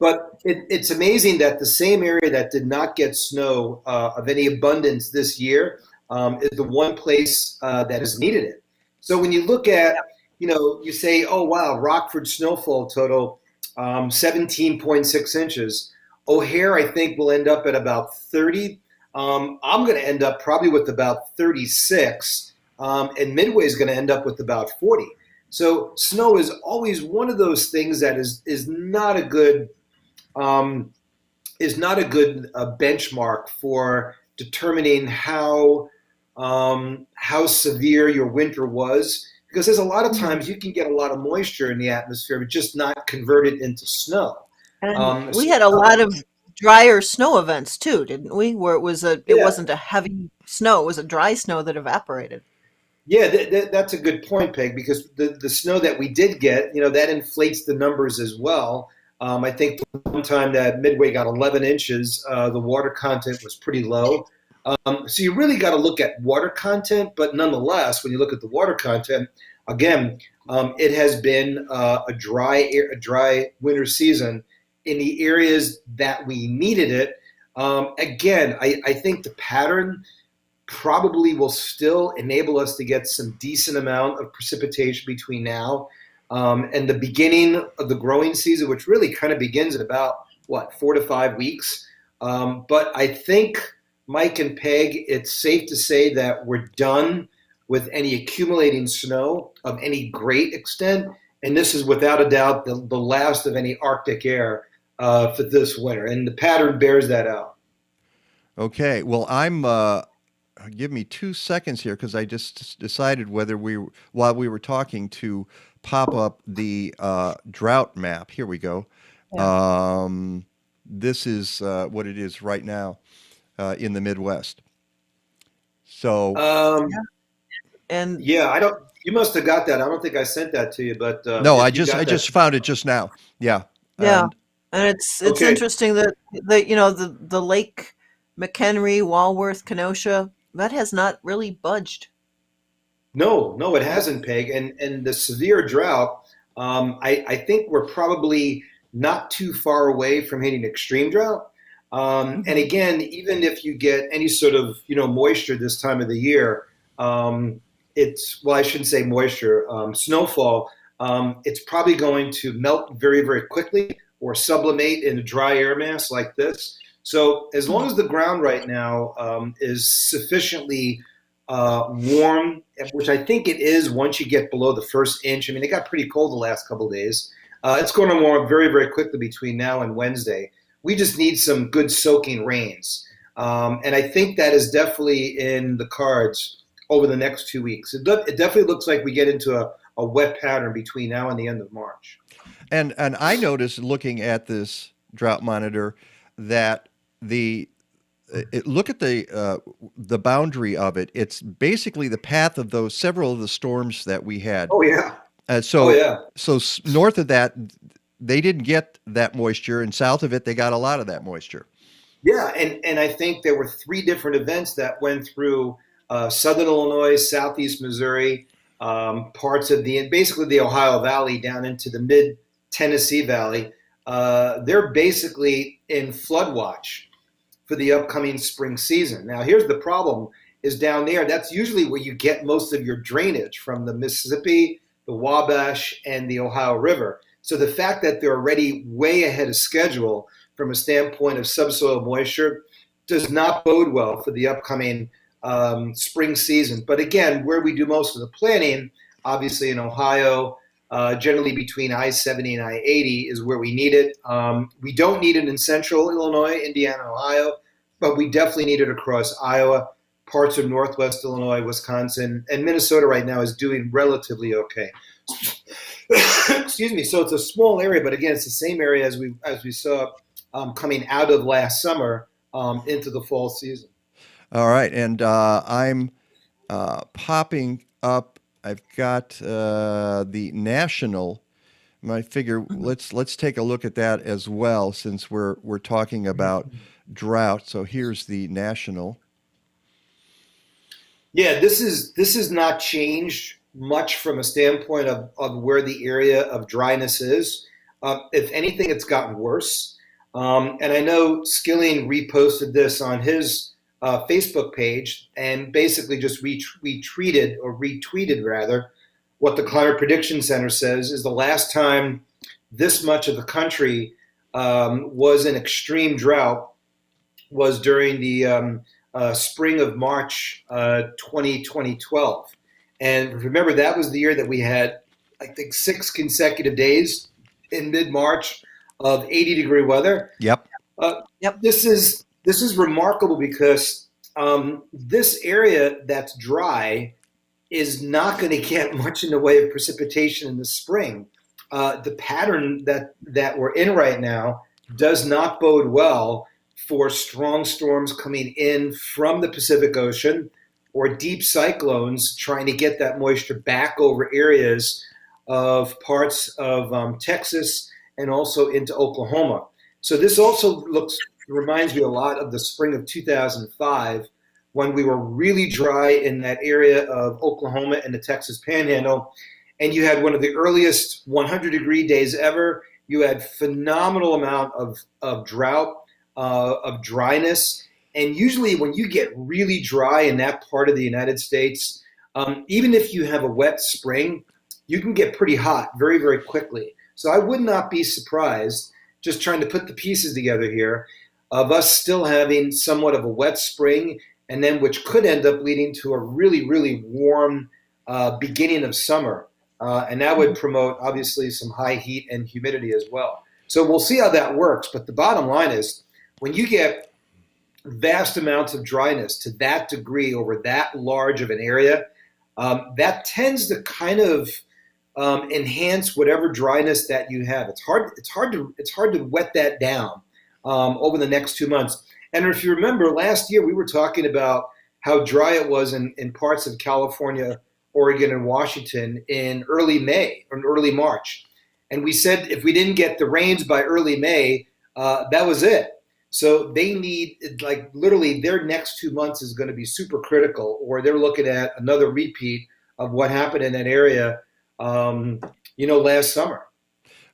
Speaker 11: But it's amazing that the same area that did not get snow of any abundance this year is the one place that has needed it. So when you look at, you say, oh, wow, Rockford snowfall total, 17.6 inches. O'Hare, I think, will end up at about 30. I'm going to end up probably with about 36. And Midway is going to end up with about 40. So snow is always one of those things that is not a good benchmark for determining how severe your winter was, because there's a lot of times you can get a lot of moisture in the atmosphere, but just not convert it into snow.
Speaker 4: And we had a lot of drier snow events too, didn't we? Where it wasn't a heavy snow; it was a dry snow that evaporated.
Speaker 11: Yeah, that's a good point, Peg, because the snow that we did get, that inflates the numbers as well. I think the one time that Midway got 11 inches, the water content was pretty low. So you really got to look at water content, but nonetheless, when you look at the water content, again, it has been a dry winter season in the areas that we needed it. Again, I think the pattern probably will still enable us to get some decent amount of precipitation between now and the beginning of the growing season, which really kind of begins in about, 4 to 5 weeks. But I think, Mike and Peg, it's safe to say that we're done with any accumulating snow of any great extent. And this is without a doubt the last of any Arctic air for this winter. And the pattern bears that out.
Speaker 3: Okay. Well, give me 2 seconds here because I just decided while we were talking to pop up the drought map. Here we go. Yeah. This is what it is right now in the Midwest. So,
Speaker 11: you must have got that. I don't think I sent that to you, but
Speaker 3: no, I just found it just now. Yeah.
Speaker 4: Yeah, and it's interesting that the Lake McHenry, Walworth, Kenosha, that has not really budged.
Speaker 11: No, it hasn't, Peg. And the severe drought, I think we're probably not too far away from hitting extreme drought. And again, even if you get any sort of moisture this time of the year, I shouldn't say moisture, snowfall, it's probably going to melt very, very quickly or sublimate in a dry air mass like this. So as long as the ground right now is sufficiently warm, which I think it is once you get below the first inch. I mean, it got pretty cold the last couple of days. It's going to warm up very, very quickly between now and Wednesday. We just need some good soaking rains. And I think that is definitely in the cards over the next 2 weeks. It definitely looks like we get into a wet pattern between now and the end of March.
Speaker 3: And I noticed looking at this drought monitor that look at the boundary of it. It's basically the path of several of the storms that we had.
Speaker 11: Oh yeah.
Speaker 3: So north of that, they didn't get that moisture, and south of it, they got a lot of that moisture.
Speaker 11: Yeah, and I think there were 3 different events that went through southern Illinois, southeast Missouri, parts of basically the Ohio Valley down into the mid Tennessee Valley. They're basically in flood watch for the upcoming spring season. Now, here's the problem: is down there, that's usually where you get most of your drainage from the Mississippi, the Wabash, and the Ohio River. So the fact that they're already way ahead of schedule from a standpoint of subsoil moisture does not bode well for the upcoming spring season. But again, where we do most of the planning, obviously in Ohio, generally between I-70 and I-80 is where we need it. We don't need it in central Illinois, Indiana, and Ohio, but we definitely need it across Iowa, parts of northwest Illinois, Wisconsin, and Minnesota right now is doing relatively okay. Excuse me. So it's a small area, but again, it's the same area as we saw coming out of last summer into the fall season.
Speaker 3: All right, and I'm popping up. I've got the national I figure let's take a look at that as well, since we're talking about drought. So here's the national.
Speaker 11: Yeah, this is not changed much from a standpoint of where the area of dryness is. If anything, it's gotten worse. And I know Skilling reposted this on his Facebook page and basically just retweeted rather what the Climate Prediction Center says is the last time this much of the country was in extreme drought was during the spring of March 2012. And remember, that was the year that we had, I think, 6 consecutive days in mid-March of 80-degree weather.
Speaker 3: Yep.
Speaker 11: This is remarkable because this area that's dry is not going to get much in the way of precipitation in the spring. The pattern that we're in right now does not bode well for strong storms coming in from the Pacific Ocean or deep cyclones trying to get that moisture back over areas of parts of Texas and also into Oklahoma. So this also reminds me a lot of the spring of 2005 when we were really dry in that area of Oklahoma and the Texas Panhandle. And you had one of the earliest 100-degree days ever. You had phenomenal amount of drought, of dryness. And usually when you get really dry in that part of the United States, even if you have a wet spring, you can get pretty hot very, very quickly. So I would not be surprised, just trying to put the pieces together here, of us still having somewhat of a wet spring, and then which could end up leading to a really, really warm beginning of summer. And that would promote, obviously, some high heat and humidity as well. So we'll see how that works. But the bottom line is, when you get vast amounts of dryness to that degree over that large of an area, that tends to kind of enhance whatever dryness that you have. It's hard to wet that down over the next 2 months. And if you remember, last year we were talking about how dry it was in parts of California, Oregon, and Washington in early May or early March. And we said if we didn't get the rains by early May, that was it. So they need, like, literally their next 2 months is going to be super critical, or they're looking at another repeat of what happened in that area, last summer.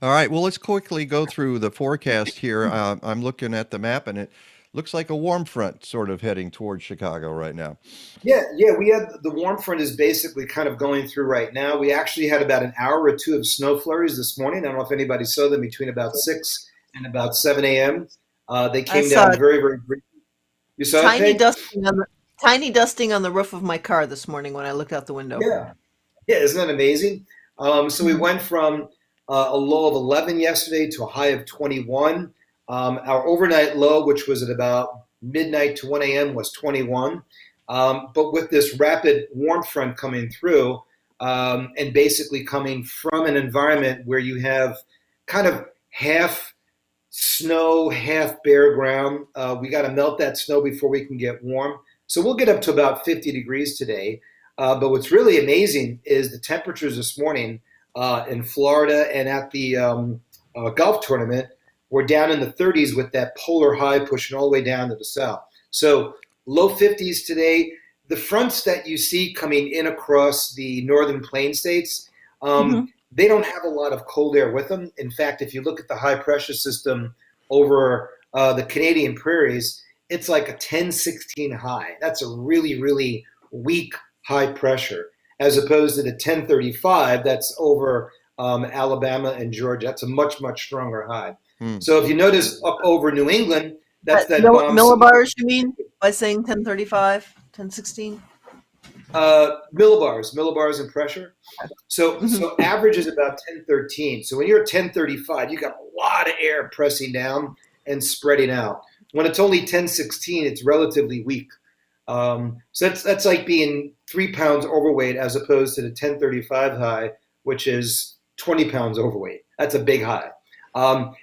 Speaker 3: All right. Well, let's quickly go through the forecast here. I'm looking at the map, and it looks like a warm front sort of heading towards Chicago right now.
Speaker 11: Yeah. We had the warm front is basically kind of going through right now. We actually had about an hour or two of snow flurries this morning. I don't know if anybody saw them between about 6 and about 7 a.m. They came down very, very briefly. You saw it?
Speaker 4: Tiny dusting on the roof of my car this morning when I looked out the window.
Speaker 11: Yeah, isn't that amazing? So we went from a low of 11 yesterday to a high of 21. Our overnight low, which was at about midnight to 1 a.m., was 21. But with this rapid warm front coming through and basically coming from an environment where you have kind of half snow, half bare ground, we got to melt that snow before we can get warm. So we'll get up to about 50 degrees today. But what's really amazing is the temperatures this morning in Florida and at the golf tournament were down in the 30s with that polar high pushing all the way down to the south. So low 50s today. The fronts that you see coming in across the northern plain states, they don't have a lot of cold air with them. In fact, if you look at the high pressure system over the Canadian prairies, it's like a 1016 high. That's a really, really weak high pressure, as opposed to the 1035 that's over Alabama and Georgia. That's a much, much stronger high. So if you notice up over New England, that's that
Speaker 4: millibars, you mean, by saying 1035, 1016?
Speaker 11: Millibars and pressure. So average is about 1013. So when you're at 1035, you got a lot of air pressing down and spreading out. When it's only 1016, it's relatively weak. So that's like being 3 pounds overweight as opposed to the 1035 high, which is 20 pounds overweight. That's a big high.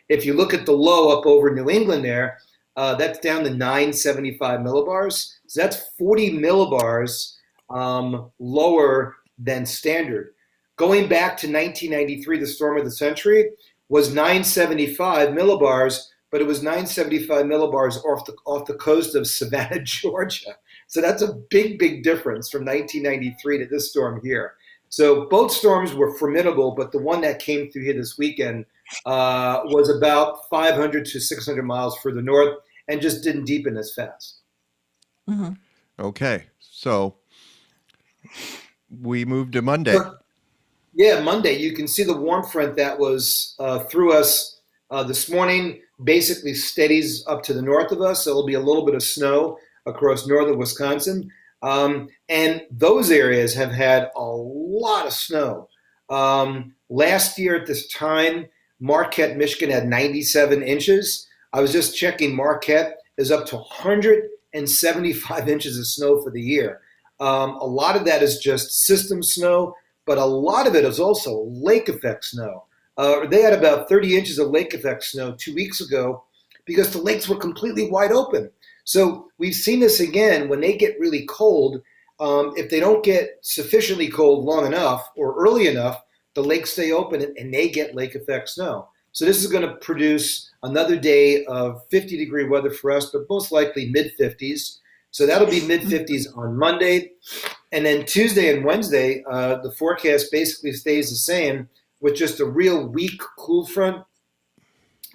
Speaker 11: If you look at the low up over New England there, that's down to 975 millibars. So that's 40 millibars lower than standard. going back to 1993, the storm of the century was 975 millibars, but it was 975 millibars off the coast of Savannah, Georgia. So that's a big, big difference from 1993 to this storm here. So both storms were formidable, but the one that came through here this weekend was about 500 to 600 miles further north and just didn't deepen as fast.
Speaker 4: Mm-hmm.
Speaker 3: Okay, so we moved to Monday.
Speaker 11: Yeah, Monday. You can see the warm front that was through us this morning basically steadies up to the north of us. So there'll be a little bit of snow across northern Wisconsin. And those areas have had a lot of snow. Last year at this time, Marquette, Michigan had 97 inches. I was just checking, Marquette is up to 175 inches of snow for the year. A lot of that is just system snow, but a lot of it is also lake effect snow. They had about 30 inches of lake effect snow 2 weeks ago because the lakes were completely wide open. So we've seen this again when they get really cold. If they don't get sufficiently cold long enough or early enough, the lakes stay open and they get lake effect snow. So this is going to produce another day of 50-degree weather for us, but most likely mid-50s. So that'll be mid-50s on Monday. And then Tuesday and Wednesday, the forecast basically stays the same with just a real weak cool front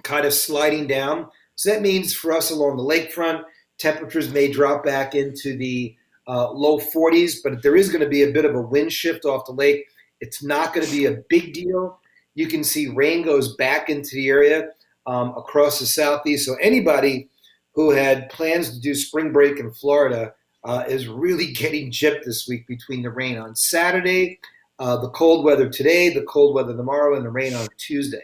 Speaker 11: kind of sliding down. So that means for us along the lakefront, temperatures may drop back into the low 40s, but there is going to be a bit of a wind shift off the lake. It's not going to be a big deal. You can see rain goes back into the area across the southeast. So anybody who had plans to do spring break in Florida is really getting gypped this week between the rain on Saturday, the cold weather today, the cold weather tomorrow, and the rain on Tuesday.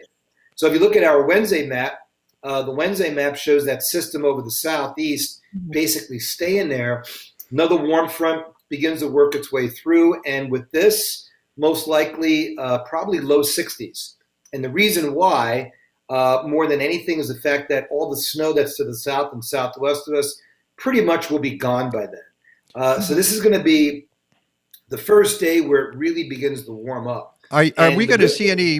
Speaker 11: So if you look at our Wednesday map, the Wednesday map shows that system over the southeast basically staying there. Another warm front begins to work its way through, and with this, most likely probably low 60s. And the reason why, more than anything, is the fact that all the snow that's to the south and southwest of us pretty much will be gone by then. So this is going to be the first day where it really begins to warm up.
Speaker 3: Are we going to see any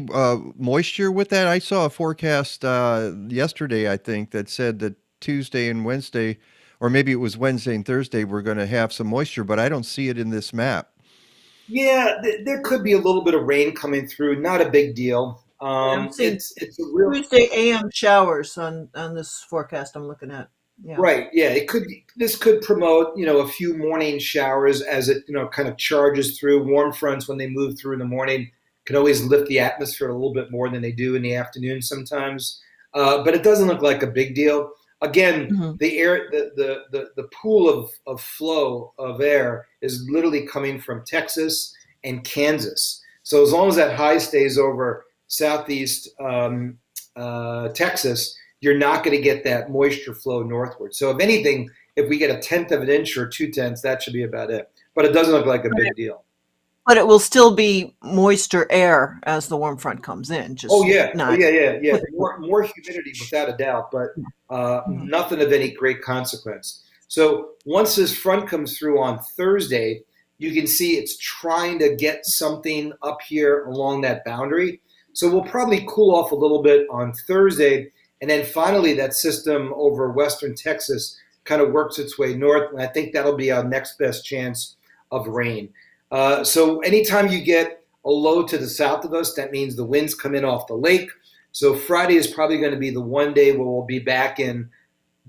Speaker 3: moisture with that? I saw a forecast yesterday, I think, that said that Tuesday and Wednesday, or maybe it was Wednesday and Thursday, we're going to have some moisture, but I don't see it in this map.
Speaker 11: Yeah, there could be a little bit of rain coming through. Not a big deal. It's a real
Speaker 4: Tuesday AM showers on this forecast I'm looking at. Yeah.
Speaker 11: Right. Yeah. This could promote, a few morning showers as it, kind of charges through. Warm fronts when they move through in the morning can always lift the atmosphere a little bit more than they do in the afternoon sometimes. But it doesn't look like a big deal. Again, the air, the pool of flow of air is literally coming from Texas and Kansas. So as long as that high stays over southeast Texas, you're not going to get that moisture flow northward. So if anything, if we get 1/10 of an inch or 2/10, that should be about it. But it doesn't look like a big deal.
Speaker 4: But it will still be moisture air as the warm front comes in. Just
Speaker 11: yeah.
Speaker 4: not
Speaker 11: More humidity without a doubt, but nothing of any great consequence. So once this front comes through on Thursday, you can see it's trying to get something up here along that boundary. So we'll probably cool off a little bit on Thursday. And then finally, that system over western Texas kind of works its way north. And I think that'll be our next best chance of rain. So anytime you get a low to the south of us, that means the winds come in off the lake. So Friday is probably going to be the one day where we'll be back in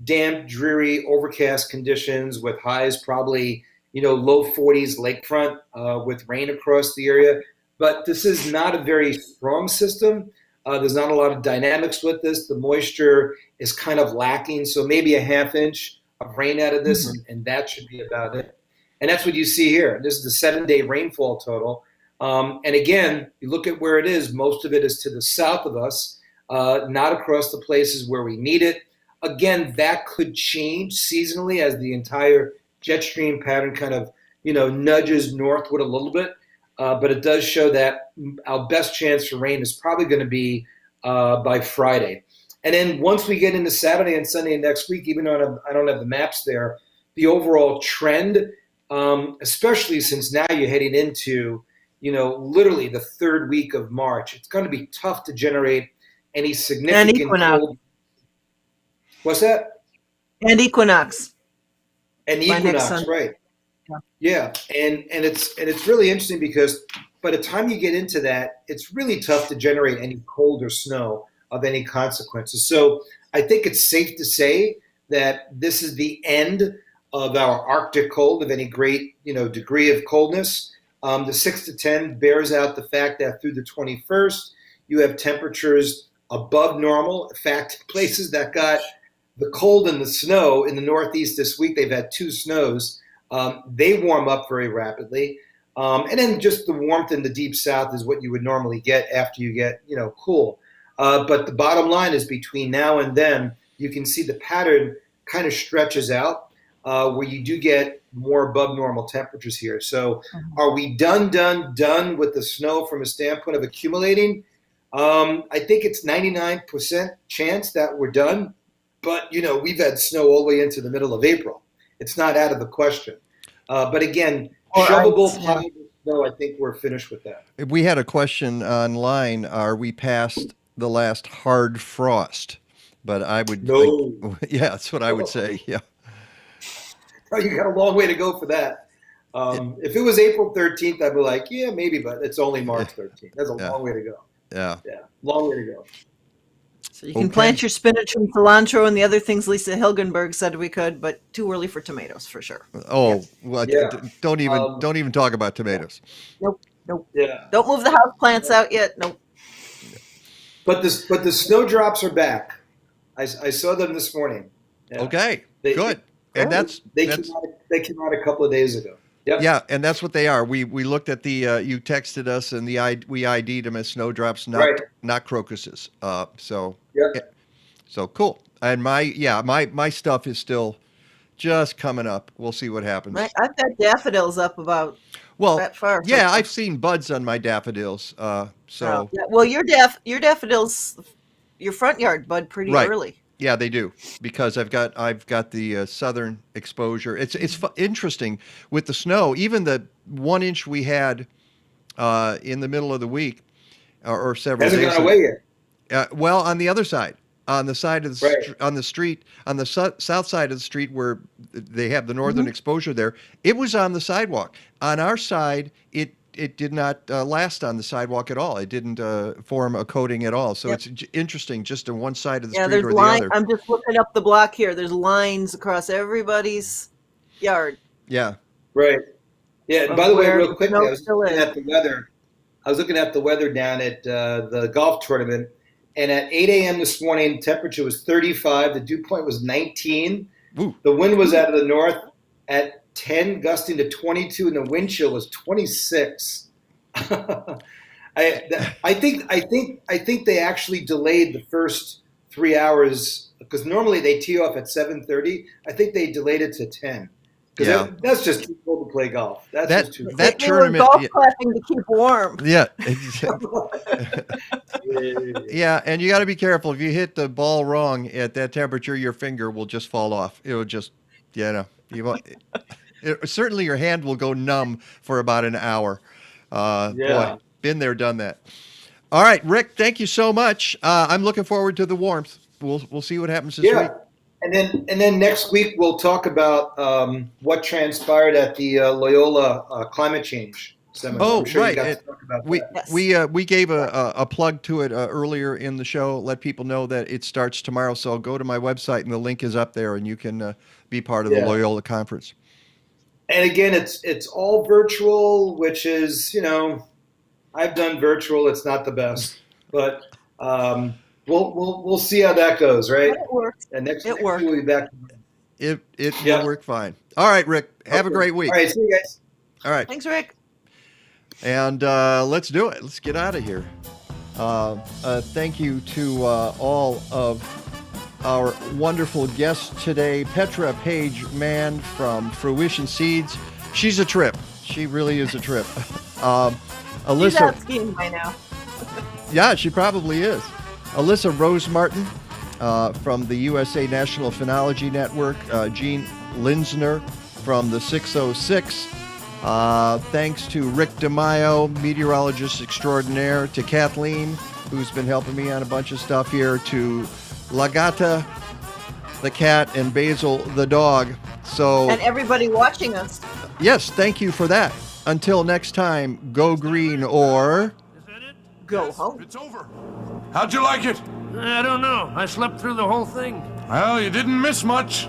Speaker 11: damp, dreary, overcast conditions with highs probably, low 40s lakefront with rain across the area. But this is not a very strong system. There's not a lot of dynamics with this. The moisture is kind of lacking. So maybe a 1/2 inch of rain out of this, and that should be about it. And that's what you see here. This is the 7-day rainfall total. And again, you look at where it is. Most of it is to the south of us, not across the places where we need it. Again, that could change seasonally as the entire jet stream pattern kind of, nudges northward a little bit. But it does show that our best chance for rain is probably going to be by Friday. And then once we get into Saturday and Sunday next week, even though I don't have the maps there, the overall trend, especially since now you're heading into, literally the third week of March, it's going to be tough to generate any significant
Speaker 4: equinox.
Speaker 11: cold. What's that?
Speaker 4: And equinox.
Speaker 11: And
Speaker 4: By next
Speaker 11: equinox,
Speaker 4: Sunday.
Speaker 11: right? Yeah, and it's really interesting because by the time you get into that, it's really tough to generate any cold or snow of any consequences. So I think it's safe to say that this is the end of our Arctic cold of any great degree of coldness. The 6 to 10 bears out the fact that through the 21st, you have temperatures above normal. In fact, places that got the cold and the snow in the Northeast this week, they've had 2 snows. They warm up very rapidly. And then just the warmth in the deep south is what you would normally get after you get, cool. But the bottom line is between now and then, you can see the pattern kind of stretches out where you do get more above normal temperatures here. So are we done with the snow from a standpoint of accumulating? I think it's 99% chance that we're done. But, we've had snow all the way into the middle of April. It's not out of the question. But again, shovelable, pliable snow, I think we're finished with that.
Speaker 3: We had a question online. Are we past the last hard frost? But I would yeah, that's what I would say. Yeah.
Speaker 11: Oh, you got a long way to go for that. If it was April 13th, I'd be like, yeah, maybe, but it's only March 13th. That's a long way to go.
Speaker 3: Yeah.
Speaker 11: Yeah, long way to go.
Speaker 4: So you can plant your spinach and cilantro and the other things Lisa Hilgenberg said we could, but too early for tomatoes for sure.
Speaker 3: Oh, well, don't even talk about tomatoes.
Speaker 4: Nope.
Speaker 11: Yeah.
Speaker 4: Don't move the house plants out yet. Nope.
Speaker 11: But the snowdrops are back. I saw them this morning. Yeah.
Speaker 3: Okay, good. And
Speaker 11: they came out a couple of days ago. Yep.
Speaker 3: Yeah, and that's what they are. We looked at the you texted us and we ID'd them as snowdrops, not crocuses. So cool. And my stuff is still just coming up. We'll see what happens.
Speaker 4: Right. I've got daffodils up about that far.
Speaker 3: Yeah, I've seen buds on my daffodils.
Speaker 4: Yeah. Well, your daffodils, your front yard bud pretty early.
Speaker 3: Yeah, they do, because I've got the southern exposure. It's interesting with the snow. Even the 1 inch we had in the middle of the week, or several days.
Speaker 11: Hasn't gone away yet.
Speaker 3: Well, on the other side, on the side of the on the street, on the south side of the street where they have the northern exposure there, it was on the sidewalk. On our side, it did not last on the sidewalk at all. It didn't form a coating at all. So it's interesting, just on one side of the street or the other.
Speaker 4: I'm just looking up the block here. There's lines across everybody's yard.
Speaker 3: Yeah.
Speaker 11: Right. Yeah. And by the way, real quickly, I was looking at the weather. I was looking at the weather down at the golf tournament, and at 8 a.m. this morning, temperature was 35. The dew point was 19.
Speaker 3: Ooh.
Speaker 11: The wind was out of the north at 10, gusting to 22, and the wind chill was 26. I think they actually delayed the first 3 hours, because normally they tee off at 7:30. I think they delayed it to 10. Because that's just too cold to play golf.
Speaker 3: That tournament,
Speaker 4: golf clapping to keep warm.
Speaker 3: Yeah. Yeah, and you got to be careful. If you hit the ball wrong at that temperature, your finger will just fall off. It will just, certainly your hand will go numb for about an hour. Boy, been there, done that. All right, Rick, thank you so much. I'm looking forward to the warmth. We'll see what happens this week.
Speaker 11: And then next week we'll talk about what transpired at the Loyola climate change seminar.
Speaker 3: Oh,
Speaker 11: I'm sure
Speaker 3: right.
Speaker 11: You got to talk about that.
Speaker 3: We gave a plug to it earlier in the show. Let people know that it starts tomorrow. So go to my website and the link is up there, and you can be part of the Loyola conference.
Speaker 11: And again, it's all virtual, which is, I've done virtual. It's not the best, but we'll see how that goes, right?
Speaker 4: It works.
Speaker 11: And next week we'll be back.
Speaker 3: It will work fine. All right, Rick. Have a great week.
Speaker 11: All right, see you guys.
Speaker 3: All right.
Speaker 4: Thanks, Rick.
Speaker 3: And let's do it. Let's get out of here. Thank you to all of our wonderful guests today. Petra Page-Mann from Fruition Seeds. She's a trip. She really is a trip. Alyssa.
Speaker 4: She's out skiing by now.
Speaker 3: Yeah, she probably is. Alyssa Rosemartin from the USA National Phenology Network. Gene Linsner from the 606. Thanks to Rick DiMaio, meteorologist extraordinaire, to Kathleen, who's been helping me on a bunch of stuff here, to Lagata, the cat, and Basil, the dog. So,
Speaker 4: And everybody watching us.
Speaker 3: yes, thank you for that. Until next time, go green or
Speaker 4: go home.
Speaker 1: It's over. How'd you like it?
Speaker 5: I don't know. I slept through the whole thing.
Speaker 1: Well, you didn't miss much.